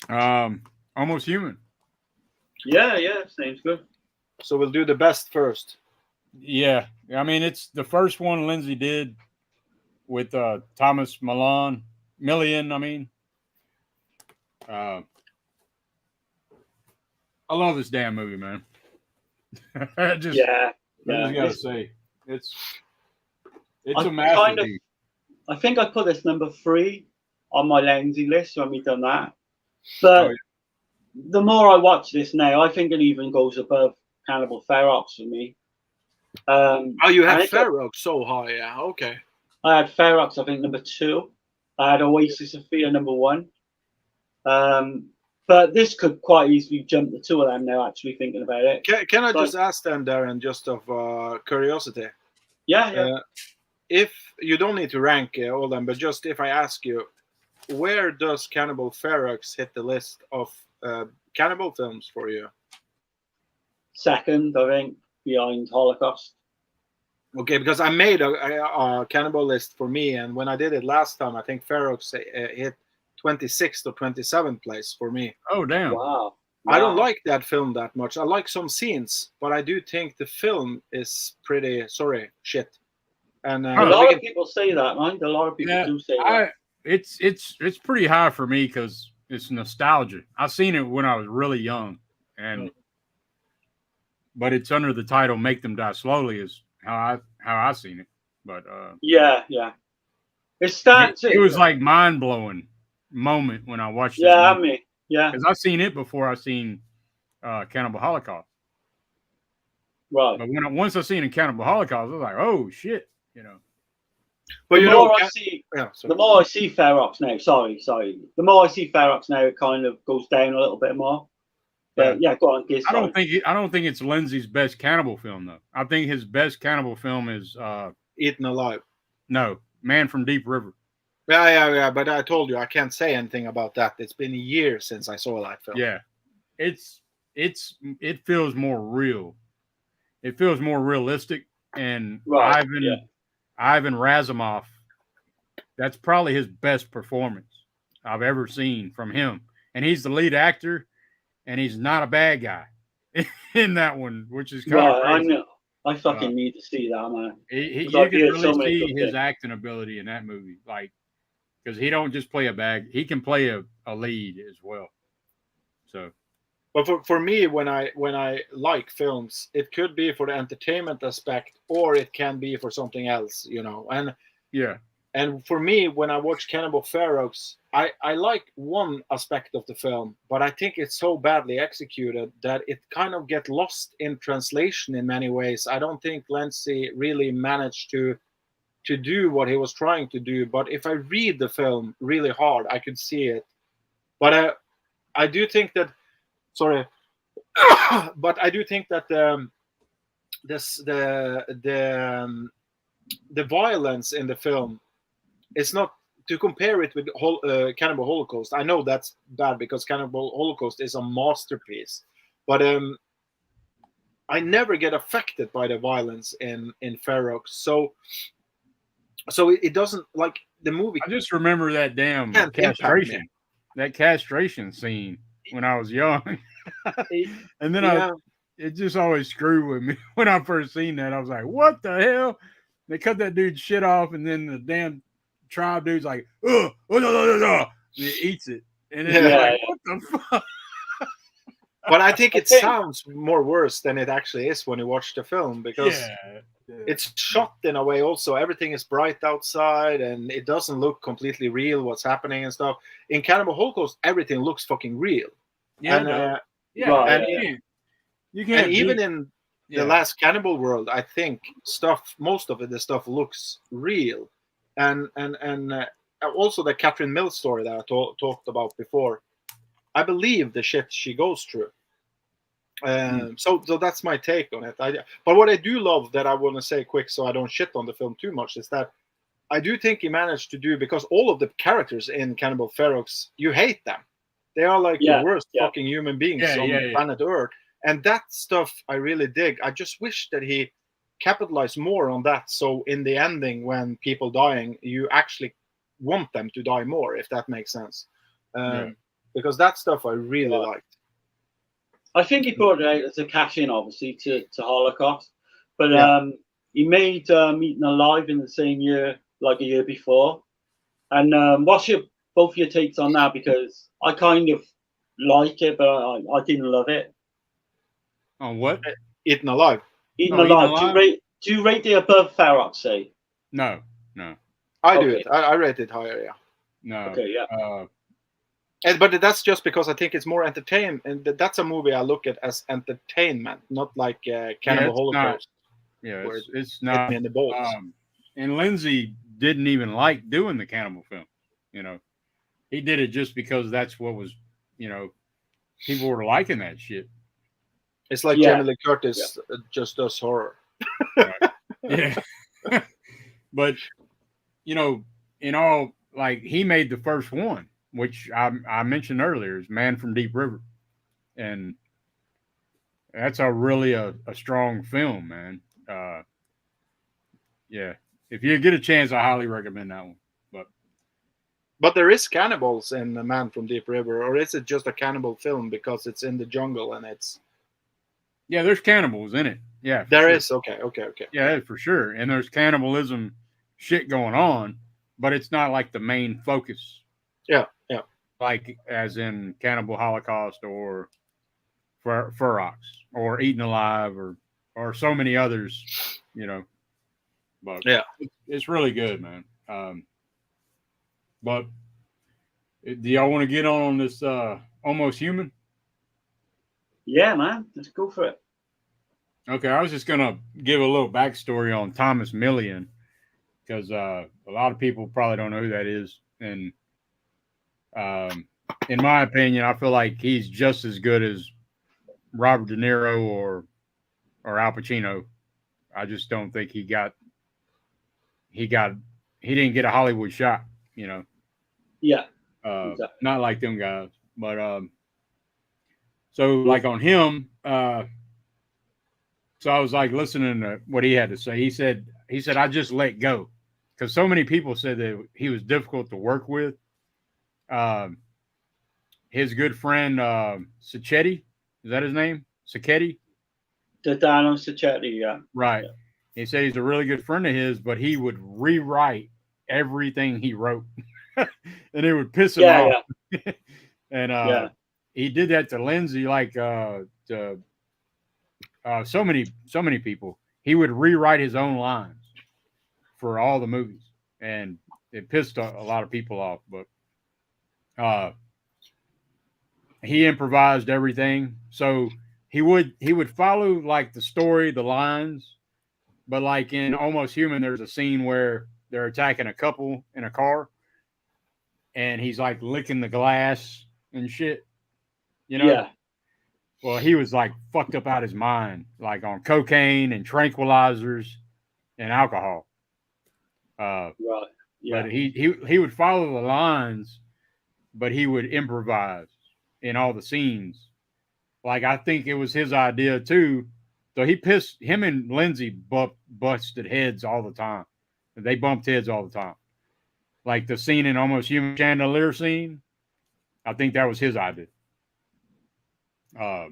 Almost Human. Yeah, seems good. So we'll do the best first. Yeah, I mean it's the first one Lindsay did with Thomas Millian. I mean, I love this damn movie, man. I just gotta say it's a masterpiece. I think I put this number 3 on my Lenzi list when we done that. But the more I watch this now, I think it even goes above Cannibal Ferox for me. You had Ferox so high, yeah. Okay. I had Ferox, I think, number 2. I had Oasis of Fear, number 1. But this could quite easily jump the two of them now, actually thinking about it. Can I just ask then, Darren, just of curiosity? Yeah. If you don't need to rank all them, but just if I ask you, where does Cannibal Ferox hit the list of cannibal films for you? Second, I think, behind Holocaust. Okay, because I made a cannibal list for me, and when I did it last time, I think Ferox hit 26th or 27th place for me. Oh, damn. Wow. I don't like that film that much. I like some scenes, but I do think the film is pretty, shit. And a lot of people say that, man. A lot of people do say that. It's pretty high for me because it's nostalgia. I seen it when I was really young, but it's under the title "Make Them Die Slowly" is how I seen it. But yeah, it's that. It was like mind blowing moment when I watched it. Yeah, because I seen it before I seen Cannibal Holocaust. Right. But once I seen a Cannibal Holocaust, I was like, oh shit, you know. But the more I see Ferox now, sorry. The more I see Ferox now, it kind of goes down a little bit more. But go on, Giz. I don't think it's Lindsay's best cannibal film though. I think his best cannibal film is Eaten Alive. No, Man from Deep River. Yeah. But I told you I can't say anything about that. It's been years since I saw that film. Yeah, it feels more real. It feels more realistic, and Ivan Razumov, that's probably his best performance I've ever seen from him. And he's the lead actor, and he's not a bad guy in that one, which is kind of crazy. I know. I fucking need to see that, man. You can really see his acting ability in that movie, like, because he don't just play he can play a lead as well. So. But for me, when I like films, it could be for the entertainment aspect, or it can be for something else, you know. And for me, when I watch Cannibal Ferox, I like one aspect of the film, but I think it's so badly executed that it kind of gets lost in translation in many ways. I don't think Lenzi really managed to do what he was trying to do. But if I read the film really hard, I could see it. But I do think that. Sorry, but I do think that the violence in the film is not to compare it with Cannibal Holocaust. I know that's bad because Cannibal Holocaust is a masterpiece, but I never get affected by the violence in Ferox. So it doesn't, like, the movie. I just remember that damn castration. That castration scene. when I was young, and then Yeah. it just always screwed with me when I first seen that. I was like, "What the hell?" They cut that dude's shit off, and then the damn tribe dude's like, "Ugh, and he eats it, and then it's Yeah. like, "What the fuck?" But I think it think- sounds more worse than it actually is when you watch the film, because Yeah. it's shot in a way also. Everything is bright outside and it doesn't look completely real what's happening and stuff. In Cannibal Holocaust, everything looks fucking real. Yeah, And yeah, Right, and yeah. you can't and even beat- in yeah. the last Cannibal World, I think most of it, the stuff looks real. And also the Catherine Mills story that I talked about before, I believe the shit she goes through. So that's my take on it. But what I do love, that I want to say quick so I don't shit on the film too much, is that I do think he managed to do, because all of the characters in Cannibal Ferox, you hate them. They are like the worst fucking human beings on planet Earth. And that stuff I really dig. I just wish that he capitalized more on that. So in the ending, when people dying, you actually want them to die more, if that makes sense. Because that stuff I really liked. I think he brought it out as a cash-in, obviously, to Holocaust. But he made Eaten Alive in the same year, like a year before. And what's both your takes on that? Because I kind of like it, but I didn't love it. On what? Eaten Alive. Eaten Alive. Do you rate it above Ferox, say? No. I do it. I rate it higher, yeah. No. Okay, yeah. But that's just because I think it's more entertainment, and that's a movie I look at as entertainment, not like Cannibal Holocaust. It's not. In the balls. And Lindsay didn't even like doing the cannibal film. He did it just because that's what was, people were liking that shit. It's like Jamie Lee Curtis just does horror. Right. Yeah. But, in all, like, he made the first one, which I mentioned earlier, is Man from Deep River. And that's really a strong film, man. Yeah. If you get a chance, I highly recommend that one. But there is cannibals in The Man from Deep River, or is it just a cannibal film because it's in the jungle and it's... Yeah, there's cannibals in it. Yeah. There is? Okay. Yeah, for sure. And there's cannibalism shit going on, but it's not like the main focus. Yeah. Like as in Cannibal Holocaust or Ferox or Eaten Alive or so many others, But yeah, it's really good, man. But do y'all want to get on this Almost Human? Yeah, man. Let's go for it. Okay, I was just going to give a little backstory on Thomas Millian, because a lot of people probably don't know who that is. And in my opinion, I feel like he's just as good as Robert De Niro or Al Pacino. I just don't think he didn't get a Hollywood shot, Yeah. Exactly. Not like them guys. But so like on him, so I was like listening to what he had to say. He said, I just let go, because so many people said that he was difficult to work with. His good friend Sacchetti, is that his name? Sacchetti? Dano Sacchetti, yeah. Right. Yeah. He said he's a really good friend of his, but he would rewrite everything he wrote, and it would piss him off. Yeah. And he did that to Lindsay, like to so many people. He would rewrite his own lines for all the movies, and it pissed a lot of people off. But he improvised everything, so he would follow like the story, the lines. But like in Almost Human, there's a scene where they're attacking a couple in a car, and he's like licking the glass and shit. Yeah. Well, he was like fucked up out his mind, like on cocaine and tranquilizers and alcohol. Right. Yeah. But he would follow the lines, but he would improvise in all the scenes. Like, I think it was his idea too. So him and Lindsay busted heads all the time. They bumped heads all the time. Like the scene in Almost Human chandelier scene, I think that was his idea. But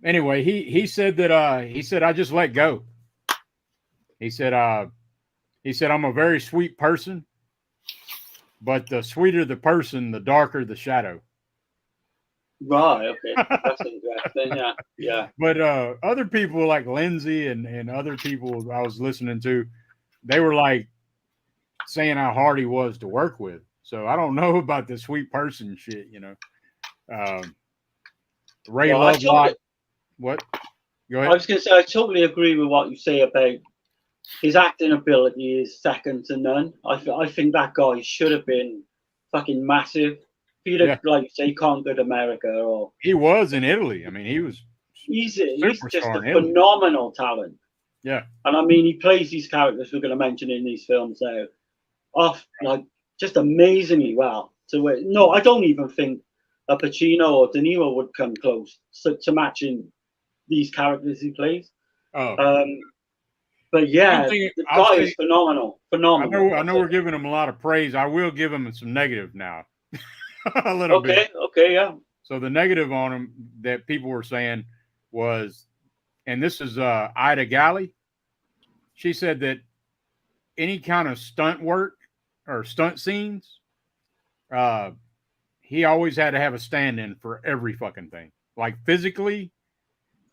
anyway, he said that he said I just let go. He said I'm a very sweet person, but the sweeter the person, the darker the shadow. Right. Okay. That's interesting. Yeah. Yeah. But other people like Lindsay and other people I was listening to, they were like saying how hard he was to work with. So I don't know about the sweet person shit, you know. Ray Well, Lovelock. What? Go I ahead. was going to say I totally agree with what you say about his acting ability is second to none. I think that guy should have been fucking massive. If he'd have, Yeah. like, say, conquered America, or He was in Italy. I mean, he was he's just superstar a in Italy. phenomenal talent. Yeah. And I mean, he plays these characters we're going to mention in these films now off like just amazingly well. No, I don't even think a Pacino or De Niro would come close to matching these characters he plays. Oh. But yeah, thing the I'll guy say- is phenomenal. Phenomenal. I know we're giving him a lot of praise. I will give him some negative now. A little bit. Okay, yeah. So the negative on him that people were saying was, and this is Ida Galley. She said that any kind of stunt work or stunt scenes, he always had to have a stand-in for every fucking thing. Like physically,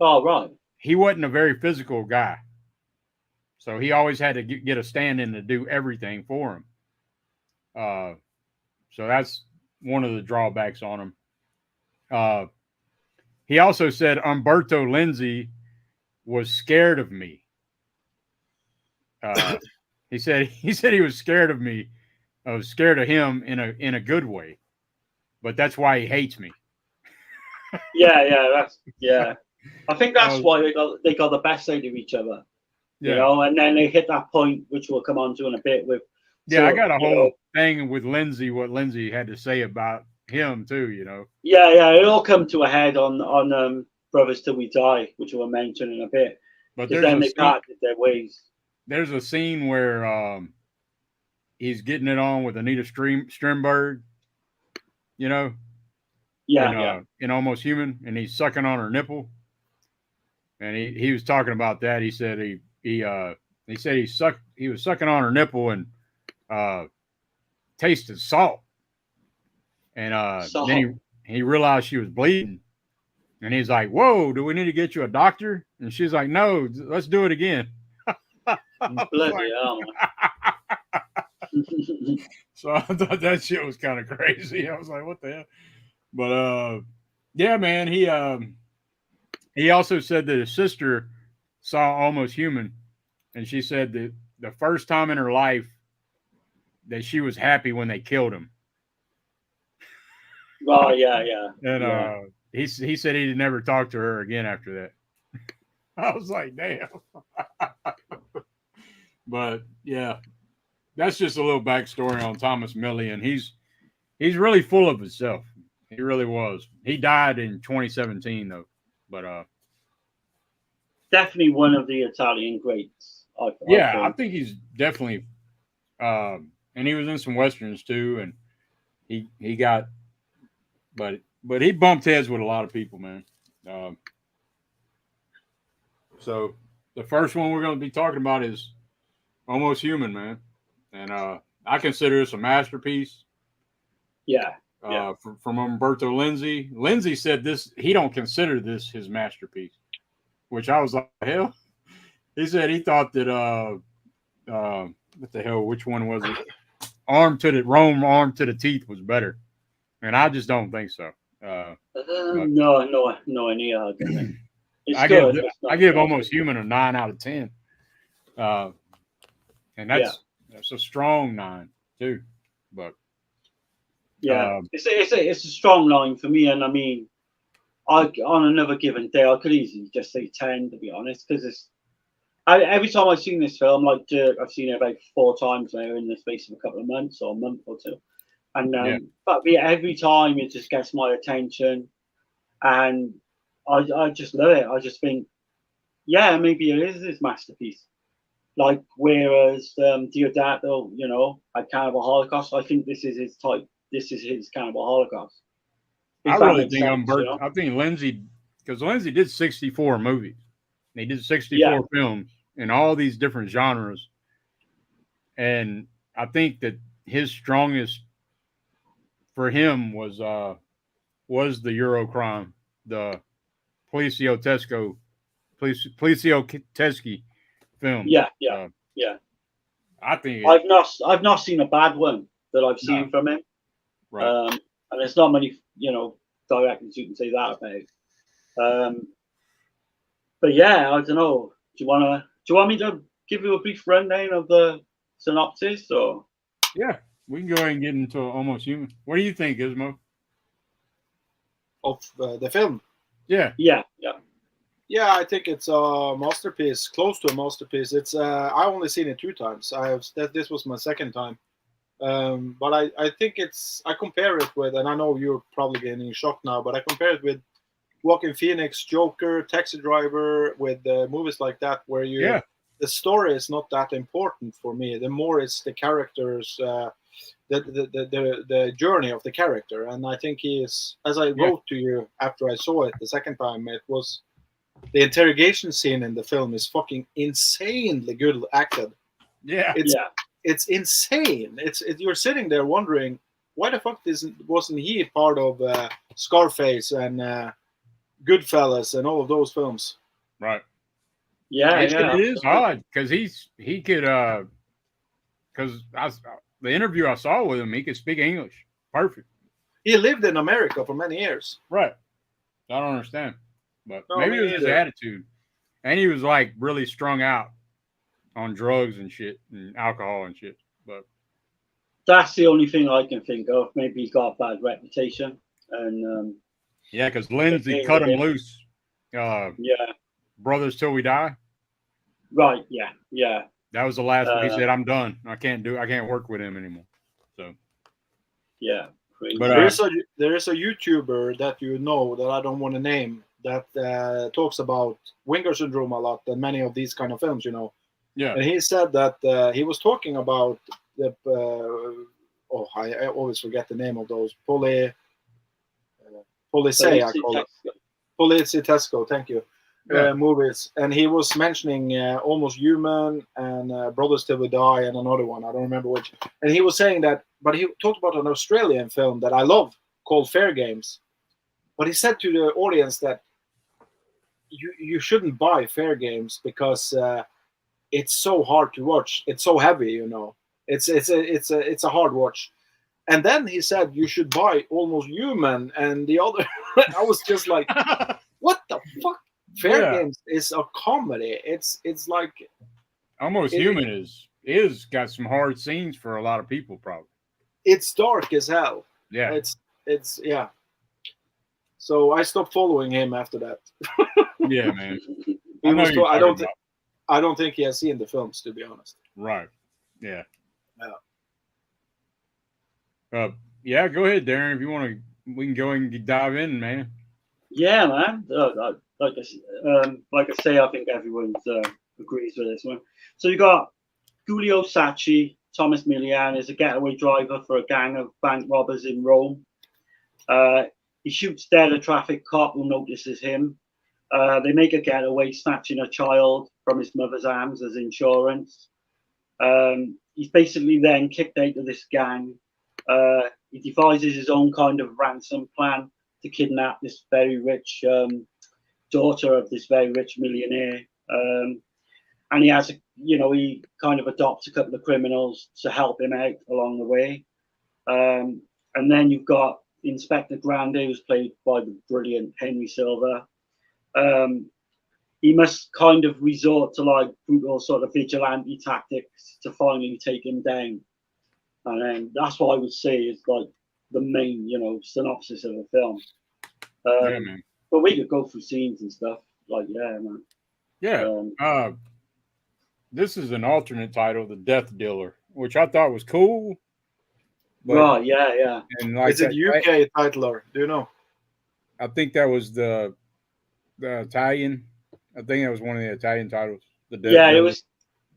Oh, right. he wasn't a very physical guy. So he always had to get a stand-in to do everything for him. So that's one of the drawbacks on him. He also said Umberto Lenzi was scared of me. He said he was scared of me. I was scared of him in a good way, but that's why he hates me. Yeah. I think that's why they got the best out of each other. Yeah. You know, and then they hit that point, which we'll come on to in a bit. I got a whole thing with Lindsay, what Lindsay had to say about him too, you know. Yeah, it'll come to a head on Brothers Till We Die, which we'll mention in a bit. But because then they parted their ways. There's a scene where he's getting it on with Anita Strindberg, you know. In Almost Human, and he's sucking on her nipple. And he was talking about that. He said he was sucking on her nipple and tasted salt. And then he realized she was bleeding. And he's like, "Whoa, do we need to get you a doctor?" And she's like, "No, let's do it again." Bloody hell. So I thought that shit was kind of crazy. I was like, "What the hell?" But yeah, man, he also said that his sister saw Almost Human, and she said that the first time in her life that she was happy when they killed him. Oh, yeah. And he said he'd never talk to her again after that. I was like, damn. But yeah, that's just a little backstory on Thomas Millie, and he's really full of himself. He really was. He died in 2017 though, but definitely one of the Italian greats. I think he's definitely. And he was in some westerns too, and he got, but he bumped heads with a lot of people, man. So the first one we're going to be talking about is Almost Human, man, and I consider this a masterpiece. Yeah. From Umberto Lenzi. Lenzi said this, he don't consider this his masterpiece, which I was like, hell. He said he thought that what the hell, which one was it? Armed to the Teeth was better. And I just don't think so. No any argument. I give Almost Human a 9 out of 10. And that's a strong 9 too. But it's a strong line for me, and I mean, on another given day, I could easily just say 10 to be honest, because every time I've seen this film, like I've seen it about 4 times now in the space of a couple of months or a month or two, and but every time it just gets my attention, and I just love it. I just think, maybe it is his masterpiece. Like whereas Diodato, had Cannibal Holocaust, I think this is his type. This is his Cannibal Holocaust. I If that really makes think sense, Umberto. I think Lindsay, because Lindsay did 64 movies. He did 64 Yeah. films in all these different genres, and I think that his strongest for him was the Eurocrime, the Policio Tedeschi films. Yeah. I think I've not seen a bad one that I've seen from him. right. And there's not many, directors you can say that about. But yeah, I don't know. Do you want me to give you a brief rundown of the synopsis, or? Yeah, we can go ahead and get into Almost Human. What do you think, Gizmo? Of the film. Yeah. Yeah, I think it's a masterpiece, close to a masterpiece. It's I only seen it 2 times. This was my second time, but I think I compare it with, and I know you're probably getting shocked now, but I compare it with Joaquin Phoenix, Joker, Taxi Driver, with movies like that where the story is not that important for me. The more it's the characters, the journey of the character, and I think he is. As I wrote to you after I saw it the second time, it was. The interrogation scene in the film is fucking insanely good acted. Yeah. It's insane. You're sitting there wondering why the fuck wasn't he part of Scarface and Goodfellas and all of those films? Right. Yeah, it is odd because he could because the interview I saw with him, he could speak English perfect. He lived in America for many years. Right. I don't understand. But maybe it was his attitude. And he was like really strung out on drugs and shit and alcohol and shit. But that's the only thing I can think of. Maybe he got a bad reputation. And yeah, because Lindsay cut him loose. Brothers Till We Die. Right, yeah. That was the last one. He said, I'm done. I can't work with him anymore. So yeah. Crazy. But there is a YouTuber that you know that I don't want to name that talks about Winger syndrome a lot and many of these kind of films, Yeah. And he said that he was talking about the I always forget the name of those Polizitesco, thank you. Movies, and he was mentioning Almost Human and Brothers Till We Die and another one, I don't remember which. And he was saying that, but he talked about an Australian film that I love called Fair Games. But he said to the audience that you shouldn't buy Fair Games because it's so hard to watch. It's so heavy, It's a hard watch. And then he said you should buy Almost Human, and the other. I was just like, what the fuck? Fair Games is a comedy. It's like Almost Human is got some hard scenes for a lot of people, probably. It's dark as hell. Yeah. It's yeah. So I stopped following him after that. Yeah, man. I don't think he has seen the films, to be honest. Right. Yeah. Yeah. Go ahead, Darren. If you want to, we can go and dive in, man. Yeah, man. Like I say, I think everyone agrees with this one. So you got Giulio Sacchi, Thomas Milian, is a getaway driver for a gang of bank robbers in Rome. He shoots dead a traffic cop who notices him. They make a getaway, snatching a child from his mother's arms as insurance. He's basically then kicked out of this gang. He devises his own kind of ransom plan to kidnap this very rich daughter of this very rich millionaire. And he has, he kind of adopts a couple of criminals to help him out along the way. And then you've got Inspector Grande, who's played by the brilliant Henry Silva. He must kind of resort to like brutal sort of vigilante tactics to finally take him down. And then that's what I would say is like the main, synopsis of the film. Yeah, man. But we could go through scenes and stuff. Like, yeah, man. Yeah. This is an alternate title, The Death Dealer, which I thought was cool. Right, yeah. And like is it UK titler? Do you know? I think that was the Italian. I think that was one of the Italian titles. The Death Dealer. It was.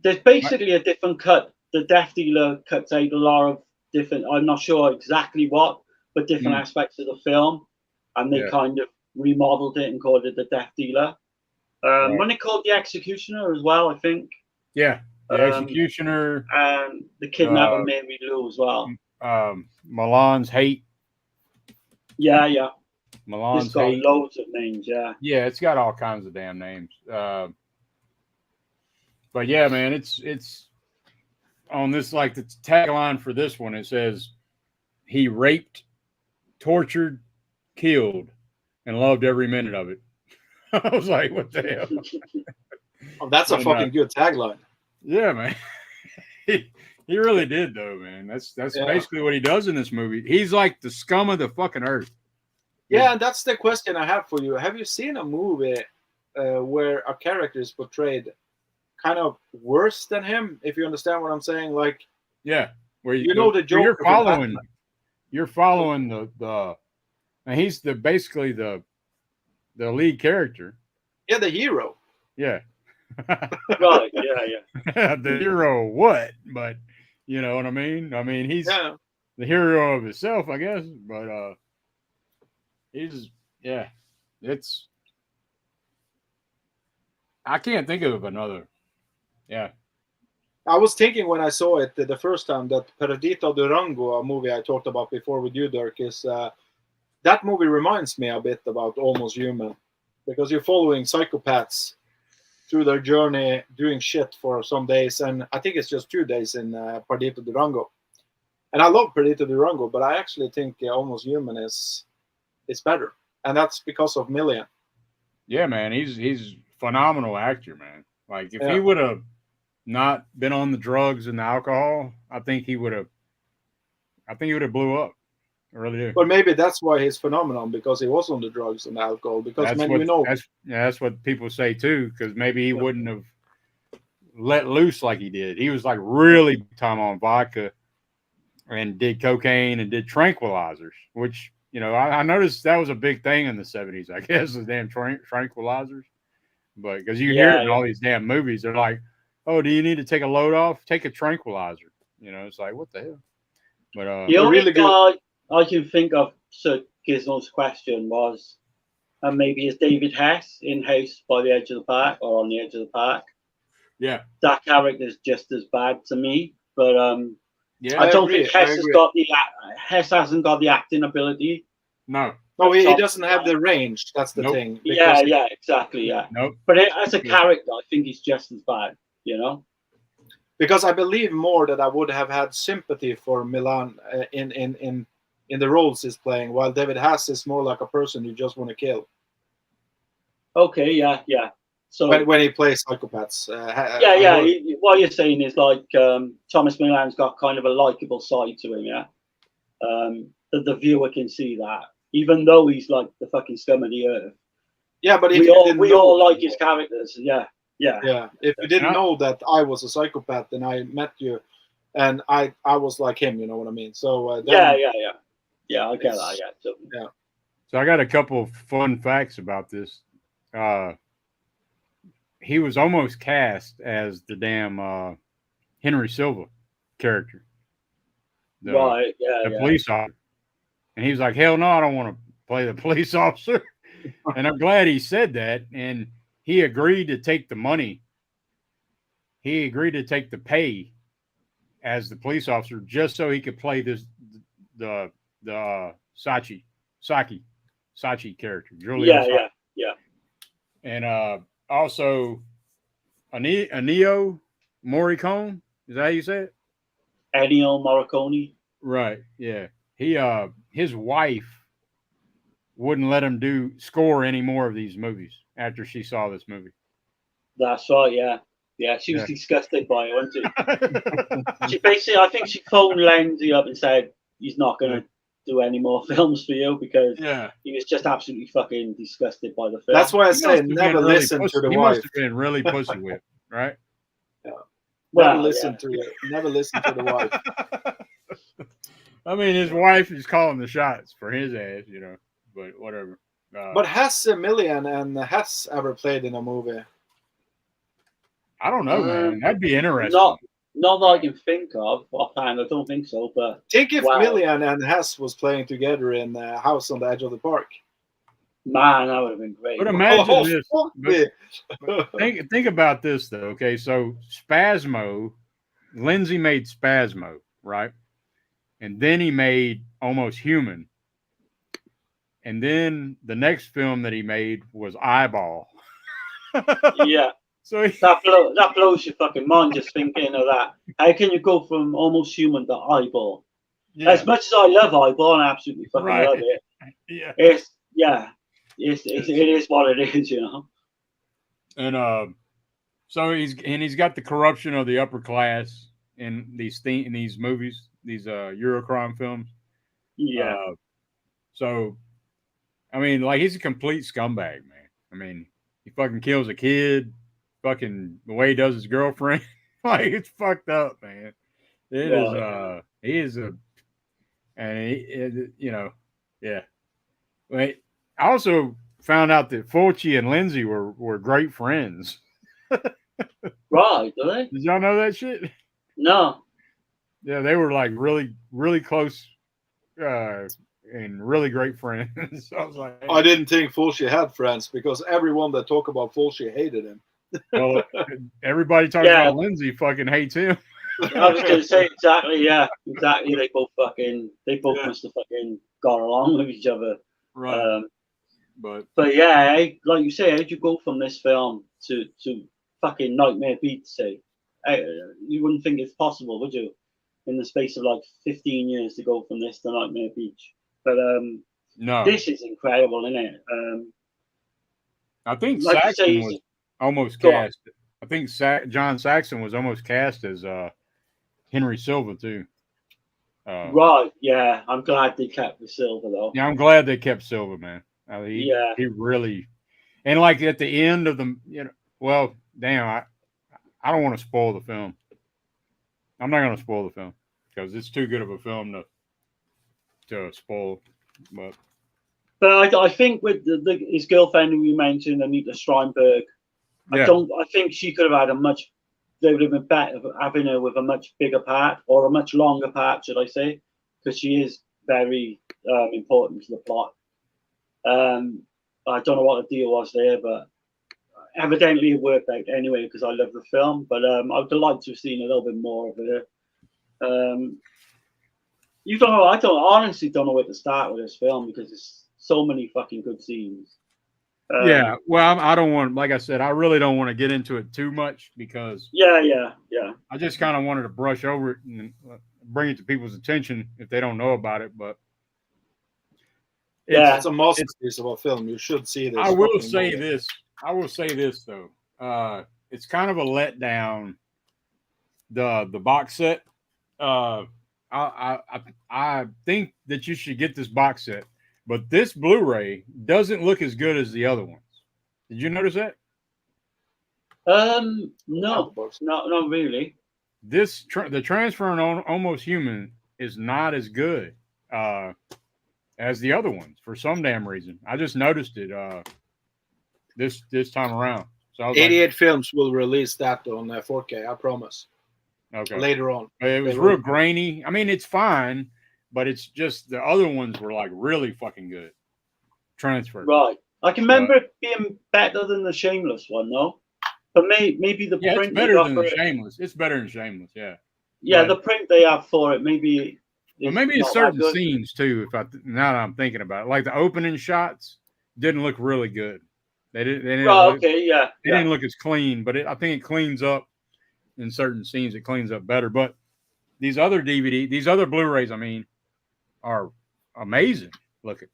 There's basically a different cut. The Death Dealer cuts out a lot of different. I'm not sure exactly what, but different aspects of the film. and they kind of remodeled it and called it the Death Dealer. When they called the Executioner as well, I think. Yeah, the Executioner and the Kidnapper Mary Lou as well. Milan's Hate. Yeah. Milan's It's got Hate. loads of names. Yeah. Yeah, it's got all kinds of damn names. But yeah, man, it's on this, like the tagline for this one. It says, "He raped, tortured, killed, and loved every minute of it." I was like, "What the hell?" Oh, that's a fucking good tagline. Yeah, man. He really did, though, man. That's basically what he does in this movie. He's like the scum of the fucking earth. Yeah, and that's the question I have for you. Have you seen a movie where a character is portrayed kind of worse than him? If you understand what I'm saying, like, yeah, where you know the Joker. You're following the and he's basically the lead character. Yeah, the hero. Yeah. Right. Yeah. The hero, what? But you know what I mean. I mean, he's the hero of himself, I guess. But it's. I can't think of another. Yeah. I was thinking when I saw it the first time that Perdita Durango, a movie I talked about before with you, Dirk, is that movie reminds me a bit about Almost Human, because you're following psychopaths through their journey, doing shit for some days, and I think it's just 2 days in Perdita Durango. And I love Perdita Durango, but I actually think Almost Human is better, and that's because of Millian. Yeah, man, he's phenomenal actor, man. Like if he would have not been on the drugs and the alcohol, I think he would have blew up. I really do. But maybe that's why he's phenomenal, because he was on the drugs and alcohol. Because that's what people say too. Because maybe he wouldn't have let loose like he did. He was like really big time on vodka and did cocaine and did tranquilizers, which I noticed that was a big thing in the 70s. I guess the damn tranquilizers, but because you hear it in all these damn movies, they're like, "Oh, do you need to take a load off? Take a tranquilizer." It's like, what the hell? But the only guy I can think of to Gizmo's question was, and maybe it's David Hess in House by the Edge of the Park, or On the Edge of the Park. Yeah, that character is just as bad to me. But yeah, I don't think Hess hasn't got the acting ability. No, he doesn't have the range. That's the thing. Yeah, exactly. Yeah. Nope. But as a character, I think he's just as bad. Because I believe more that I would have had sympathy for Milan in the roles he's playing, while David Hess is more like a person you just want to kill. Okay, yeah. So when he plays psychopaths, what you're saying is like Thomas Milan's got kind of a likable side to him, yeah. The viewer can see that, even though he's like the fucking scum of the earth. Yeah, but we all like his characters, yeah. If you didn't know that I was a psychopath and I met you, and I was like him, you know what I mean? So I get that. So I got a couple of fun facts about this. He was almost cast as the damn Henry Silva character, the police officer, and he was like, "Hell no, I don't want to play the police officer." And I'm glad he said that, and he agreed to take the money. He agreed to take the pay as the police officer just so he could play the Sachi character. Yeah. And also Ennio Morricone. Is that how you say it? Ennio Morricone. Right. Yeah. His wife wouldn't let him score any more of these movies after she saw this movie. That's right. Yeah. She was disgusted by it, wasn't she? She basically, I think she phoned Lenzi up and said he's not going to do any more films for you because he was just absolutely fucking disgusted by the film. That's why I say never listen to the wife. He must have been really pussy whipped, right? Yeah. Never listen to the wife. I mean, his wife is calling the shots for his ass, but whatever. But has Millian and Hess ever played in a movie? I don't know, man. That'd be interesting. Not that I can think of offhand. I don't think so. But think if Millian and Hess was playing together in House on the Edge of the Park. Man, that would have been great. But imagine this. fuck But me. think about this though. Okay, so Spasmo, Lindsay made Spasmo, right? And then he made Almost Human. And then the next film that he made was Eyeball. Yeah. So That blows your fucking mind just thinking of that. How can you go from Almost Human to Eyeball? yeah, As much as I love Eyeball and I absolutely fucking Right. love it, yeah. it is what it is, you know. And so he's got the corruption of the upper class in these movies, these Eurocrime films. Yeah. So I mean, like, he's a complete scumbag, man. I mean, he fucking kills a kid, fucking the way he does his girlfriend. Like, it's fucked up, man. It is he is a and you know, yeah. Wait, I also found out that Fulci and Lindsay were great friends. Right, do they? Did y'all know that shit? No. Yeah, they were like really, really close and really great friends. So I was like, hey. I didn't think Fulci had friends because everyone that talked about Fulci hated him. Well, everybody talks Yeah. about Lindsay fucking hates him. I was gonna say exactly, yeah. Exactly. They both Yeah. must have fucking got along with each other. Right. But But yeah, like you say, how'd you go from this film to fucking Nightmare Beach, say? You wouldn't think it's possible, would you? In the space of like 15 years to go from this to Nightmare Beach. But no, this is incredible, isn't it? I think like you say, Saxon was almost Go on. cast. I think John Saxon was almost cast as Henry Silva too. Right, yeah. I'm glad they kept the silver though. Yeah, I'm glad they kept Silva, man. Yeah. He really, and like at the end of the, you know, well, damn, I don't want to spoil the film. I'm not going to spoil the film because it's too good of a film to spoil. But I think with his girlfriend who you mentioned, Anita Steinberg, Yeah. I think she could have had they would have been better having her with a much bigger part or a much longer part, should I say, because she is very important to the plot. I don't know what the deal was there, but evidently it worked out anyway because I love the film. But I would like to have seen a little bit more of her. You don't know. I honestly don't know where to start with this film because there's so many fucking good scenes. Yeah, well, I don't want, like I said, I really don't want to get into it too much because yeah. I just kind of wanted to brush over it and bring it to people's attention if they don't know about it. But Yeah. It's a masterpiece of a film. You should see this. I will fucking say movie. this. I will say this though. It's kind of a letdown. The box set. I think that you should get this box set, but this Blu-ray doesn't look as good as the other ones. Did you notice that? No, not really. The transfer on Almost Human is not as good as the other ones for some damn reason. I just noticed it this time around. So I was 88 Films will release that on 4K. I promise. okay. Later on. It was real grainy. I mean, it's fine, but it's just the other ones were like really fucking good. Transfer. Right. I can remember it being better than the Shameless one, though. But maybe the Yeah, print it's better they got than for the it. Shameless. It's better than Shameless. Yeah. Yeah, but- the print they have for it maybe. Well, maybe it's not that certain good. scenes too. Now that I'm thinking about it, like the opening shots didn't look really good. They didn't. Right. look, Okay. Yeah. They didn't look as clean, but I think it cleans up in certain scenes. It cleans up better. But these other these other Blu-rays, I mean, are amazing looking.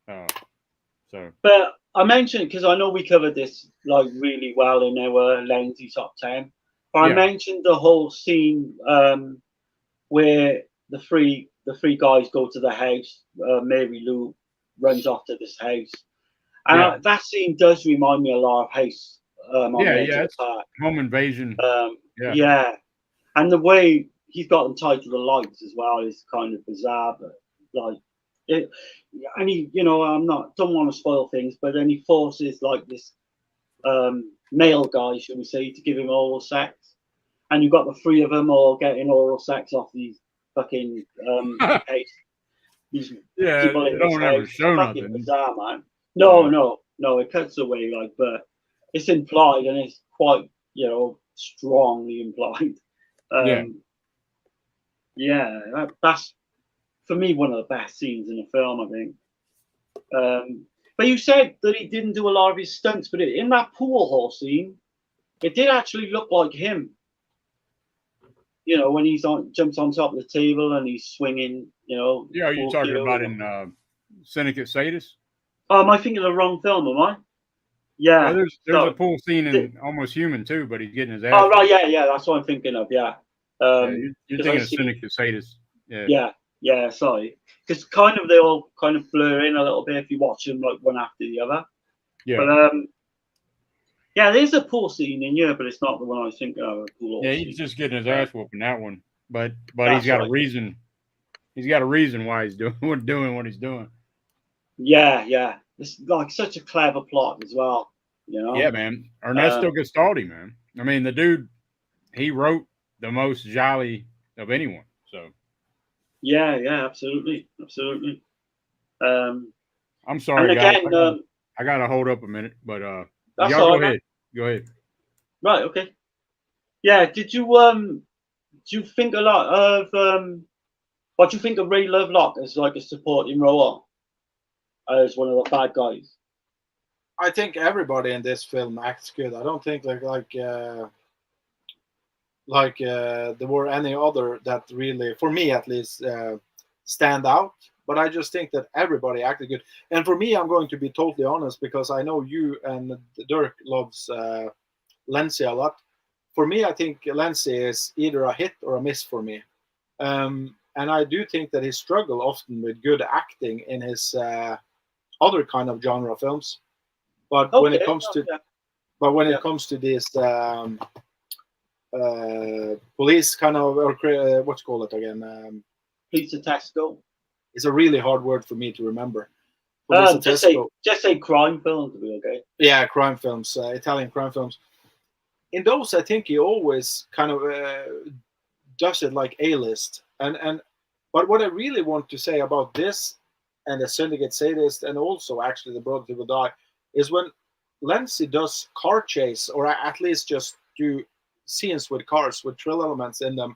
So. But I mentioned because I know we covered this like really well in our lengthy top 10. But I Yeah. mentioned the whole scene where the three guys go to the house. Mary Lou runs off to this house, and that scene does remind me a lot of House on the edge of the park. Home invasion. Yeah, and the way he's got them tied to the lights as well is kind of bizarre, but like it. And he, don't want to spoil things, but then he forces like this male guy, shall we say, to give him oral sex, and you've got the three of them all getting oral sex off these fucking these Yeah, people they in don't this ever house. show Fucking nothing. bizarre, man. No, it cuts away, like, but it's implied and it's quite, strongly implied. Yeah, that's for me one of the best scenes in the film, I think. But you said that he didn't do a lot of his stunts, but in that pool hall scene, it did actually look like him. When jumps on top of the table and he's swinging, Yeah, you're talking about in Syndicate Sadist? Oh, am I thinking of the wrong film, am I? Yeah. Well, there's a pool scene in Almost Human too, but he's getting his ass. Oh, right, yeah, that's what I'm thinking of, yeah. You're thinking of Syndicate Sadist. Yeah, sorry. Because kind of they all kind of blur in a little bit if you watch them like one after the other. Yeah. But yeah, there's a pool scene in here, but it's not the one I was thinking of. Yeah, he's just getting his ass whooped in that one. But he's got a reason. He's got a reason why he's doing what he's doing. Yeah. It's like such a clever plot as well. Yeah, man. Ernesto Gastaldi, man. I mean, the dude, he wrote the most Gialli of anyone. So. Yeah, absolutely. I'm sorry, and again, guys. I gotta hold up a minute, but that's y'all all go right, ahead. Go ahead. Right. Okay. Yeah. Did you do you think a lot of what do you think of Ray Lovelock as like a supporting role as one of the bad guys? I think everybody in this film acts good. I don't think there were any other that really, for me at least, stand out. But I just think that everybody acted good. And for me, I'm going to be totally honest because I know you and Dirk loves Lenzi a lot. For me, I think Lenzi is either a hit or a miss for me. And I do think that he struggled often with good acting in his other kind of genre films. But when it comes to this police kind of, or what's call it again? Police Tactical. It's a really hard word for me to remember. Just say crime films to be okay. Yeah, crime films, Italian crime films. In those, I think he always kind of does it like A-list. But what I really want to say about this and the Syndicate Sadist and also actually the Brother Will Die is when Lenzi does car chase or at least just do scenes with cars with thrill elements in them.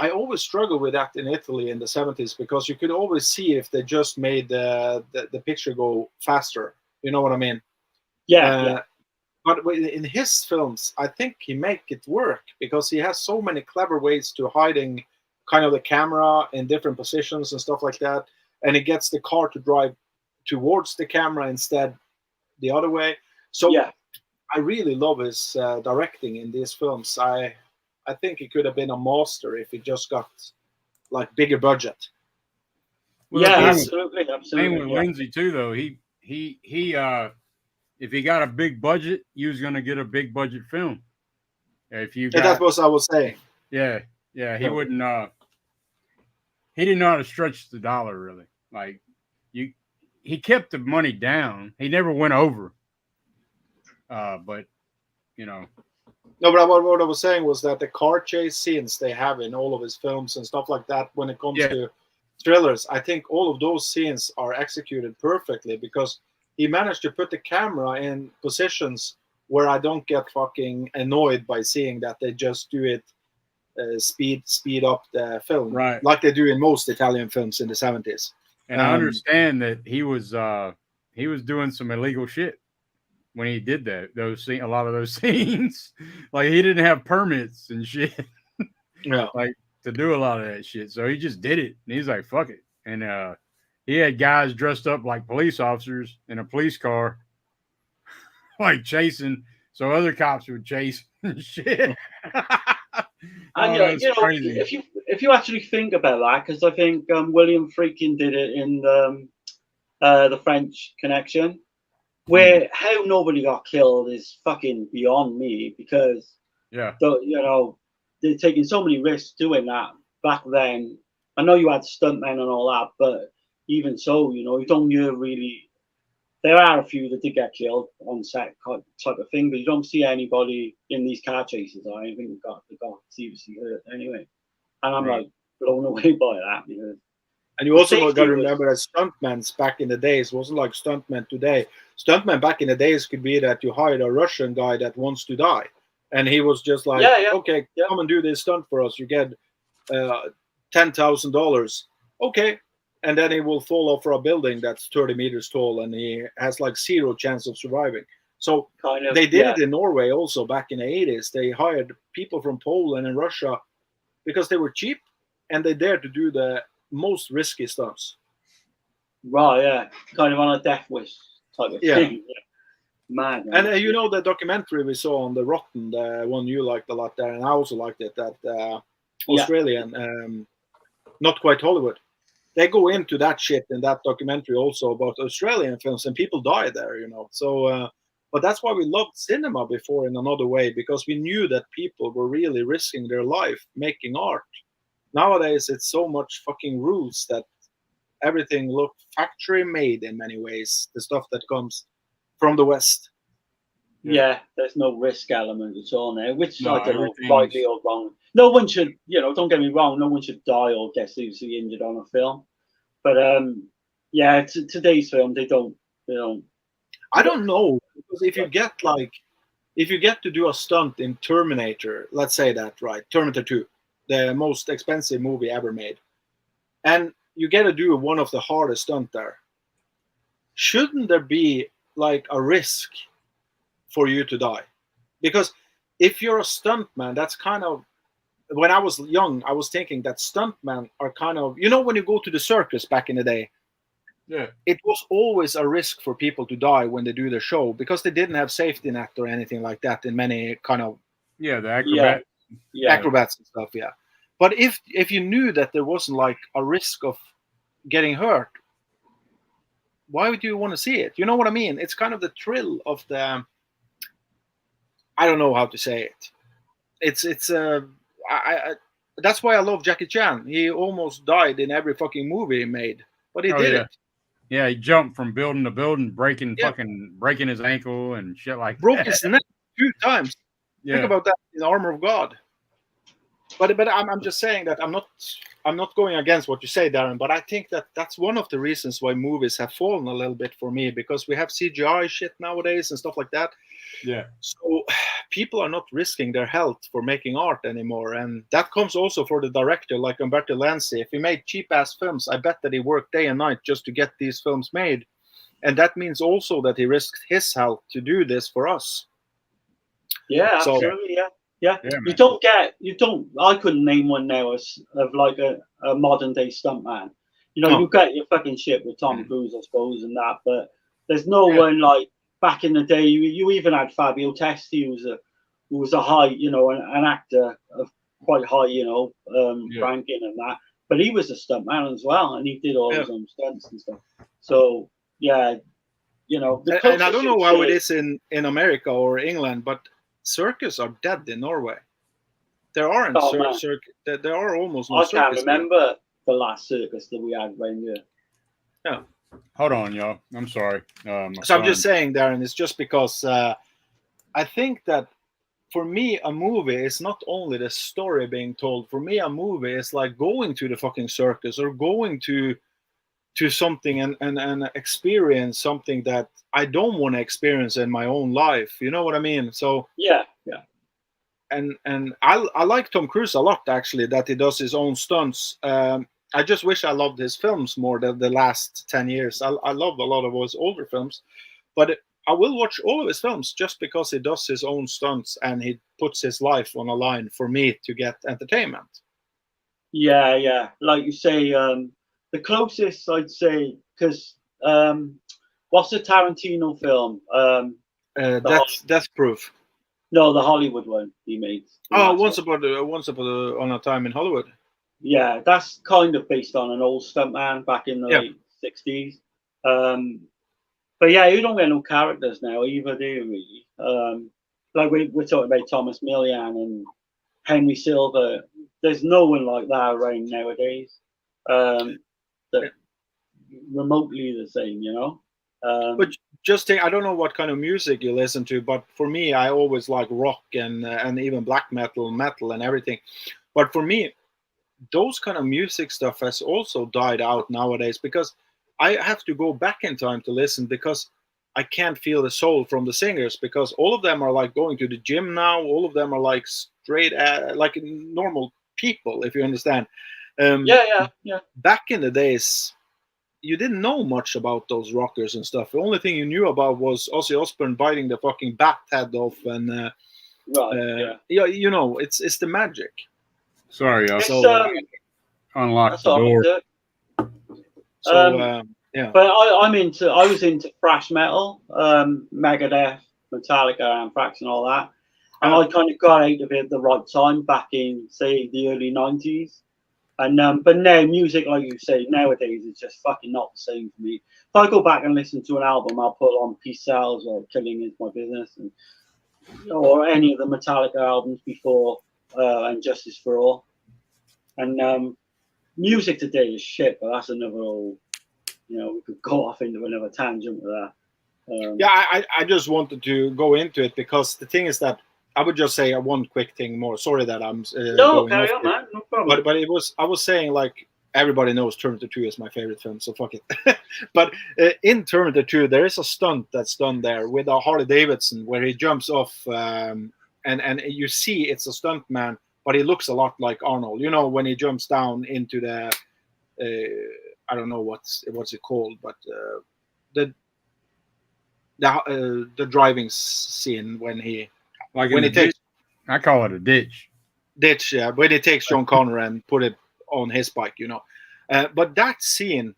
I always struggle with that in Italy in the 70s because you could always see if they just made the picture go faster. You know what I mean? Yeah. But in his films, I think he make it work because he has so many clever ways to hiding kind of the camera in different positions and stuff like that. And he gets the car to drive towards the camera instead the other way. So yeah. I really love his directing in these films. I think he could have been a master if he just got like bigger budget. Well, absolutely. Same with Lenzi too, though. He if he got a big budget, he was gonna get a big budget film. If you got, that's what I was saying. Yeah, he wouldn't. He didn't know how to stretch the dollar really. Like he kept the money down. He never went over. But No, but what I was saying was that the car chase scenes they have in all of his films and stuff like that, when it comes to thrillers, I think all of those scenes are executed perfectly because he managed to put the camera in positions where I don't get fucking annoyed by seeing that they just do it speed up the film, right? Like they do in most Italian films in the 70s. And I understand that he was doing some illegal shit when he did that. A lot of those scenes, like he didn't have permits and shit, like to do a lot of that shit. So he just did it, and he's like, "Fuck it." And he had guys dressed up like police officers in a police car, like chasing, so other cops would chase and shit. And crazy. If you actually think about that, because I think William Friedkin did it in the French Connection. Where how nobody got killed is fucking beyond me because they're taking so many risks doing that back then. I know you had stuntmen and all that, but even so, you don't hear really. There are a few that did get killed on set type of thing, but you don't see anybody in these car chases or anything that got seriously hurt anyway. And I'm like blown away by that because And you also got to Safety was- remember that stuntmen back in the days wasn't like stuntmen today. Stuntmen back in the days could be that you hired a Russian guy that wants to die, and he was just like, Yeah, yeah, okay, yeah. come and do this stunt for us. You get $10,000. Okay. And then he will fall off from a building that's 30 meters tall, and he has like zero chance of surviving. So kind of. they did yeah. it in Norway also back in the 80s. They hired people from Poland and Russia because they were cheap, and they dared to do the most risky stunts. Right, yeah. Kind of on a death wish type of Yeah. thing. Yeah. Mad, man. And you know the documentary we saw on the Rotten, the one you liked a lot there, and I also liked it, that Australian, Not Quite Hollywood. They go into that shit in that documentary also about Australian films, and people die there, you know. So, but that's why we loved cinema before in another way, because we knew that people were really risking their life making art. Nowadays, it's so much fucking rules that everything looks factory made in many ways. The stuff that comes from the West. Yeah, there's no risk element at all now, which No, I don't know, everything's- rightly or wrong. No one should, don't get me wrong, no one should die or get seriously injured on a film. But yeah, today's film, they don't. I don't know, because if you get to do a stunt in Terminator, let's say that, right? Terminator 2, the most expensive movie ever made, and you get to do one of the hardest stunt there. Shouldn't there be like a risk for you to die? Because if you're a stuntman, that's kind of, when I was young, I was thinking that stuntmen are kind of, when you go to the circus back in the day, Yeah. it was always a risk for people to die when they do the show, because they didn't have safety net or anything like that in many kind of Yeah. The acrobat. Yeah, acrobats and stuff. Yeah. But if you knew that there wasn't like a risk of getting hurt, why would you want to see it? You know what I mean? It's kind of the thrill of the, I don't know how to say it. It's that's why I love Jackie Chan. He almost died in every fucking movie he made, but he did yeah. it. Yeah, he jumped from building to building, breaking Yeah. his ankle and shit like Broke that. his neck 2 times. Yeah. Think about that in the armor of God. But I'm just saying that I'm not going against what you say, Darren. But I think that that's one of the reasons why movies have fallen a little bit for me, because we have CGI shit nowadays and stuff like that. Yeah. So people are not risking their health for making art anymore, and that comes also for the director, like Umberto Lenzi. If he made cheap ass films, I bet that he worked day and night just to get these films made, and that means also that he risked his health to do this for us. yeah, So- absolutely, yeah. Yeah, You man. don't. I couldn't name one now of like a modern day stuntman. No. You get your fucking shit with Tom Cruise, I suppose, and that, but there's no one like back in the day. You even had Fabio Testi, who was a high, an actor of quite high, ranking and that. But he was a stuntman as well, and he did all his own stunts and stuff. So yeah, the And I don't know how it closest is in America or England, but circus are dead in Norway. There aren't Oh, man. circus. There are almost no I can't circus. remember the last circus that we had around here. Hold on, y'all. I'm sorry. My So I'm just son- saying, Darren, it's just because I think that for me, a movie is not only the story being told. For me, a movie is like going to the fucking circus or going to something and experience something that I don't want to experience in my own life. You know what I mean? So Yeah. and I like Tom Cruise a lot, actually, that he does his own stunts. I just wish I loved his films more than the last 10 years. I love a lot of his older films, but I will watch all of his films just because he does his own stunts and he puts his life on a line for me to get entertainment. Yeah. Like you say, the closest I'd say, because what's the Tarantino film? Death Proof. No, the Hollywood one he made. Oh, Once Upon a Time in Hollywood. Yeah, that's kind of based on an old stuntman back in the Yeah. late 60s. But yeah, you don't get no characters now either, do you, really? Like we're talking about Thomas Millian and Henry Silver. There's no one like that around nowadays. That remotely the same, But just think, I don't know what kind of music you listen to, but for me, I always like rock and even black metal and everything. But for me, those kind of music stuff has also died out nowadays, because I have to go back in time to listen, because I can't feel the soul from the singers, because all of them are like going to the gym now. All of them are like straight like normal people, if you understand. Yeah. Back in the days, you didn't know much about those rockers and stuff. The only thing you knew about was Ozzy Osbourne biting the fucking bat head off, and yeah, you know, it's the magic. Sorry, y'all. It's, So Unlock that's the all door. right. so yeah. But I was into thrash metal, Megadeth, Metallica, Anthrax, and all that. And I kind of got out of it at the right time, back in, say, the early 90s. And but now music, like you say, nowadays it's just fucking not the same for me. If I go back and listen to an album, I'll put on Peace Sells or Killing Is My Business, and or any of the Metallica albums before, and Justice for All. And music today is shit, but that's another old, you know, we could go off into another tangent with that. Yeah, I just wanted to go into it, because the thing is that I would just say one quick thing more. Sorry that I'm no, going carry off on, here. man. No problem. But it was, I was saying, like, everybody knows Terminator 2 is my favorite film, so fuck it. But in Terminator 2, there is a stunt that's done there with a Harley Davidson where he jumps off, and you see it's a stunt man, but he looks a lot like Arnold. You know, when he jumps down into the I don't know what's it called, but the driving scene when he takes I call it a ditch. yeah, when he takes John Connor and put it on his bike, you know. But that scene,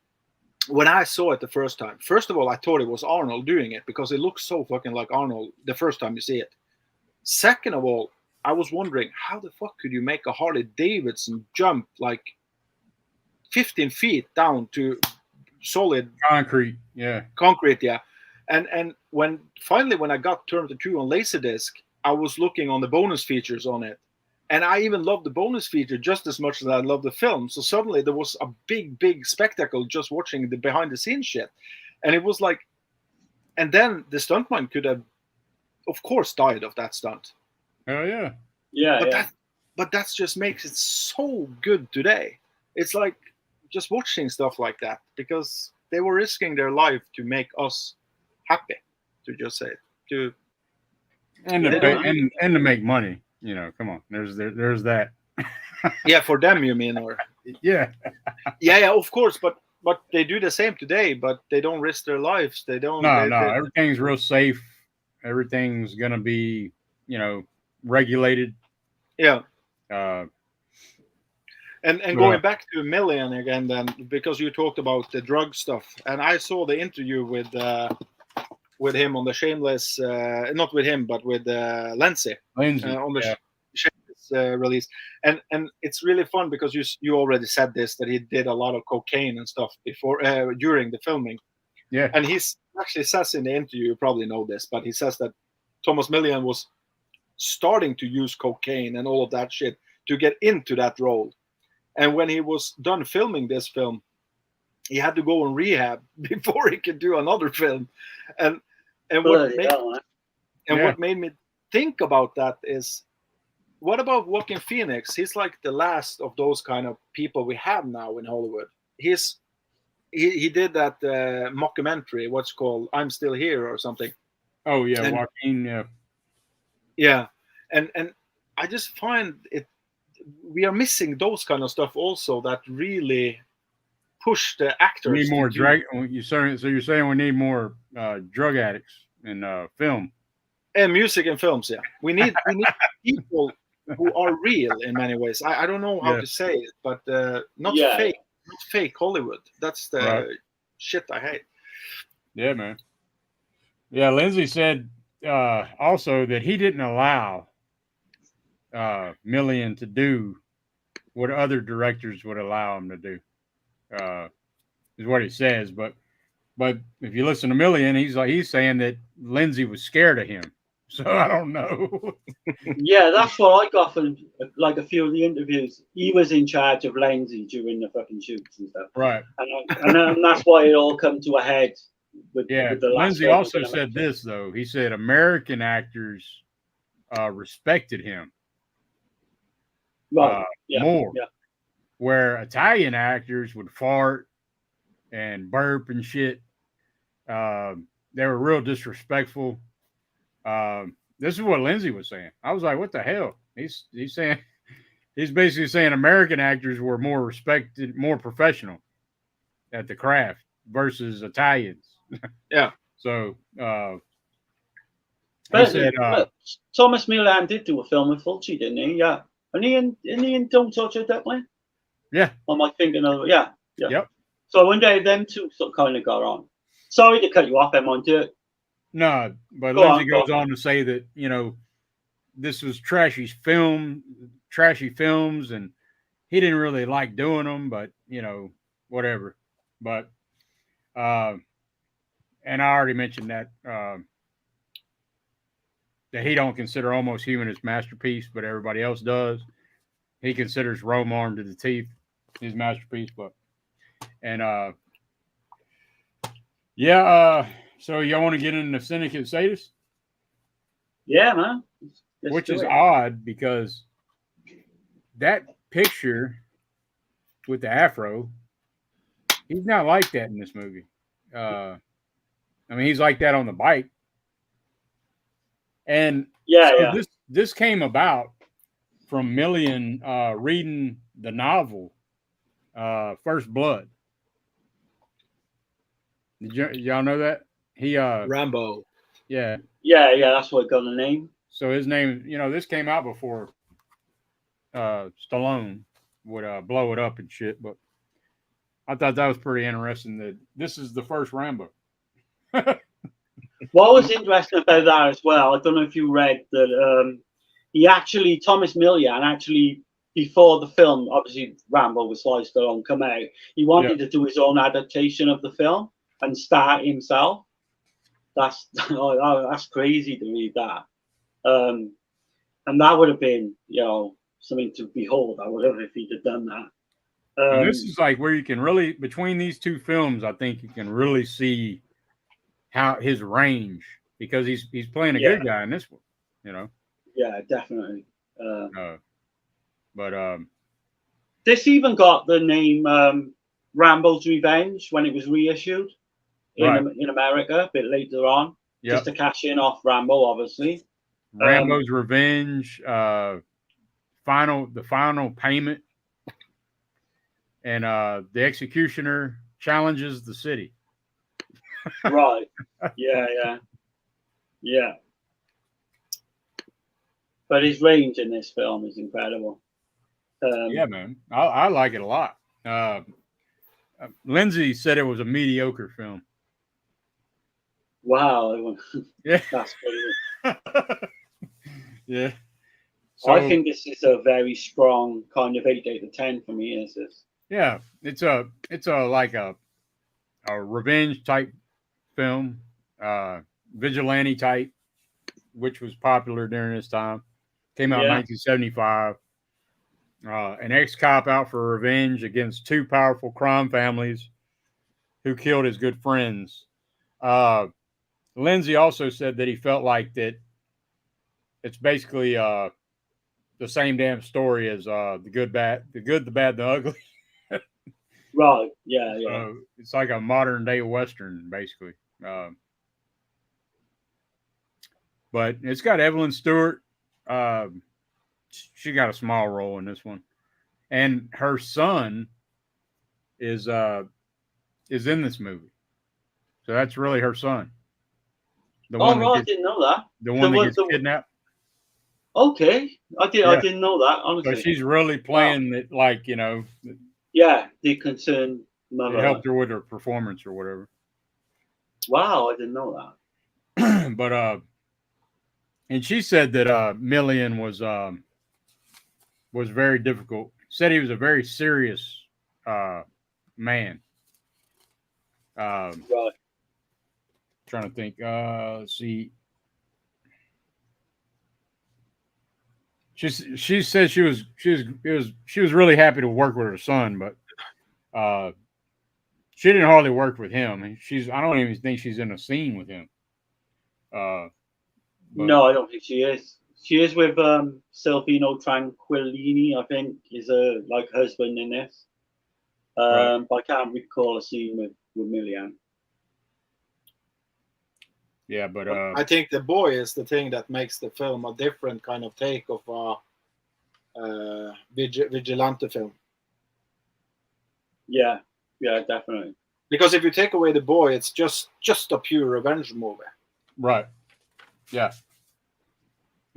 when I saw it the first time, first of all, I thought it was Arnold doing it, because it looks so fucking like Arnold the first time you see it. Second of all, I was wondering, how the fuck could you make a Harley Davidson jump like 15 feet down to solid Concrete, yeah. Concrete, yeah. And when I got Terminator 2 on Laserdisc, I was looking on the bonus features on it. And I even loved the bonus feature just as much as I loved the film. So suddenly there was a big spectacle just watching the behind the scenes shit. And it was like, and then the stuntman could have, of course, died of that stunt. Oh, yeah. Yeah, But that just makes it so good today. It's like just watching stuff like that, because they were risking their life to make us happy, to just say it. And to make money. You know, come on. There's that. Yeah, for them, you mean, or yeah. Yeah, of course, but they do the same today, but they don't risk their lives. They don't. No, everything's real safe. Everything's gonna be, you know, regulated. Yeah. And Well, going back to Million again, then, because you talked about the drug stuff, and I saw the interview with him on the Shameless, not with him, but with Lindsay on the Shameless release, and it's really fun, because you already said this, that he did a lot of cocaine and stuff before during the filming. Yeah. And he's actually says in the interview, you probably know this, but he says that Thomas Millian was starting to use cocaine and all of that shit to get into that role. And when he was done filming this film, he had to go in rehab before he could do another film. And what made me think about that is, what about Joaquin Phoenix? He's like the last of those kind of people we have now in Hollywood. He did that mockumentary, what's called I'm Still Here or something. Oh yeah, Joaquin. Yeah. Yeah, and I just find it. We are missing those kind of stuff also, that really push the actors. We need more drug. So you're saying we need more drug addicts in film and music and films. Yeah, we need people who are real in many ways. I don't know how to say it, but not fake Hollywood. That's the shit I hate. Yeah, man. Yeah, Lindsay said also that he didn't allow Millian to do what other directors would allow him to do, is what he says. But if you listen to Millian, he's saying that Lindsay was scared of him. So I don't know. Yeah, that's what I got from like a few of the interviews. He was in charge of Lindsay during the fucking shoots and stuff. Right. And that's why it all come to a head. With the last Lindsay also said this, though. He said American actors respected him more. Yeah. where Italian actors would fart and burp and shit. They were real disrespectful. This is what Lindsay was saying. I was like, what the hell? He's saying he's basically saying American actors were more respected, more professional at the craft versus Italians. Yeah. So But, he said, but Thomas Milan did do a film with Fulci, didn't he? Yeah. And he in Don't Touch It That Way? yeah, Or am I thinking of yeah. yep. So one day them two sort of kind of got on. Sorry to cut you off, Emma. No, but Go Lindsay on, goes go on to say that, you know, this was trashy films, and he didn't really like doing them, but, you know, whatever. But, and I already mentioned that, that he don't consider Almost Human his masterpiece, but everybody else does. He considers Rome Armed to the Teeth his masterpiece, but, and, yeah, so y'all want to get into Syndicate Status? Yeah, man. Let's Which do is it. odd because that picture with the afro, he's not like that in this movie. I mean, he's like that on the bike. And Yeah, so yeah. this came about from Million reading the novel First Blood. Did y'all know that? He Rambo. yeah. Yeah, that's what got the name. So his name, you know, this came out before Stallone would blow it up and shit, but I thought that was pretty interesting that this is the first Rambo. What was interesting about that as well, I don't know if you read that he actually, Thomas Millian, actually, before the film, obviously Rambo with Sly Stallone come out, he wanted to do his own adaptation of the film and star himself. That's crazy to read that. And that would have been, you know, something to behold. I would have if he'd have done that. And this is like where you can really, between these two films, I think you can really see how his range, because he's playing a good guy in this one, you know. Yeah, definitely. But this even got the name Rambo's Revenge when it was reissued in America a bit later on, just to cash in off Rambo, obviously. Rambo's Revenge, the final payment, and the Executioner challenges the city. Right. Yeah. But his range in this film is incredible. Yeah, man, I like it a lot. Lindsay said it was a mediocre film. Wow. Yeah, that's brilliant. Yeah. So, I think this is a very strong kind of 8 out of 10 for me. Is this? Yeah, it's a like a revenge type film, vigilante type, which was popular during this time. Came out in 1975. An ex-cop out for revenge against two powerful crime families who killed his good friends. Lindsay also said that he felt like that it's basically the same damn story as the good, the bad, the ugly. Right. Yeah. So it's like a modern day Western, basically. But it's got Evelyn Stewart. She got a small role in this one, and her son is in this movie. So that's really her son. I didn't know that. The one that gets kidnapped. Okay, I didn't know that, honestly. So she's really playing it like, you know. Yeah, the concerned mother. It helped her with her performance or whatever. Wow, I didn't know that. But and she said that Millian was very difficult. Said he was a very serious man. Right. Trying to think. Let's see. She said she was really happy to work with her son, but she didn't hardly work with him. I don't even think she's in a scene with him. No, I don't think she is. She is with Silvino Tranquillini, I think, is a like husband in this. Right. But I can't recall a scene with Millian. Yeah, but I think the boy is the thing that makes the film a different kind of take of a vigilante film. Yeah, definitely. Because if you take away the boy, it's just a pure revenge movie. right. Yeah.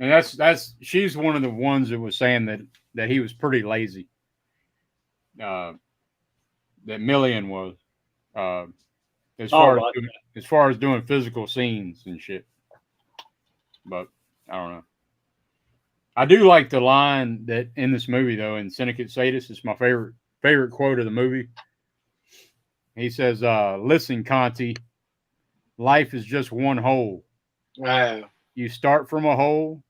And that's she's one of the ones that was saying that he was pretty lazy. That Millian was. As far as doing physical scenes and shit. But I don't know. I do like the line that in this movie though, in Syndicate Sadist, it's my favorite quote of the movie. He says, "Listen, Conti, life is just one hole. You start from a hole,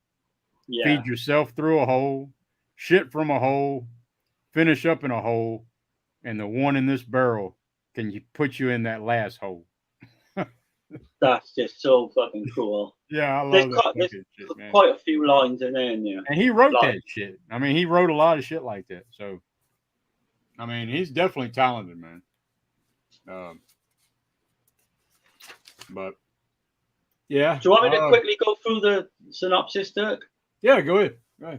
feed yourself through a hole, shit from a hole, finish up in a hole, and the one in this barrel can put you in that last hole." That's just so fucking cool. Yeah, I love There's shit, man. quite a few lines in there. And he wrote that shit. I mean, he wrote a lot of shit like that. So, I mean, he's definitely talented, man. But yeah. Do you want me to quickly go through the synopsis, Dirk? Yeah, go ahead. So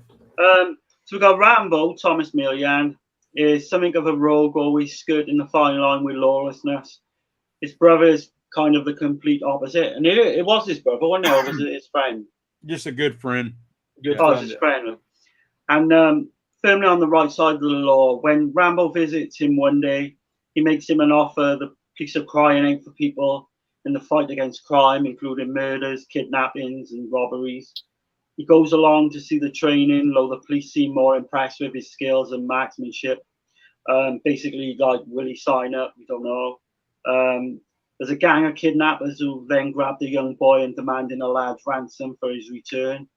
we've got Rambo, Thomas Millian, is something of a rogue, always skirting the fine line with lawlessness. His brother's kind of the complete opposite. And it was his brother, wasn't it? Or was it his friend? Just a good friend. His friend. And firmly on the right side of the law. When Rambo visits him one day, he makes him an offer, the piece of crying for people in the fight against crime, including murders, kidnappings, and robberies. He goes along to see the training, though the police seem more impressed with his skills and marksmanship. Basically, like, will he sign up? We don't know. There's a gang of kidnappers who then grab the young boy and demanding a large ransom for his return.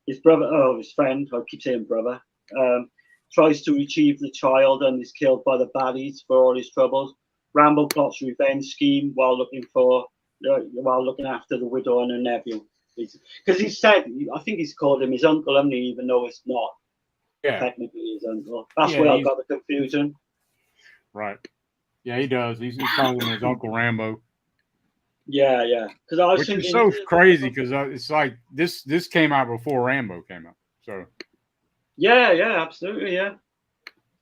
His friend, I keep saying brother, tries to retrieve the child and is killed by the baddies for all his troubles. Rambo plots a revenge scheme while looking after the widow and her nephew. Because he said, I think he's called him his uncle, hasn't he, even though it's not technically his uncle. That's where I got the confusion. Right. Yeah, he does. He's calling him his Uncle Rambo. Yeah. Because I was Which thinking, is so crazy because it's like this came out before Rambo came out. So. Yeah, absolutely, yeah.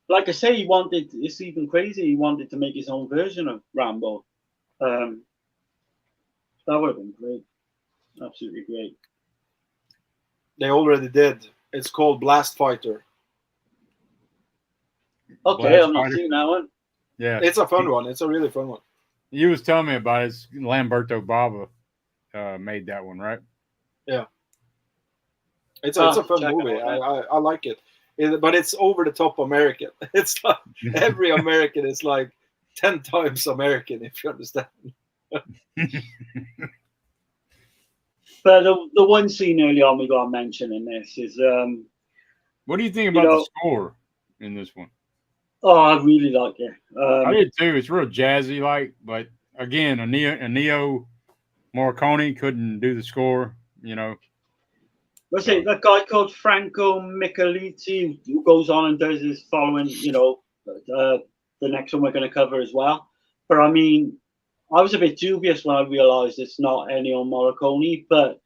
Like I say, it's even crazy. He wanted to make his own version of Rambo. That would have been great. Absolutely great. They already did. It's called Blast Fighter. Okay, I'm not seeing that one. Yeah, it's a fun one. It's a really fun one. You was telling me about it. It's Lamberto Bava made that one, right? Yeah. It's a fun movie. I like it. But it's over the top American. It's like every American is like 10 times American, if you understand. But the one scene early on we got to mention in this is what do you think about the score in this one? Oh, I really like it. I did too. It's real jazzy, but again, a Neo Morricone couldn't do the score, What's it? That guy called Franco Micheletti, who goes on and does his following, the next one we're going to cover as well. But I mean, I was a bit dubious when I realised it's not Ennio Morricone, but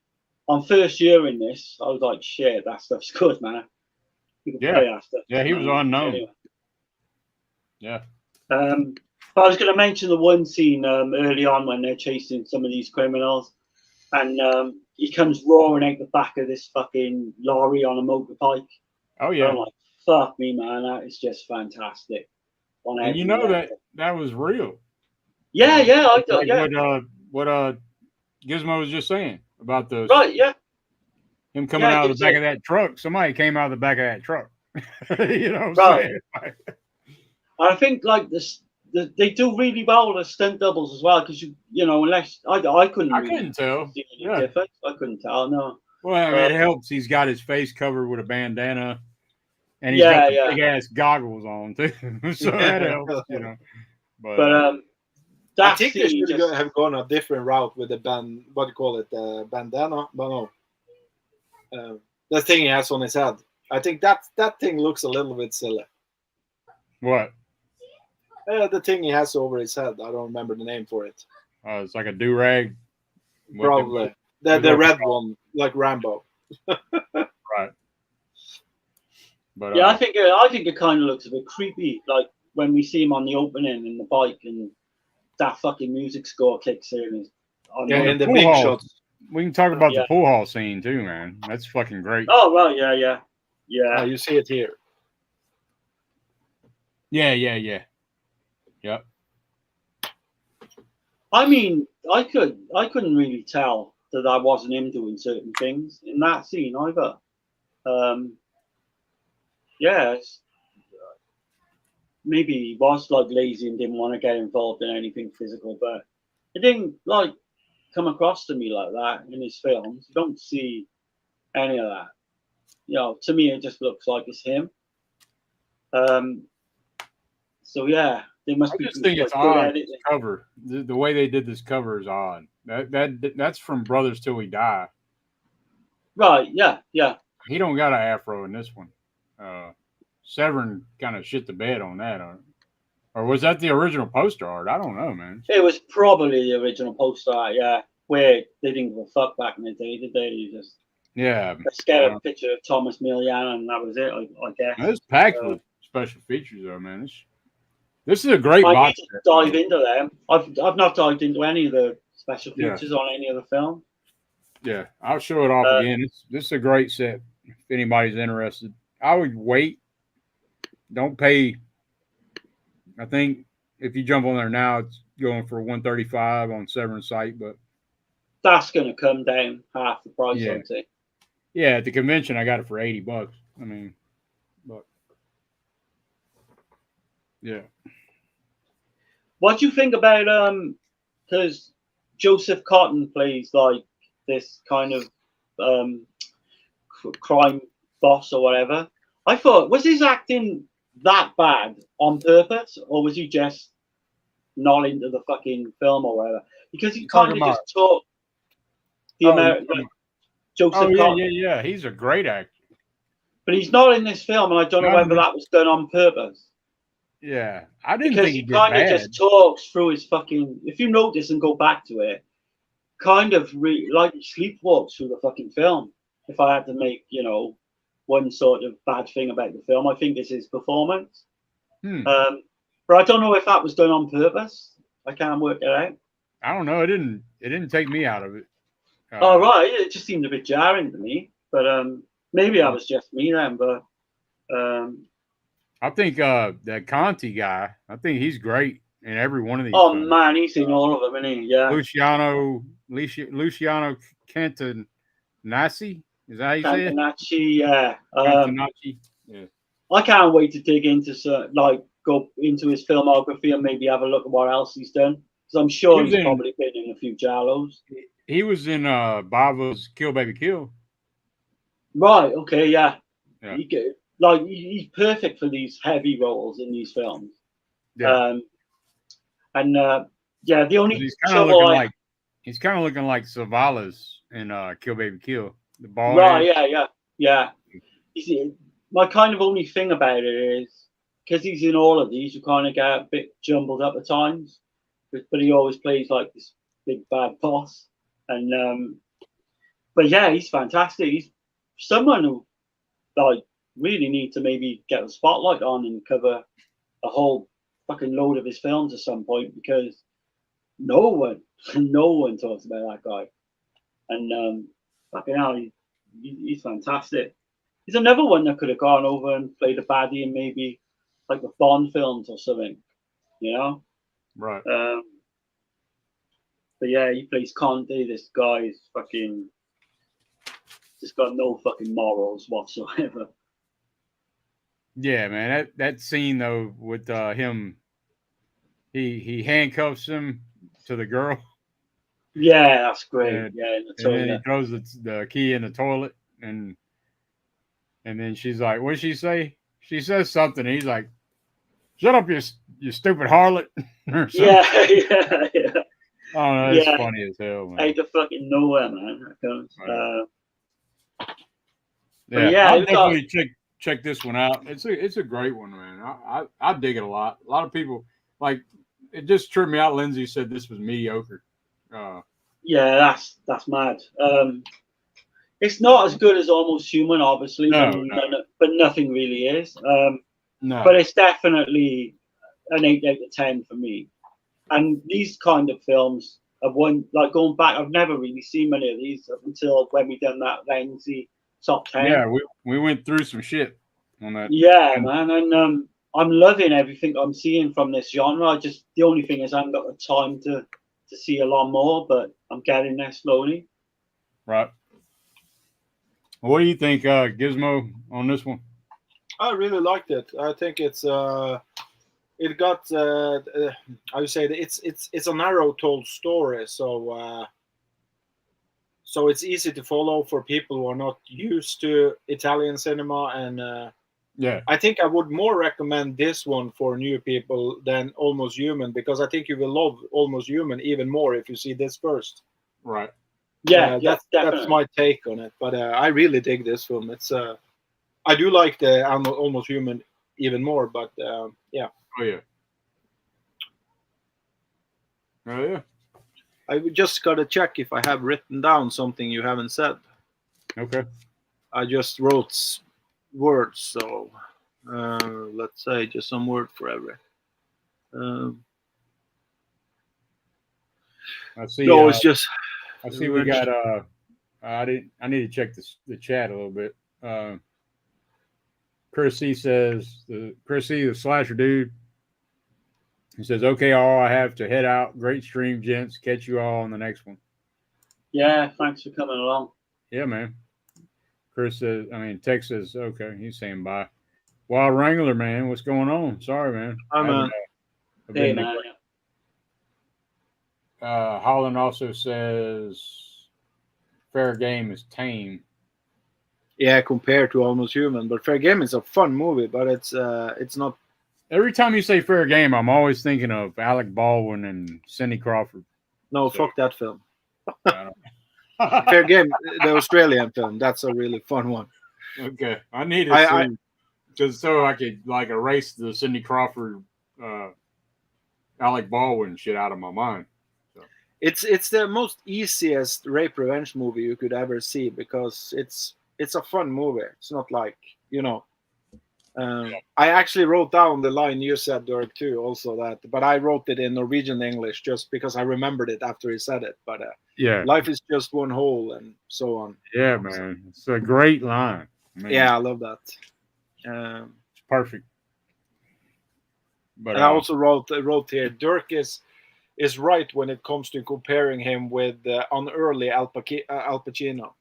on first hearing this, I was like, shit, that stuff's good, man. You can play that stuff. Yeah, he was unknown. Anyway. Yeah. But I was going to mention the one scene early on when they're chasing some of these criminals, and he comes roaring out the back of this fucking lorry on a motorbike. Oh yeah. And I'm like, fuck me, man, that is just fantastic. And you know that was real. Yeah, I do. Like what Gizmo was just saying about the him coming out of the back of that truck. Somebody came out of the back of that truck. You know what I'm saying? I think like this, they do really well with the stunt doubles as well, because unless I couldn't tell. Difference. I couldn't tell. No. Well, I mean, it helps. He's got his face covered with a bandana, and he's got big ass goggles on too, so that helps. But I think they should have gone a different route with the bandana. But no, The thing he has on his head. I think that thing looks a little bit silly. What? The thing he has over his head. I don't remember the name for it. It's like a do rag. Probably the red one, like Rambo. Right. But Yeah, I think it kind of looks a bit creepy, like when we see him on the opening in the bike and that fucking music score kicks in. And the pool big hall. shots. We can talk about Yeah. the pool hall scene too, man. That's fucking great. Oh well, yeah. You see it here. Yeah. Yep. I mean, I couldn't really tell that wasn't him doing certain things in that scene either. Maybe he was like lazy and didn't want to get involved in anything physical, but it didn't like come across to me like that in his films. You don't see any of that. To me, it just looks like it's him. So yeah, they must I be. just think it's odd. This cover, the way they did this cover is odd. That's from Brothers Till We Die. Right? Yeah. He don't got an afro in this one. Severin kind of shit the bed on that, or was that the original poster art? I don't know, man. It was probably the original poster art, yeah. Where they didn't give a fuck back in the day, did they? You just get a picture of Thomas Milian and that was it, I guess. It's packed with special features, though, man. This is a great box. I need to dive into them. I've not dived into any of the special features on any of the film. Yeah, I'll show it off again. This is a great set. If anybody's interested, I would wait. Don't pay. I think if you jump on there now, it's going for $135 on Severin's site, but that's going to come down half the price, I'd say. Yeah, at the convention, I got it for $80. I mean, but yeah. What do you think about because Joseph Cotton plays like this kind of crime boss or whatever? I thought, was his acting that bad on purpose, or was he just not into the fucking film or whatever? Because he kind of just talked the American Joseph Cotton. Yeah, he's a great actor. But he's not in this film, and I don't know whether that was done on purpose. Yeah, I didn't because think he kind of just talks through his fucking. If you notice and go back to it, kind of like he sleepwalks through the fucking film. If I had to make, one sort of bad thing about the film, I think it's his performance. But I don't know if that was done on purpose. I can't work it out. I don't know. It didn't take me out of it. Right. It just seemed a bit jarring to me. But maybe that was just me then. But I think that Conti guy, I think he's great in every one of these. Oh man, he's in all of them, isn't he? Yeah. Luciano Cantanacci. Is that how you say it? Cantanacci, yeah. Cantanacci. Yeah. I can't wait to dig into go into his filmography and maybe have a look at what else he's done. Because I'm sure he's probably been in a few Giallos. He was in Bava's Kill Baby Kill. Right. Okay. Yeah. He's perfect for these heavy roles in these films. Yeah. The only he's kind of looking like Savalas in Kill Baby Kill. The ball. Right. Yeah. You see, my kind of only thing about it is because he's in all of these, you kind of get a bit jumbled up at times. But he always plays like this big bad boss, and but yeah, he's fantastic. He's someone who really need to maybe get a spotlight on and cover a whole fucking load of his films at some point, because no one talks about that guy. And fucking hell, he's fantastic. He's another one that could have gone over and played a baddie in maybe like the Bond films or something, Right. But yeah, he plays Conte. This guy's fucking just got no fucking morals whatsoever. Yeah, man. That scene though with him, he handcuffs him to the girl. Yeah, that's great. And, in the toilet. And then he throws the key in the toilet, and then she's like, "What did she say?" She says something. And he's like, "Shut up, you stupid harlot." Or something. Yeah. Oh no, it's funny as hell, man. Out of fucking nowhere, man. That comes. Yeah, yeah, I'll it got- definitely check this one out. It's a great one, man. I dig it a lot. A lot of people like it. Just tripped me out. Lindsay said this was mediocre. yeah, that's mad. It's not as good as Almost Human, obviously, No, but nothing really is. No, But it's definitely an 8 out of 10 for me. And these kind of films have one, like going back, I've never really seen many of these up until when we done that Lindsay top 10. yeah, we went through some shit on that. Yeah, and, man, and I'm loving everything I'm seeing from this genre. The only thing is I haven't got the time to see a lot more, but I'm getting there slowly. Right. What do you think, Gizmo, on this one? I really liked it. I think it's it got I would say that it's a narrow told story, so it's easy to follow for people who are not used to Italian cinema, and Yeah, I think I would more recommend this one for new people than Almost Human, because I think you will love Almost Human even more if you see this first. right. Yeah, That's definitely. my take on it, but I really dig this film. It's I do like the Almost Human even more, but yeah. Oh yeah. Oh yeah. I just gotta check if I have written down something you haven't said. Okay. I just wrote words, so let's say just some word for every. I see. No, it's just. I see. We got. I need to check the chat a little bit. Chris C says Chris C, the slasher dude. He says, "Okay, all I have to head out. Great stream, gents. Catch you all on the next one." Yeah, thanks for coming along. Yeah, man. Chris says, Tex says, okay. He's saying bye. Wild Wrangler, man. What's going on? Sorry, man. I've Hey, been man. Holland also says Fair Game is tame. Yeah, compared to Almost Human, but Fair Game is a fun movie, but it's not. Every time you say Fair Game, I'm always thinking of Alec Baldwin and Cindy Crawford. No, fuck that film. Fair Game, the Australian film. That's a really fun one. Okay, I need to see just so I could like erase the Cindy Crawford, Alec Baldwin shit out of my mind. So. It's the most easiest rape revenge movie you could ever see, because it's a fun movie. It's not like, I actually wrote down the line you said, Dirk, too, also that, but I wrote it in Norwegian English just because I remembered it after he said it. But yeah, life is just one hole, and so on. Yeah, man, it's a great line. Man. Yeah, I love that. It's perfect. But and I also wrote here, Dirk is right when it comes to comparing him with an early Al Pacino.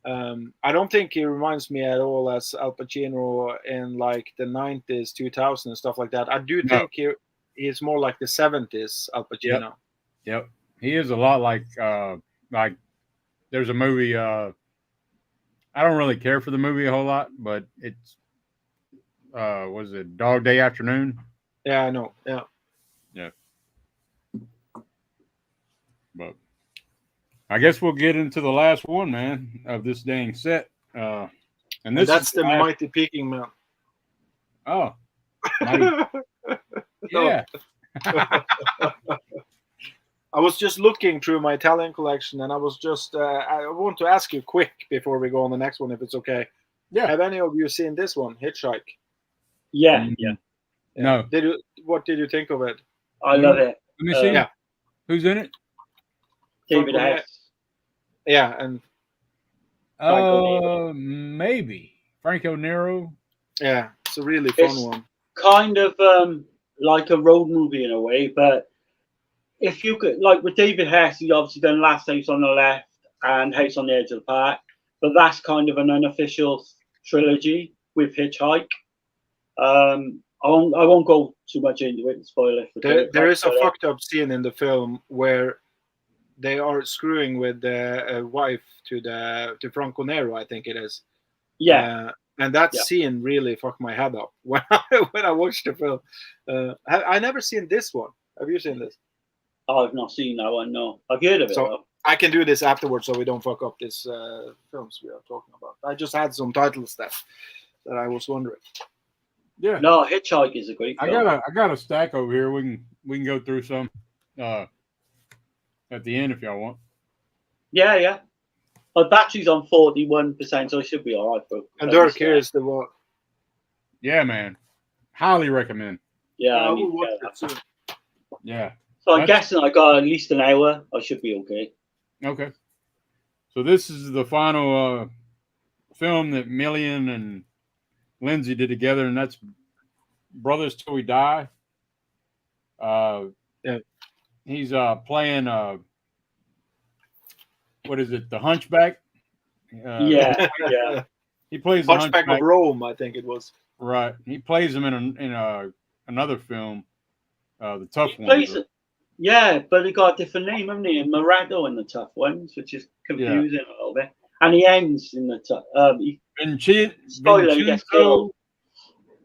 I don't think he reminds me at all as Al Pacino in like the 90s, 2000s, and stuff like that. I do think he's more like the 70s Al Pacino. Yep. He is a lot like there's a movie. I don't really care for the movie a whole lot, but it's was it Dog Day Afternoon? Yeah, I know. Yeah. Yeah. But I guess we'll get into the last one, man, of this dang set. And that's the Mighty Peking Man. Oh. Yeah. I was just looking through my Italian collection, and I was just I want to ask you quick before we go on the next one, if it's okay. Yeah. Have any of you seen this one, Hitchhike? Yeah. No. What did you think of it? I love it. Let me see. Yeah. Who's in it? David S. Yeah, and maybe Franco Nero. Yeah, it's a really fun one. Kind of like a road movie in a way, but if you could, like with David Hess, he's obviously done Last House on the Left and House on the Edge of the Park, but that's kind of an unofficial trilogy with Hitchhike. I won't go too much into it and spoil it. There is a fucked up scene in the film where they are screwing with the wife to Franco Nero, I think it is. Yeah. And that scene really fucked my head up when I watched the film. I never seen this one. Have you seen this? I've not seen that one. No, I've heard of it. So though. I can do this afterwards, so we don't fuck up these films we are talking about. I just had some title stuff that I was wondering. Yeah. No, Hitchhike is a great film. I got a stack over here. We can go through some at the end if y'all want. Yeah. My battery's on 41%, so it should be all right. And Dirk, here is the one. Yeah, man. Highly recommend. Yeah, I I need will to watch get it that. soon. Yeah. So I'm guessing I got at least an hour. I should be okay. Okay. So this is the final film that Millian and Lindsay did together, and that's Brothers Till We Die. Yeah. He's playing what is it? The Hunchback. Yeah. He plays the Hunchback of Rome, I think it was. Right. He plays him in another film, the Tough He One. plays it. Yeah, but he got a different name, haven't he? Moretto in the Tough Ones, which is confusing a little bit. And he ends in the tough. Spoiler, he gets killed.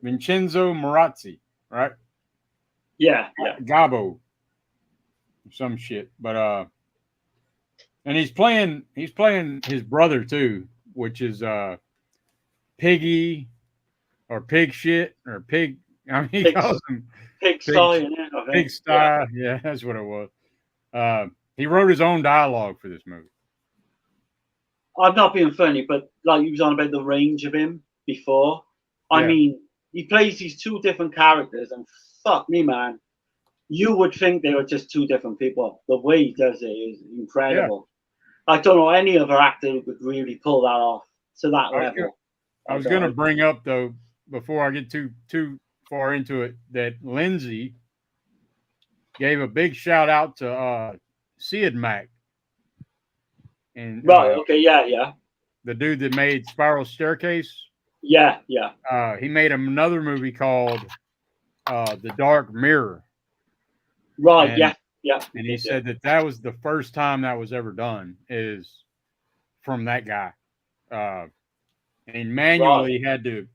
Vincenzo Morazzi, right? Yeah. Gabo, some shit. But and he's playing his brother too, which is Piggy or Pig Shit or Pig. I mean, he calls him Pigsty. Pigsty. Yeah, that's what it was. He wrote his own dialogue for this movie. I'm not being funny, but like you was on about the range of him before. I mean, he plays these two different characters, and fuck me, man, you would think they were just two different people. The way he does it is incredible. Yeah. I don't know any other actor who could really pull that off to that level. I was going to bring up though, before I get too far into it, that Lindsay gave a big shout out to Sid Mack. And right, okay, yeah. The dude that made Spiral Staircase. Yeah. He made another movie called The Dark Mirror. Right, and, yeah. And he said that was the first time that was ever done is from that guy. And manually had to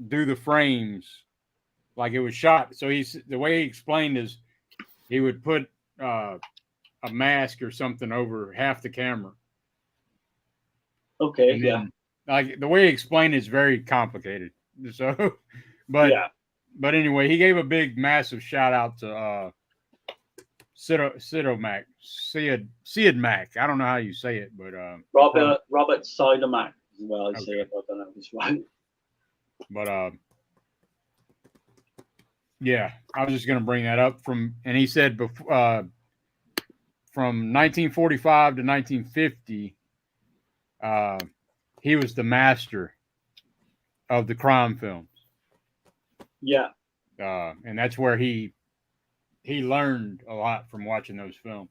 do the frames like it was shot. So the way he explained is he would put a mask or something over half the camera. Okay, then, like the way he explained is very complicated. So, but anyway, he gave a big, massive shout out to Sid Mack. I don't know how you say it, but Robert Sidermack as well. I say it, but I don't know if it's right. But yeah, I was just going to bring that up and he said before, from 1945 to 1950, he was the master of the crime films. Yeah. And that's where he learned a lot from watching those films.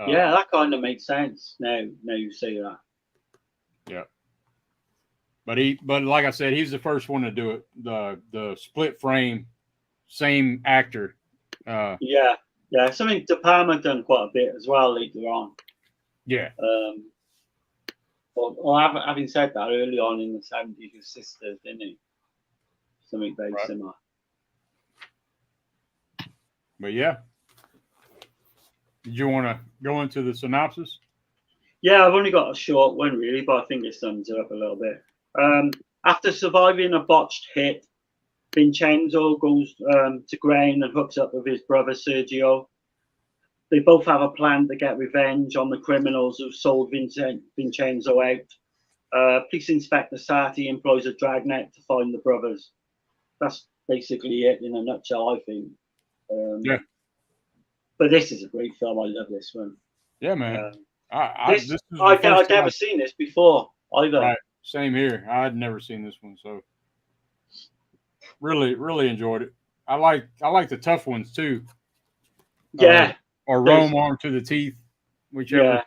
Yeah, that kind of makes sense now you say that. Yeah. But like I said, he's the first one to do it. The split frame, same actor. Yeah. Something De Palma done quite a bit as well later on. Yeah. Well, having said that, early on in the 70s with Sisters, didn't he? Something very similar. But yeah. Did you want to go into the synopsis? Yeah, I've only got a short one really, but I think it sums it up a little bit. After surviving a botched hit, Vincenzo goes to ground and hooks up with his brother Sergio. They both have a plan to get revenge on the criminals who sold Vincenzo out. Police Inspector Sati employs a dragnet to find the brothers. That's basically it in a nutshell, I think. But this is a great film. I love this one. Yeah, man. I've never seen this before either. Right. Same here. I'd never seen this one, so really, really enjoyed it. I like the tough ones too. Yeah. Or Rome Arm to the Teeth, whichever.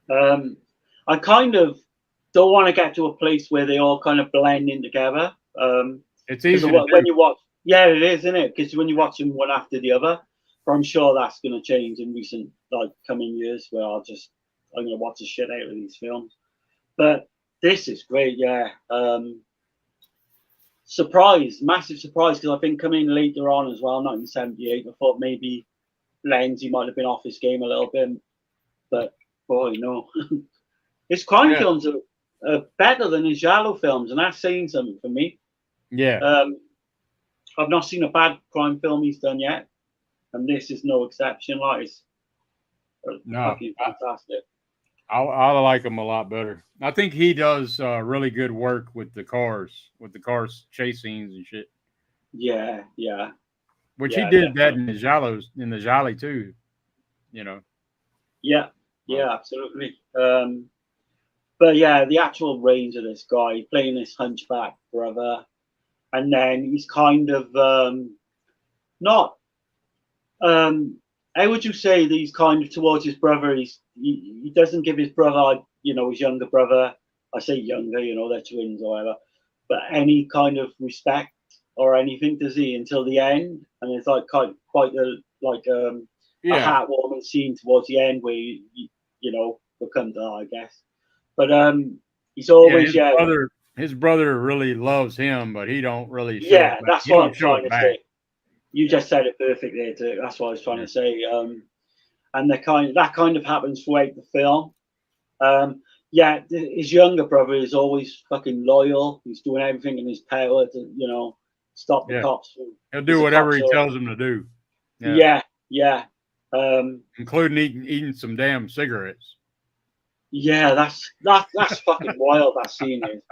Yeah. I kind of don't want to get to a place where they all kind of blend in together. It's easy when you watch. Yeah, it is, isn't it? Because when you watch them one after the other, but I'm sure that's going to change in recent coming years, where I'm going to watch the shit out of these films. But this is great, yeah. Massive surprise, because I think coming later on as well, 1978, I thought maybe lens, he might have been off his game a little bit. But boy, no, his crime films are better than his Giallo films, and that's saying something for me. Yeah. I've not seen a bad crime film he's done yet, and this is no exception. Like, it's fucking fantastic. I like him a lot better. I think he does really good work with the cars chase scenes and shit. Yeah. Which Yeah, he did definitely. that in the Gialli too. You know. Yeah, absolutely. But yeah, the actual range of this guy playing this hunchback brother, and then he's kind of not. How would you say that he's kind of towards his brother? He doesn't give his brother, his younger brother. I say younger, they're twins or whatever, but any kind of respect or anything, does he, until the end? And it's like quite a heartwarming scene towards the end where will come to that, I guess. But he's always his brother really loves him, but he don't really show yeah, it, that's what I'm trying to say. You just said it perfectly there too. That's what I was trying to say. And that kind of happens throughout the film. His younger brother is always fucking loyal. He's doing everything in his power to, stop the cops. He'll do whatever he tells him to do. Yeah. Including eating some damn cigarettes. Yeah, that's fucking wild. That scene is.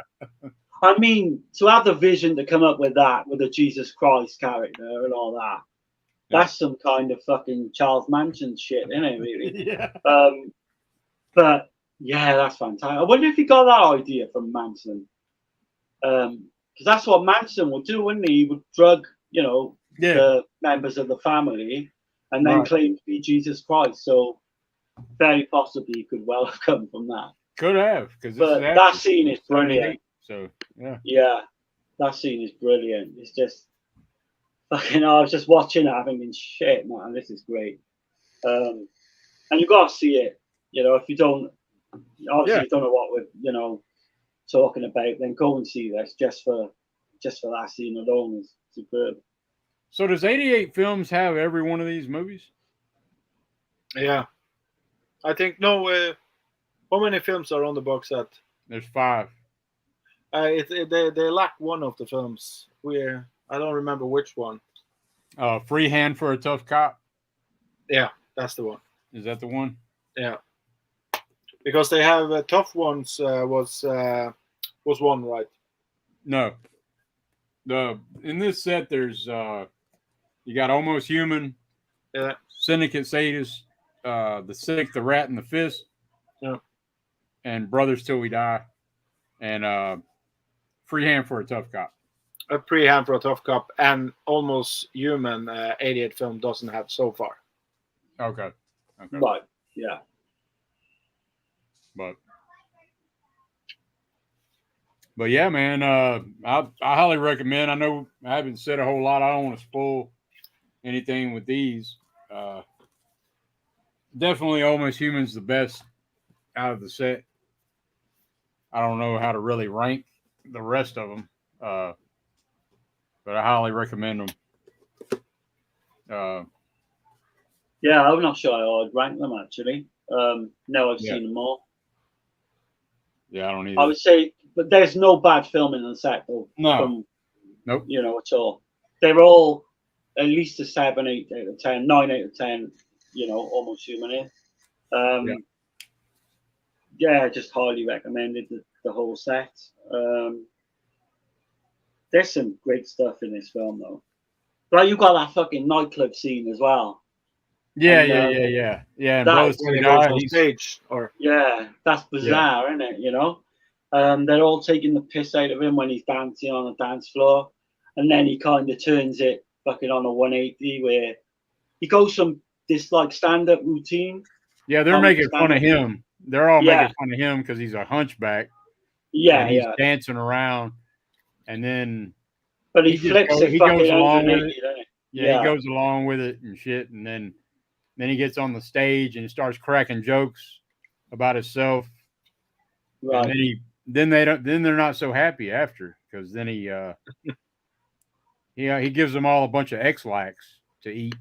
I mean, to have the vision to come up with that, with the Jesus Christ character and all that, that's some kind of fucking Charles Manson shit, isn't it, really? Yeah. But, yeah, that's fantastic. I wonder if he got that idea from Manson. Because that's what Manson would do, wouldn't he? He would drug, the members of the family and then claim to be Jesus Christ. So, very possibly he could well have come from that. Could have. But that scene is brilliant. So, yeah, that scene is brilliant. It's just fucking. I was just watching it, thinking, shit, man, this is great. And you got to see it. If you don't, obviously you don't know what we're, talking about, then go and see this just for that scene alone is superb. So does 88 Films have every one of these movies? Yeah, I think no. How many films are on the box set? There's 5. They lack one of the films. I don't remember which one. Free Hand for a Tough Cop. Yeah, that's the one. Is that the one? Yeah, because they have Tough Ones was one, right? No. In this set there's you got Almost Human, Syndicate Sadist, The Sick, The Rat, and the Fist, and Brothers Till We Die, and Free Hand for a Tough Cop. A Free Hand for a Tough Cop and Almost Human 88 film doesn't have so far. Okay. Right. Yeah. But yeah, man, I highly recommend. I know I haven't said a whole lot. I don't want to spoil anything with these. Definitely Almost Human's the best out of the set. I don't know how to really rank the rest of them, but I highly recommend them. Yeah, I'm not sure I would rank them actually. No, I've seen them all. Yeah, I don't either. I would say, but there's no bad film in the set though. No. Nope. At all. They're all at least a 7, 8 out of 10, 9 out of 10. Almost Human here. Yeah, just highly recommended the whole set. There's some great stuff in this film though. Like you got that fucking nightclub scene as well. Yeah. And Brothers Till We Die on stage, that's bizarre, isn't it? They're all taking the piss out of him when he's dancing on the dance floor, and then he kind of turns it fucking on a 180 where he goes from this like stand-up routine. Yeah, they're making fun of him. They're all making fun of him because he's a hunchback. Yeah, he's dancing around, and then but he flips it. He goes along with it. He goes along with it and shit, and then he gets on the stage and starts cracking jokes about himself. Right. And then they're not so happy after because then he gives them all a bunch of X-Lax to eat.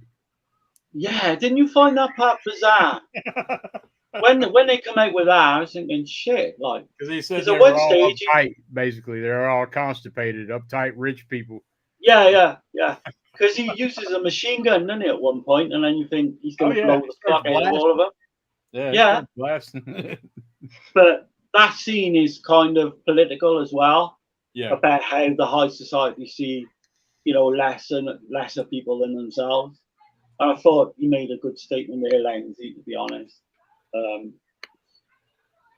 Yeah, didn't you find that part bizarre? When they come out with that, I was thinking, shit, like, Because he said Because they at were one all stage uptight, basically. They're all constipated, uptight, rich people. yeah. Because he uses a machine gun, doesn't he, at one point, and then you think he's going to blow He the starts fuck out of all of them. Yeah, Yeah. he starts blasting. But that scene is kind of political as well, Yeah. about how the high society see, lesser people than themselves. And I thought he made a good statement there, Lindsay, to be honest.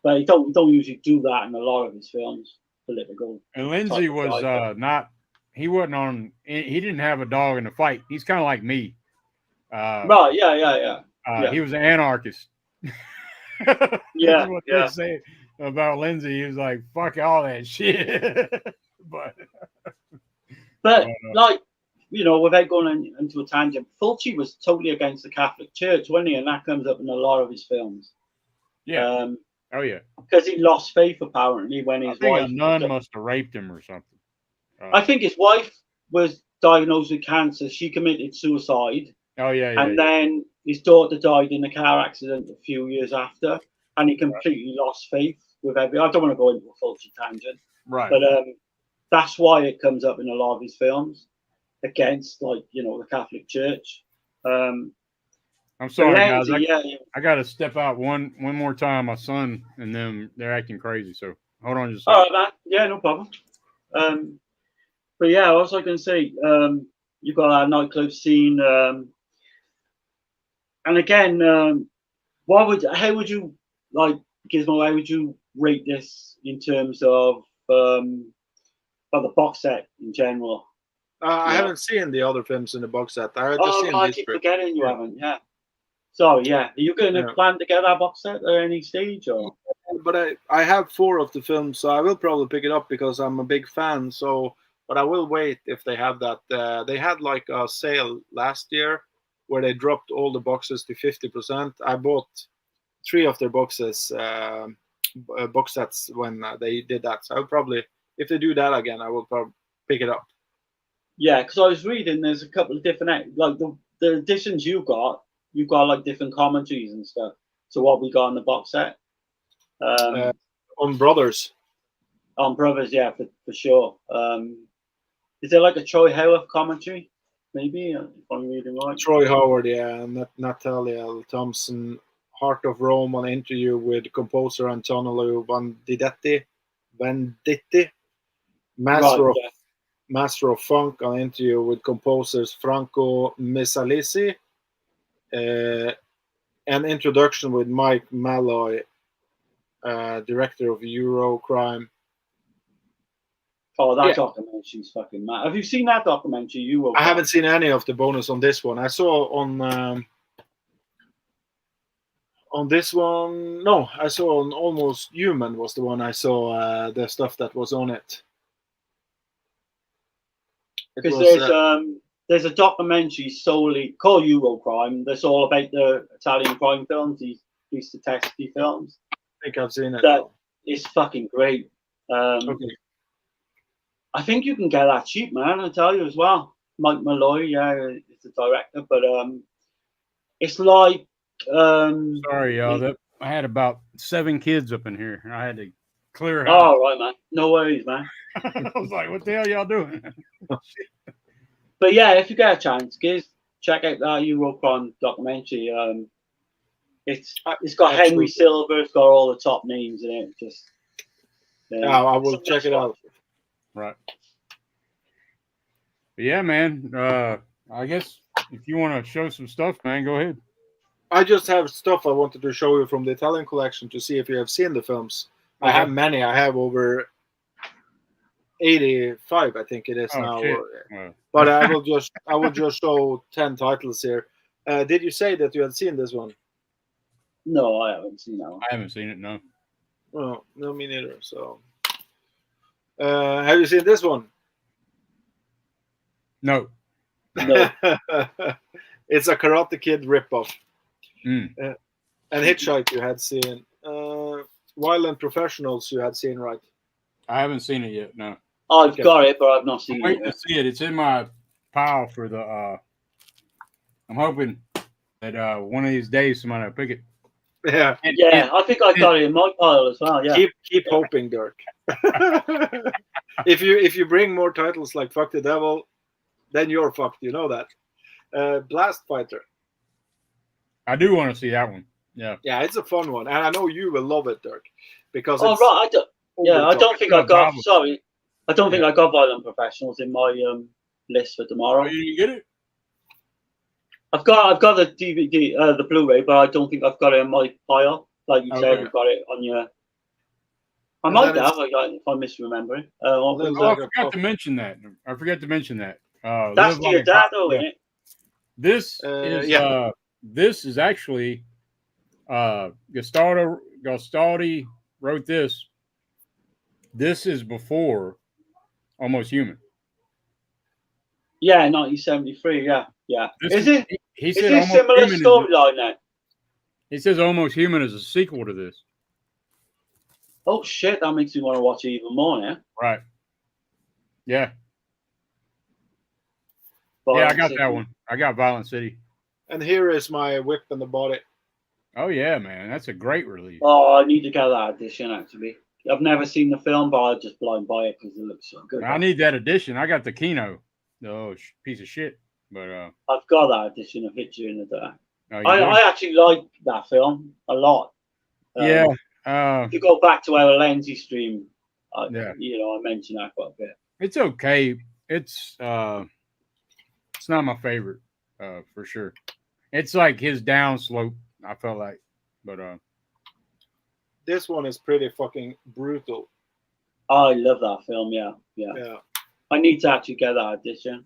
But he don't usually do that in a lot of his films, political. And Lindsay type of was guy. not, he wasn't on, he didn't have a dog in the fight. He's kind of like me. Right, yeah. He was an anarchist. Yeah, What yeah. they say about Lindsay, he was like, fuck all that shit. But like, without going into a tangent, Fulci was totally against the Catholic Church, wasn't he? And that comes up in a lot of his films. Yeah. Oh yeah. Because he lost faith apparently when his wife. A nun must have raped him or something. I think his wife was diagnosed with cancer. She committed suicide. Oh yeah. And then his daughter died in a car accident a few years after, and he completely lost faith with everything. I don't want to go into a Fulci tangent, right? But that's why it comes up in a lot of his films against, the Catholic Church. I'm sorry, guys. I got to step out one more time. My son and them, they're acting crazy. So hold on just a second. All right, man. Yeah, no problem. But yeah, what was I going to say? You've got that nightclub scene. And again, how would you, like, Gizmo, how would you rate this in terms of the box set in general? I haven't seen the other films in the box set. I just seen I these keep three. forgetting you haven't. Yeah. Sorry. Yeah. Are you going to plan to get that box set at any stage, or? But I have 4 of the films, so I will probably pick it up because I'm a big fan. So, but I will wait if they have that. They had like a sale last year where they dropped all the boxes to 50%. I bought 3 of their boxes, box sets when they did that. So I'll probably, if they do that again, I will probably pick it up. Yeah, because I was reading, there's a couple of different, like the editions you've got like different commentaries and stuff. So what we got in the box set? On Brothers. On Brothers, yeah, for sure. Is there like a Troy Howarth commentary? Maybe, if I'm reading right. Troy Howard, yeah, and Natalia Thompson. Heart of Rome, an interview with composer Antonio Venditti. Master of Funk, an interview with composers Franco Misalisi. An introduction with Mike Malloy, director of Eurocrime. Oh, that documentary's fucking mad. Have you seen that documentary? I haven't seen any of the bonus on this one. I saw on this one. No, I saw on Almost Human was the one I saw the stuff that was on it. Because there's a documentary solely called Eurocrime that's all about the Italian crime films, these catastrophe films. I think I've seen it. That is fucking great. Okay. I think you can get that cheap, man. I tell you as well. Mike Malloy, yeah, is the director, but it's like. Sorry, y'all. I had about 7 kids up in here. I had to clear. Oh, right, man. No worries, man. I was like, "What the hell y'all doing?" But yeah, if you get a chance, guys, check out that Eurocrime documentary. It's got Henry Silver. It's got all the top names in it. Just I will check it out. Right. But yeah, man. I guess if you want to show some stuff, man, go ahead. I just have stuff I wanted to show you from the Italian collection to see if you have seen the films. Okay. I have many. I have over 85, I think it is now. Well. But I will just show 10 titles here. Did you say that you had seen this one? No, I haven't seen that one. I haven't seen it, no. Oh, no, me neither. So, have you seen this one? No. It's a Karate Kid ripoff. And Hitchhike you had seen. Violent Professionals you had seen, right? I haven't seen it yet, no. I've got it, but I've not seen it. Waiting to see it. It's in my pile for the. I'm hoping that one of these days somebody will pick it. Yeah. Yeah, I think I got it in my pile as well. Yeah. Keep hoping, Dirk. If you bring more titles like Fuck the Devil, then you're fucked. You know that. Blast Fighter. I do want to see that one. Yeah. Yeah, it's a fun one, and I know you will love it, Dirk, because Oh it's right, I don't think I got. Bible. Sorry, I don't think I got Violent Professionals in my list for tomorrow. Oh, you didn't get it? I've got the DVD, the Blu-ray, but I don't think I've got it in my pile. Like you said, Okay. you've got it on your. I And might then have, if I'm misremembering. Well, Oh, I forgot to mention that. That's Live to your Like a dad, Pop- though, yeah. isn't it? This is actually Gastaldi wrote this. This is before Almost Human. Yeah, 1973. Yeah. This Is it? He Is said it a Almost similar Human storyline then? He says Almost Human is a sequel to this. Oh shit, that makes me want to watch it even more now. Right. Yeah. Violent I got City. that one. I got Violent City. And here is my Whip in the Body. Oh yeah, man. That's a great release. Oh, I need to get that edition actually. I've never seen the film, but I just blind buy it because it looks so good. I need that edition. I got the Kino. Oh, piece of shit. But I've got that edition of Hit You in the Dark. oh, you do? I actually like that film a lot. Yeah. To go back to our Lenzy stream, Yeah. I mentioned that quite a bit. It's okay. It's not my favorite, for sure. It's like his downslope, I felt like. But This one is pretty fucking brutal. I love that film. Yeah. Yeah. I need to actually get that edition.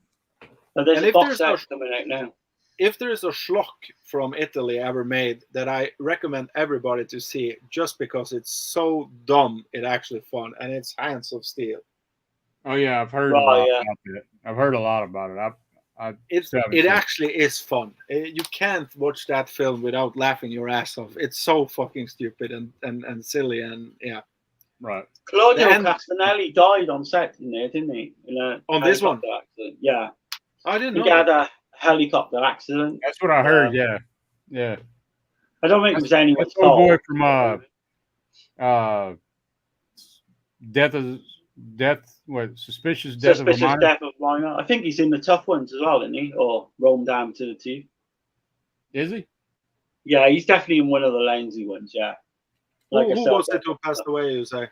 But there's And a if box there's set coming out now. If there's a schlock from Italy ever made that I recommend everybody to see, just because it's so dumb, it's actually fun, and it's Hands of Steel. oh yeah, I've heard Right, a lot yeah. about it. I've heard a lot about it. It actually is fun. You can't watch that film without laughing your ass off. It's so fucking stupid and silly, and yeah. right. Claudio And- Castanelli died on set in there, didn't he? On this one? helicopter accident. Yeah. I didn't He know. had a helicopter accident. That's what I heard. Yeah. I don't think it was anyone's That's old boy fault. from Suspicious Death Suspicious of a Minor. Death of a Minor. I think he's in the tough ones as well, isn't he? Or Rome Down to the Teeth. Is he? Yeah, he's definitely in one of the Lenzy ones, yeah. Who I said, was it who passed away, you say?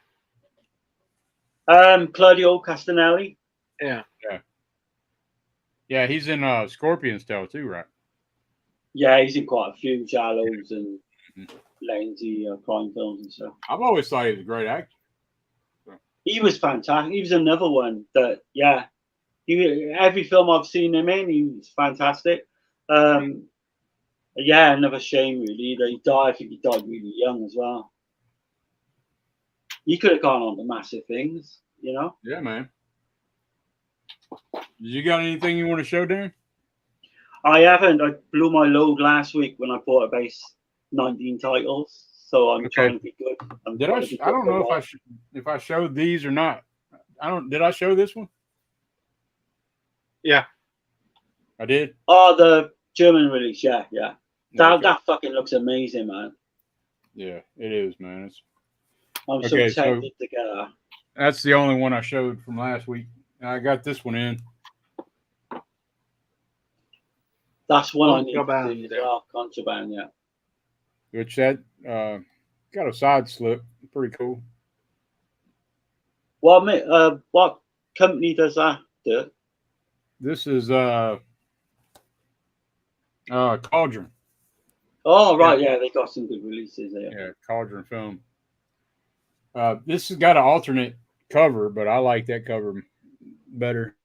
Claudio Castanelli. Yeah. Yeah, he's in Scorpion's Tail too, right? Yeah, he's in quite a few Giallos and Lenzy crime films and stuff. I've always thought he was a great actor. He was fantastic. He was another one that, yeah, every film I've seen him in, he was fantastic. Yeah, another shame really that he died. I think he died really young as well. He could have gone on to massive things, you know. Yeah, man. You got anything you want to show, Darren? I haven't. I blew my load last week when I bought about 19 titles, so I'm trying to be good. I don't know if I showed these or not. Did I show this one? Yeah. I did. Oh, the German release, yeah. Okay. That fucking looks amazing, man. Yeah, it is, man. I'm Okay, so tempted to get that. That's the only one I showed from last week. I got this one in. That's one I need Contraband, to do as well. Contraband, yeah. Which that got a side slip. Pretty cool. What company does that do? This is Cauldron. Oh, right, yeah, they got some good releases there. Yeah, Cauldron Film. This has got an alternate cover, but I like that cover better.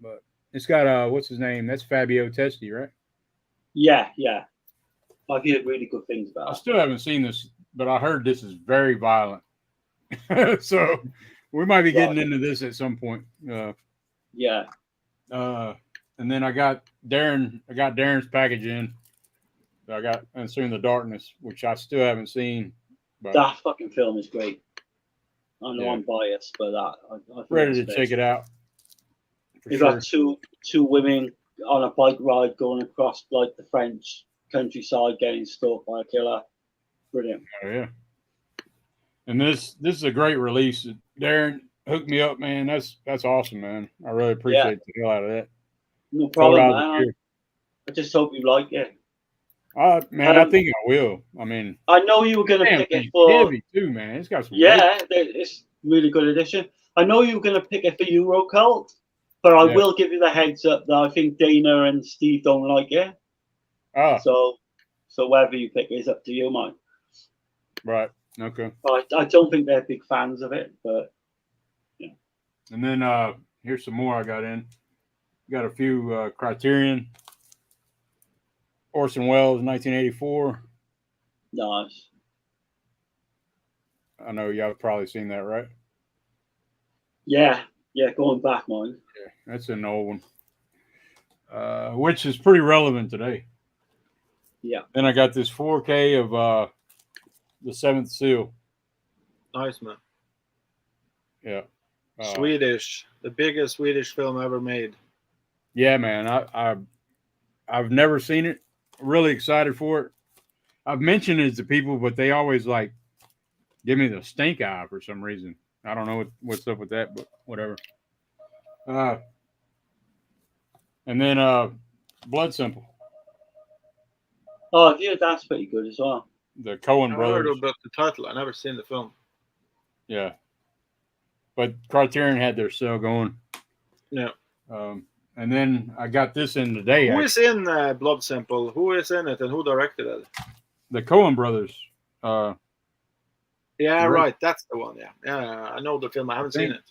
But it's got what's his name? That's Fabio Testi, right? Yeah. I've heard really good things about I it. still haven't seen this, but I heard this is very violent. So we might be getting into this at some point. Yeah. And then I got Darren's package in. So I got Unseen the Darkness, which I still haven't seen. But That fucking film is great. I know Yeah. I'm biased, but I think ready to it's check best. it out. For You've sure. got two women on a bike ride going across like the French countryside getting stalked by a killer. Brilliant. Oh, yeah. And this is a great release. Darren hooked me up, man. That's awesome, man. I really appreciate the hell out of that. No problem, $4 a man. year. I just hope you like it. Man, I think I will. I mean, I know you were going to damn, pick it it's for. heavy too, man. It's got some weight. Yeah, it's really good addition. I know you were going to pick it for Eurocult, but I will give you the heads up that I think Dana and Steve don't like it. Ah, So whatever you pick is up to you, mate. right. Okay. I don't think they're big fans of it, but yeah. And then here's some more I got in. Got a few Criterion. Orson Welles, 1984. Nice. I know y'all have probably seen that, right? Yeah, going back, man. Yeah, that's an old one, which is pretty relevant today. Yeah. Then I got this 4K of The Seventh Seal. Nice, man. Yeah. Swedish, the biggest Swedish film ever made. Yeah, man. I've never seen it. Really excited for it. I've mentioned it to people, but they always like give me the stink eye for some reason. I don't know what's up with that, but whatever. And then Blood Simple. Oh, yeah, that's pretty good as well. The Coen I brothers. heard about the title. I never seen the film. Yeah. But Criterion had their sale going. Yeah. And then I got this in today. Who is in Blood Simple? Who is in it and who directed it? The Coen brothers. Yeah, Right. right. That's the one. Yeah. Yeah. I know the film. I haven't seen it.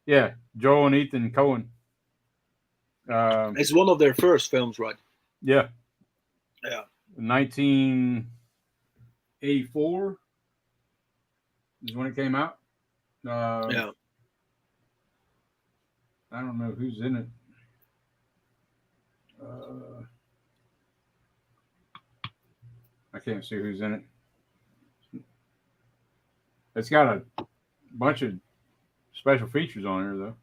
Yeah, Joel and Ethan Coen. It's one of their first films, right? Yeah. Yeah. 1984 is when it came out. Yeah. I don't know who's in it. I can't see who's in it. It's got a bunch of special features on here, though.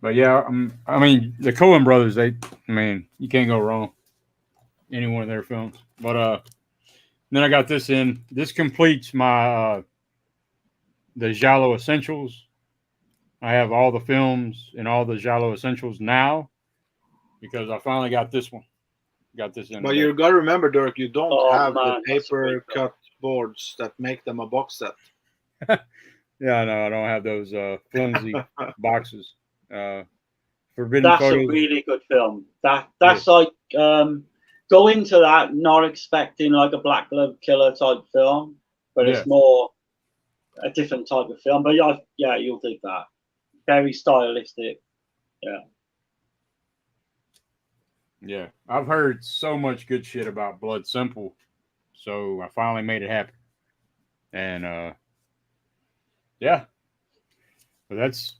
But yeah, I mean, the Coen brothers, you can't go wrong. Any one of their films. But then I got this in. This completes my the Giallo Essentials. I have all the films and all the Giallo Essentials now because I finally got this one. Got this in. But you got to remember, Dirk, you don't have the that's paper cut boards that make them a box set. Yeah, I know. I don't have those flimsy boxes. Forbidden That's Photos. a really good film. That's like go into that not expecting like a Black Glove Killer type film, but it's more a different type of film. But yeah, you'll dig that. Very stylistic. Yeah. Yeah, I've heard so much good shit about Blood Simple, so I finally made it happen. And yeah, but that's.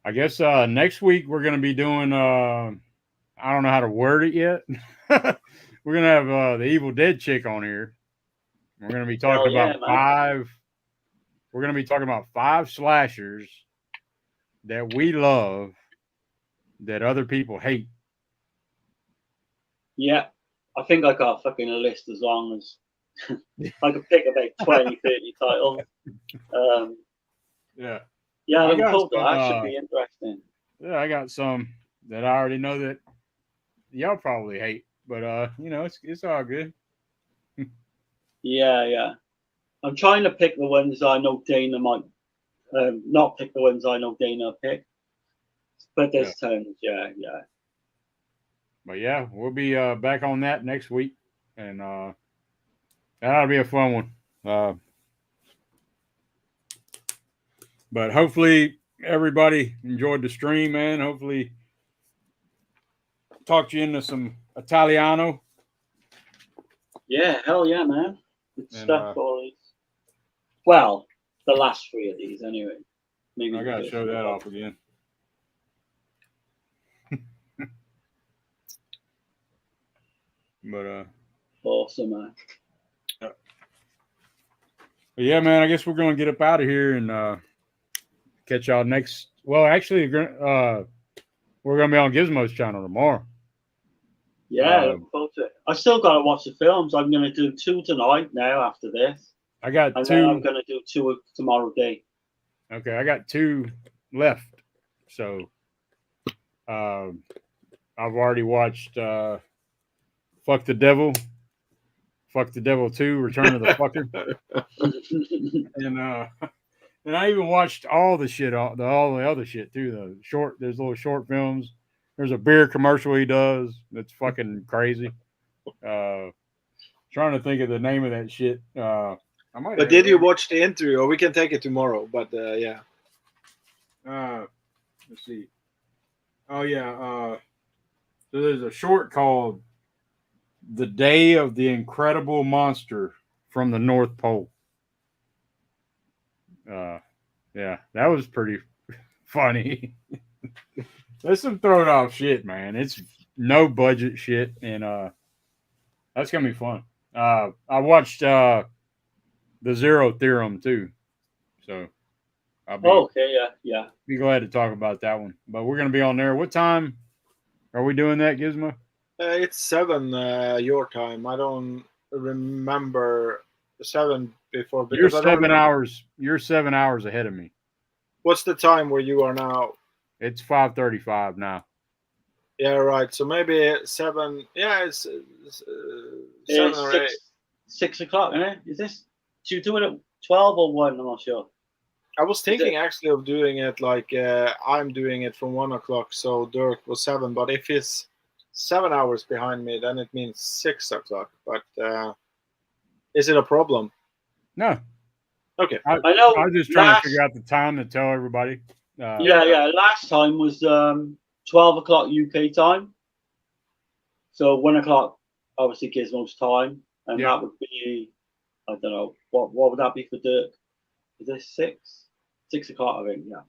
I guess next week we're going to be doing. I don't know how to word it yet. We're going to have the Evil Dead chick on here. We're going to be talking about five. We're going to be talking about 5 slashers that we love that other people hate. Yeah, I think I got fucking a list as long as I could pick about 20, 30 titles. Yeah. Yeah, I'm told that should be interesting. Yeah, I got some that I already know that y'all probably hate, but it's all good. Yeah. I'm trying to pick the ones I know Dana might not pick the ones I know Dana pick. But there's tons, yeah. But yeah, we'll be back on that next week, and that'll be a fun one. But hopefully everybody enjoyed the stream, man. Hopefully talked you into some Italiano. Yeah, hell yeah, man. Good stuff for all these. Well, the last 3 of these anyway. Maybe I gotta show that off again. But awesome, man. But yeah, man, I guess we're gonna get up out of here and catch y'all next. Well, actually, we're we're gonna be on Gizmo's channel tomorrow. Yeah, look forward to it. I still got to watch the films. I'm going to do 2 tonight now after this. I got And 2. then I'm going to do 2 tomorrow day. Okay, I got 2 left. So I've already watched Fuck the Devil 2, Return of the Fucker. And I even watched all the shit, all the other shit too. There's little short films. There's a beer commercial he does that's fucking crazy. Trying to think of the name of that shit. But did you watch the interview? Or we can take it tomorrow. But yeah. Let's see. Oh yeah. So there's a short called "The Day of the Incredible Monster from the North Pole." Yeah, that was pretty funny. There's some thrown off shit, man. It's no budget shit, and that's gonna be fun. I watched the Zero Theorem too, so I'll be glad to talk about that one. But we're gonna be on there. What time are we doing that, Gizmo? It's 7 your time. I don't remember 7 before. You're 7 hours. You're 7 hours ahead of me. What's the time where you are now? It's 5:35 now. Yeah, right. So maybe 7. Yeah, it's 7 or 8. 6 o'clock, isn't it? Is this? Do you do it at 12 or 1? I'm not sure. I was thinking actually of doing it like I'm doing it from 1 o'clock. So Dirk was 7. But if he's 7 hours behind me, then it means 6 o'clock. But is it a problem? No. Okay. I know. I was just trying to figure out the time to tell everybody. Yeah. Last time was 12 o'clock UK time. So 1 o'clock, obviously Gizmo's time, and that would be, I don't know, what would that be for Dirk? Is this 6 o'clock? I think. Yeah.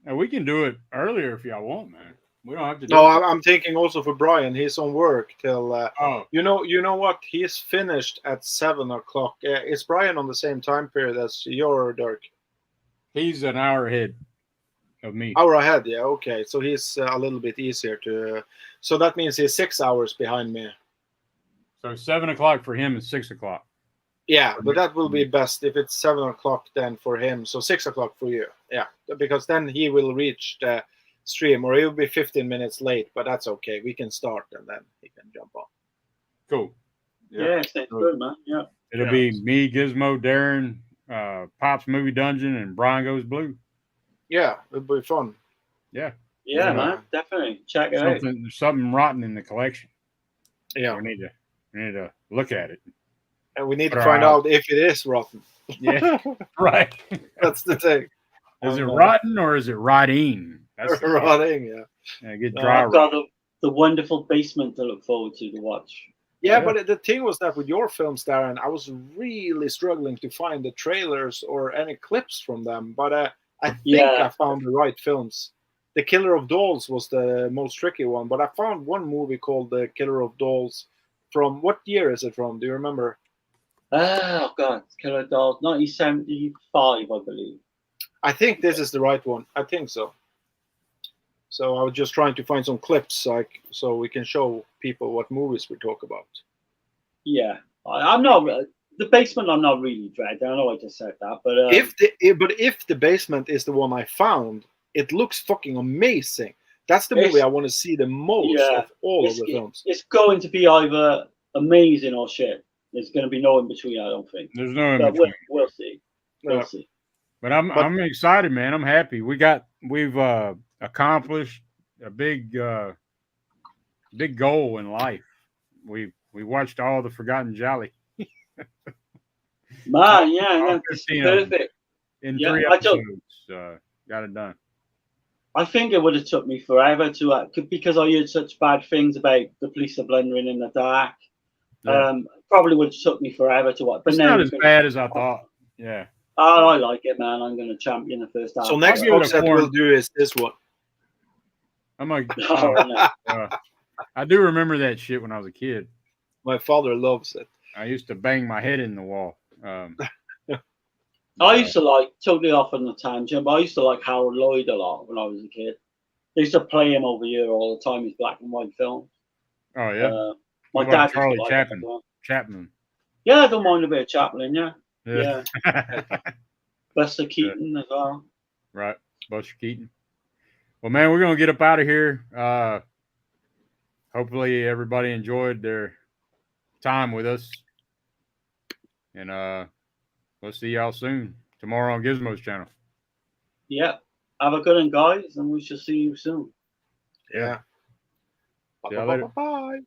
And we can do it earlier if y'all want, man. We don't have to. No, I'm thinking also for Brian. He's on work till. You know what? He's finished at 7 o'clock. Is Brian on the same time period as your Dirk? He's an hour ahead of me. Hour ahead, yeah. Okay, so he's a little bit easier to. So that means he's 6 hours behind me. So 7 o'clock for him is 6 o'clock. Yeah, but that will be best if it's 7 o'clock then for him. So 6 o'clock for you. Yeah, because then he will reach the stream, or he'll be 15 minutes late, but that's okay. We can start and then he can jump on. Cool. Yeah, sounds good, man. Yeah. It'll be me, Gizmo, Darren, Pop's Movie Dungeon, and Brian Goes Blue. Yeah, it'll be fun. Yeah. Yeah, man, definitely check it out. There's something rotten in the collection. Yeah, we need to look at it, and we need to find out if it is rotten. Yeah, right. That's the thing. Is it rotten or is it rotting? That's rotting. Yeah, get dry. I've got the wonderful basement to look forward to watch. Yeah, but the thing was that with your films, Darren, I was really struggling to find the trailers or any clips from them. But I think I found the right films. The Killer of Dolls was the most tricky one, but I found one movie called The Killer of Dolls. From what year is it from? Do you remember? Oh God, Killer of Dolls, 1975, I believe. I think this is the right one. I think so. So I was just trying to find some clips, so we can show people what movies we talk about. Yeah, I'm not. The basement, I'm not really dragged. I know I just said that, but if the basement is the one I found, it looks fucking amazing. That's the movie I want to see the most of all of the films. It's going to be either amazing or shit. There's going to be no in between. I don't think. There's no in between. We'll see. We'll see. But I'm excited, man. I'm happy. We've accomplished a big goal in life. We watched all the Forgotten Gialli. Man, yeah, that's perfect. In 3 episodes, got it done. I think it would have took me forever to because I heard such bad things about the police are blundering in the dark. Yeah. Probably would have took me forever to watch. But it's not as bad as I thought. Yeah. Oh, I like it, man. I'm going to champion the first half. So next box that we'll do is this one. I'm like, I do remember that shit when I was a kid. My father loves it. I used to bang my head in the wall. I used to like, totally off on the tangent, but I used to like Harold Lloyd a lot when I was a kid. They used to play him over here all the time. His black and white films. Oh yeah. My What about dad used to Charlie like Chaplin? it as well. Chapman. Yeah, I don't mind a bit of Chaplin. Yeah. Buster Keaton as well. Right, Buster Keaton. Well, man, we're gonna get up out of here. Hopefully, everybody enjoyed their time with us, and we'll see y'all soon tomorrow on Gizmo's channel. Yeah. Have a good one, guys, and we shall see you soon. Yeah. See y'all later. Bye.